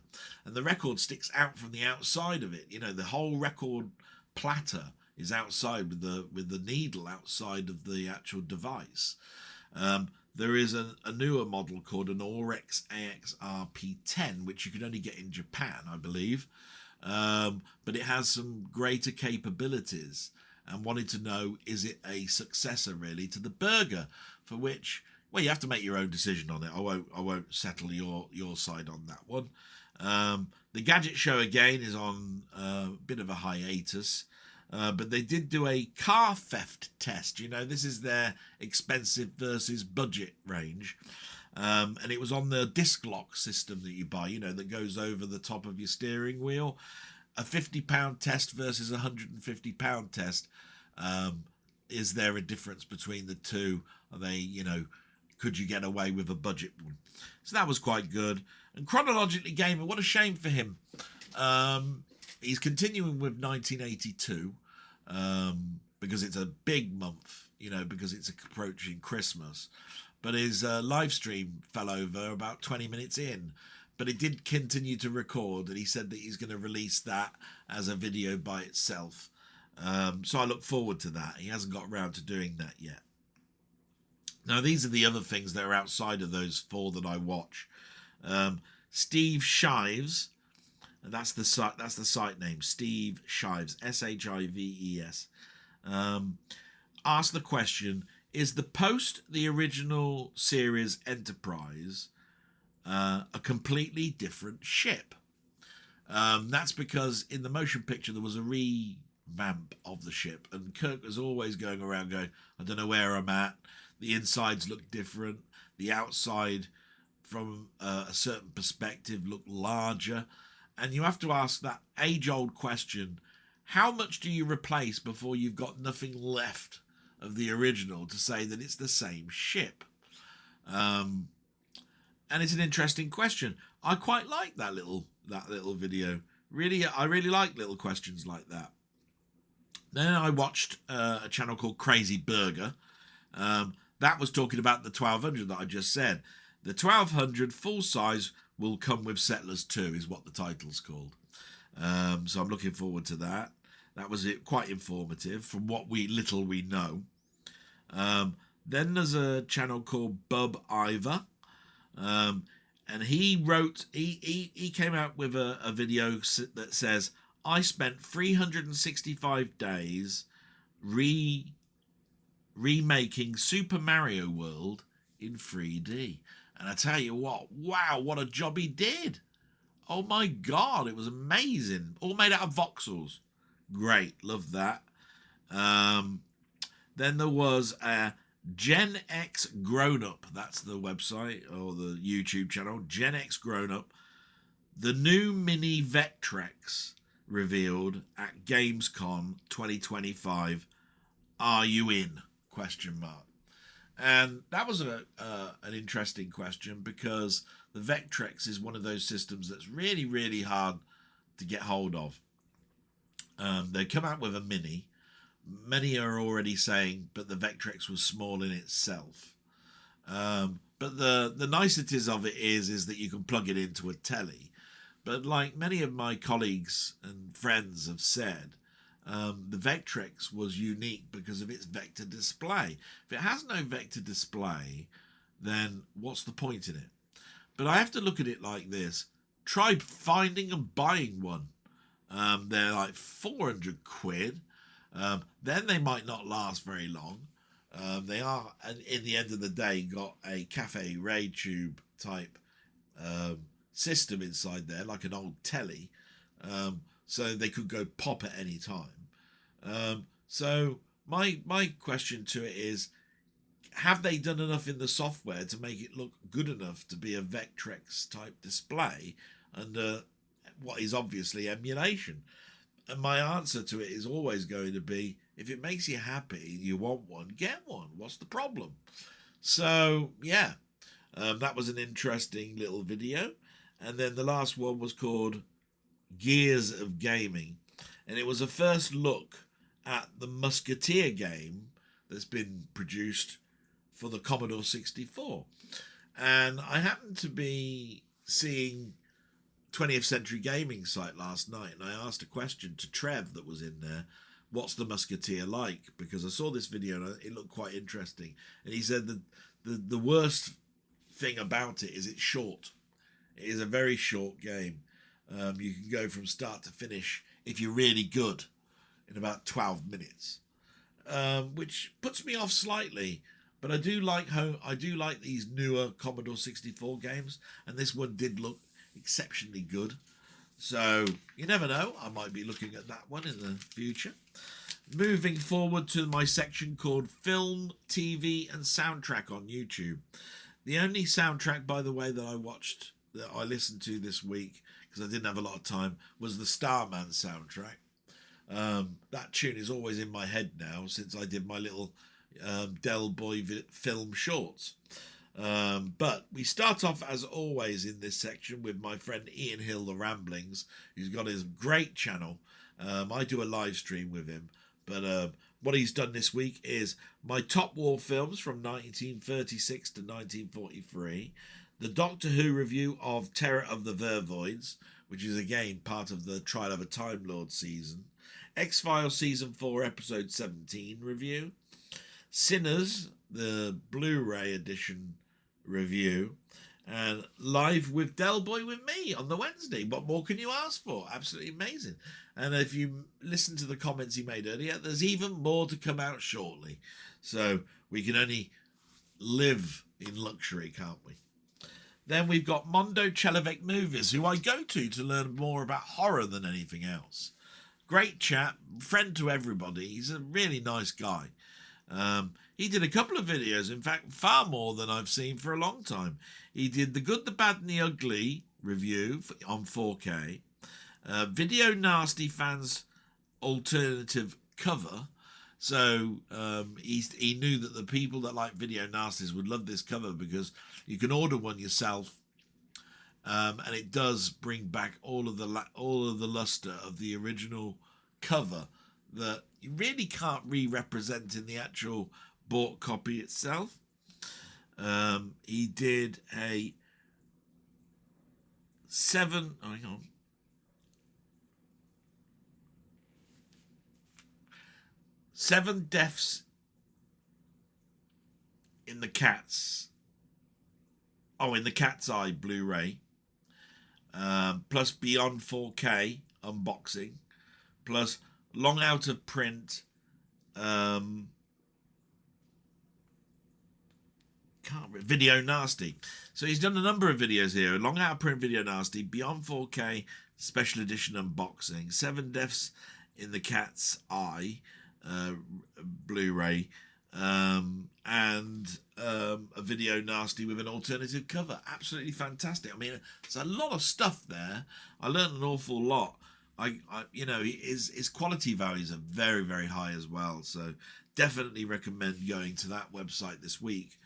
and the record sticks out from the outside of it. You know, the whole record platter is outside with the needle outside of the actual device. There is a newer model called an Orex AX RP10, which you can only get in Japan, I believe, but it has some greater capabilities, and wanted to know, is it a successor really to the Burger, for which, well, you have to make your own decision on it. I won't settle your side on that one. The Gadget Show again is on a bit of a hiatus. But they did do a car theft test. You know, this is their expensive versus budget range. And it was on the disc lock system that you buy, you know, that goes over the top of your steering wheel. A £50 test versus a £150 test. Is there a difference between the two? Are they, you know, could you get away with a budget one? So that was quite good. And Chronologically Gamer, what a shame for him. He's continuing with 1982 because it's a big month, you know, because it's approaching Christmas. But his live stream fell over about 20 minutes in. But it did continue to record, and he said that he's going to release that as a video by itself. So I look forward to that. He hasn't got around to doing that yet. Now, these are the other things that are outside of those four that I watch. Steve Shives. And that's the site name, Steve Shives, Shives. Ask the question, is the the original series Enterprise a completely different ship? That's because in the motion picture there was a revamp of the ship, and Kirk was always going around going, I don't know where I'm at. The insides look different. The outside from a certain perspective looked larger. And you have to ask that age-old question, how much do you replace before you've got nothing left of the original to say that it's the same ship? And it's an interesting question. I quite like that little video. Really, I really like little questions like that. Then I watched a channel called Crazy Burger. That was talking about the 1200 that I just said. The 1200 full size will come with Settlers 2 is what the title's called. So I'm looking forward to that. That was quite informative from what little we know. Then there's a channel called Bub Iver. And he came out with a video that says, I spent 365 days remaking Super Mario World in 3D. And I tell you what, wow, what a job he did. Oh my God, it was amazing. All made out of voxels. Great, love that. Then there was a Gen X Grown Up. That's the website or the YouTube channel. Gen X Grown Up. The new mini Vectrex revealed at Gamescom 2025. Are you in? Question mark. And that was an interesting question because the Vectrex is one of those systems that's really, really hard to get hold of. They come out with a mini. Many are already saying, but the Vectrex was small in itself. But the niceties of it is that you can plug it into a telly. But like many of my colleagues and friends have said, the Vectrex was unique because of its vector display. If it has no vector display, then what's the point in it? But I have to look at it like this. Try finding and buying one. They're like 400 quid. Then they might not last very long. They are, in the end of the day, got a cafe ray tube type system inside there, like an old telly, so they could go pop at any time. So my question to it is, have they done enough in the software to make it look good enough to be a Vectrex type display under what is obviously emulation? And my answer to it is always going to be, if it makes you happy, you want one, get one. What's the problem? So yeah, that was an interesting little video. And then the last one was called Gears of Gaming. And it was a first look at the Musketeer game that's been produced for the Commodore 64. And I happened to be seeing 20th Century Gaming site last night, and I asked a question to Trev that was in there, what's the Musketeer like? Because I saw this video and it looked quite interesting. And he said that the worst thing about it is it's short. It is a very short game. You can go from start to finish, if you're really good, in about 12 minutes, which puts me off slightly. But I do like these newer Commodore 64 games, and this one did look exceptionally good. So you never know, I might be looking at that one in the future. Moving forward to my section called Film, TV and Soundtrack on YouTube. The only soundtrack, by the way, that I listened to this week, because I didn't have a lot of time, was the Starman soundtrack. That tune is always in my head now since I did my little Del Boy film shorts. But we start off, as always, in this section with my friend Ian Hill, The Ramblings, who's got his great channel. I do a live stream with him, but what he's done this week is my top war films from 1936 to 1943, the Doctor Who review of Terror of the Vervoids, which is again part of the Trial of a Time Lord season, X-Files Season 4 Episode 17 review, Sinners, the Blu-ray edition review, and Live with Del Boy with me on the Wednesday. What more can you ask for? Absolutely amazing. And if you listen to the comments he made earlier, there's even more to come out shortly. So we can only live in luxury, can't we? Then we've got Mondo Chelovek Movies, who I go to learn more about horror than anything else. Great chap, friend to everybody. He's a really nice guy. He did a couple of videos, in fact, far more than I've seen for a long time. He did the Good, the Bad and the Ugly review on 4K, Video Nasty Fans Alternative Cover. So he knew that the people that like Video Nasties would love this cover because you can order one yourself, and it does bring back all of the luster of the original cover that you really can't re-represent in the actual bought copy itself. He did a 7 deaths in the Cat's Eye Blu-ray, plus Beyond 4K unboxing, plus long out of print Video Nasty. So he's done a number of videos here. Long out of print Video Nasty, Beyond 4K special edition unboxing, 7 deaths in the Cat's Eye Blu-ray, and a video nasty with an alternative cover. Absolutely fantastic. I mean, there's a lot of stuff there. I learned an awful lot. I you know, his quality values are very, very high as well. So definitely recommend going to that website this week.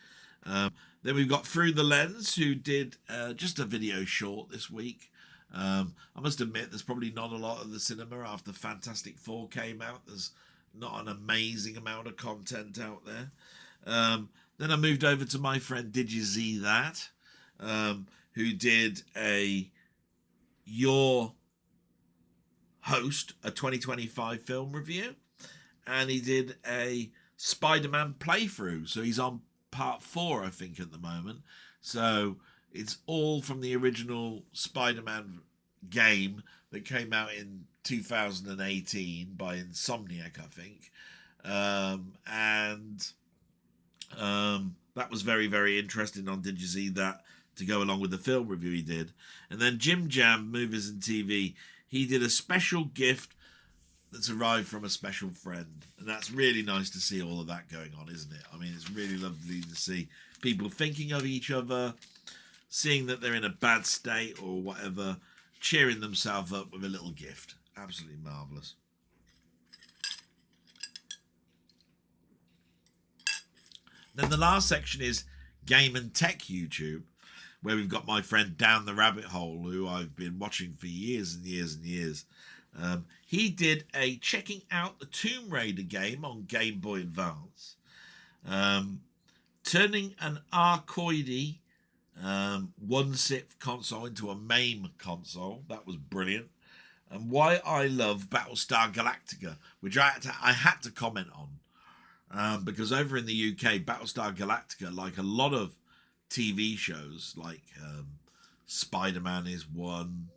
Then we've got Through the Lens, who did just a video short this week. I must admit, there's probably not a lot of the cinema after Fantastic Four came out. There's not an amazing amount of content out there. Then I moved over to my friend Did You See That, who did a Your Host, a 2025 film review, and he did a Spider-Man playthrough. So he's on part 4, I think, at the moment. So it's all from the original Spider-Man game that came out in 2018 by Insomniac, I think. That was very, very interesting on Did You See That, to go along with the film review he did. And then Jim Jam, Movies and TV, he did a special gift that's arrived from a special friend. And that's really nice to see all of that going on, isn't it? I mean, it's really lovely to see people thinking of each other, seeing that they're in a bad state or whatever, cheering themselves up with a little gift. Absolutely marvellous. Then the last section is Game and Tech YouTube, where we've got my friend Down the Rabbit Hole, who I've been watching for years and years and years. He did a checking out the Tomb Raider game on Game Boy Advance, turning an arcade 1/6 console into a MAME console. That was brilliant. And why I love Battlestar Galactica, which I had to comment on, because over in the UK, Battlestar Galactica, like a lot of TV shows, like Spider-Man is one,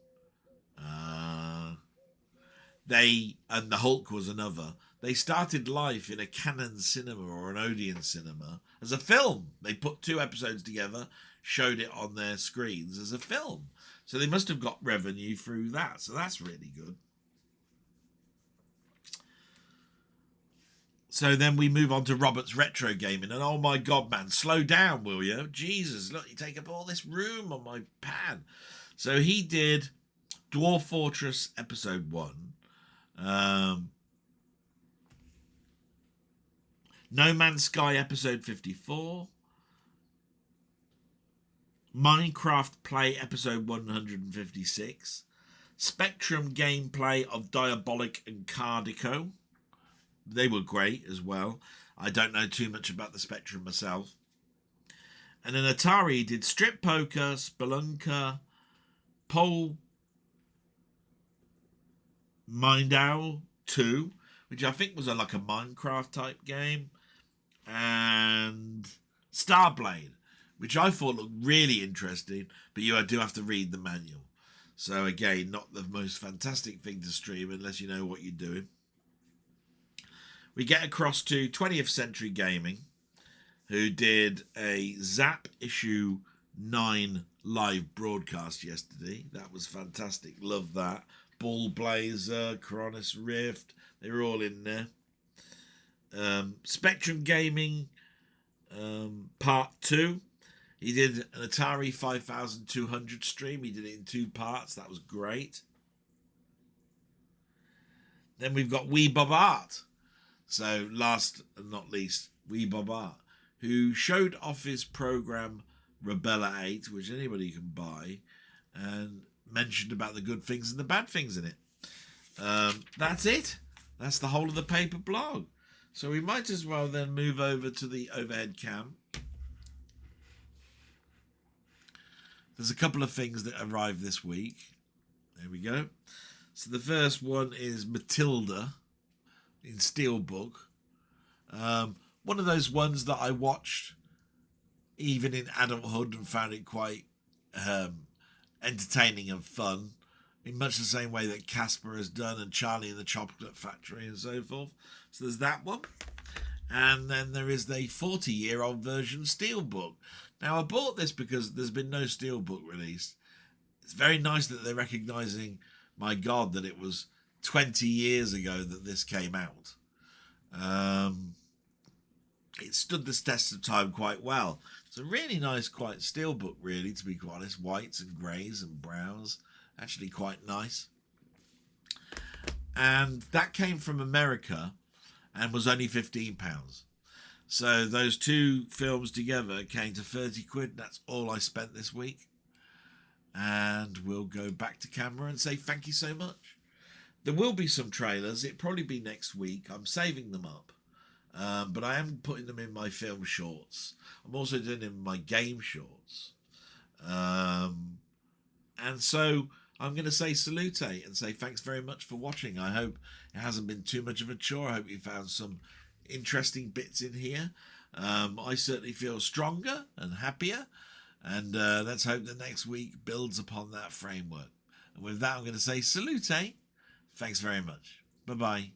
and the Hulk was another. They started life in a Canon cinema or an Odeon cinema as a film. They put 2 episodes together, showed it on their screens as a film. So they must have got revenue through that. So that's really good. So then we move on to Robert's Retro Gaming. And oh my God, man, slow down, will you? Jesus, look, you take up all this room on my pad. So he did Dwarf Fortress Episode 1. No Man's Sky Episode 54. Minecraft Play Episode 156. Spectrum Gameplay of Diabolic and Cardico. They were great as well. I don't know too much about the Spectrum myself. And then Atari did Strip Poker, Spelunker, Pole Mind Owl 2, which I think was like a Minecraft type game, and Starblade, which I thought looked really interesting, but you do have to read the manual. So again, not the most fantastic thing to stream unless you know what you're doing. We get across to 20th Century Gaming, who did a Zap issue 9 live broadcast yesterday. That was fantastic. Love that. Ball Blazer, Coronis Rift, they were all in there. Spectrum Gaming Part 2. He did an Atari 5200 stream. He did it in 2 parts. That was great. Then we've got Wee Bob Art. So last and not least, Wee Bob Art, who showed off his program Rebella 8, which anybody can buy, and mentioned about the good things and the bad things in it. That's it. That's the whole of the paper blog. So we might as well then move over to the overhead cam. There's a couple of things that arrived this week. There we go. So the first one is Matilda in Steelbook. One of those ones that I watched even in adulthood and found it quite entertaining and fun, in much the same way that Casper has done and Charlie and the Chocolate Factory and so forth. So there's that one. And then there is the 40-year-old version Steelbook. Now, I bought this because there's been no Steelbook released. It's very nice that they're recognising, my God, that it was 20 years ago that this came out. It stood the test of time quite well. It's a really nice, quite steelbook, really, to be quite honest. Whites and greys and browns. Actually quite nice. And that came from America and was only £15. So those two films together came to 30 quid. That's all I spent this week. And we'll go back to camera and say thank you so much. There will be some trailers. It'll probably be next week. I'm saving them up. But I am putting them in my film shorts. I'm also doing them in my game shorts. And so I'm going to say salute and say thanks very much for watching. I hope it hasn't been too much of a chore. I hope you found some interesting bits in here. I certainly feel stronger and happier. And let's hope that next week builds upon that framework. And with that, I'm going to say salute. Thanks very much. Bye-bye.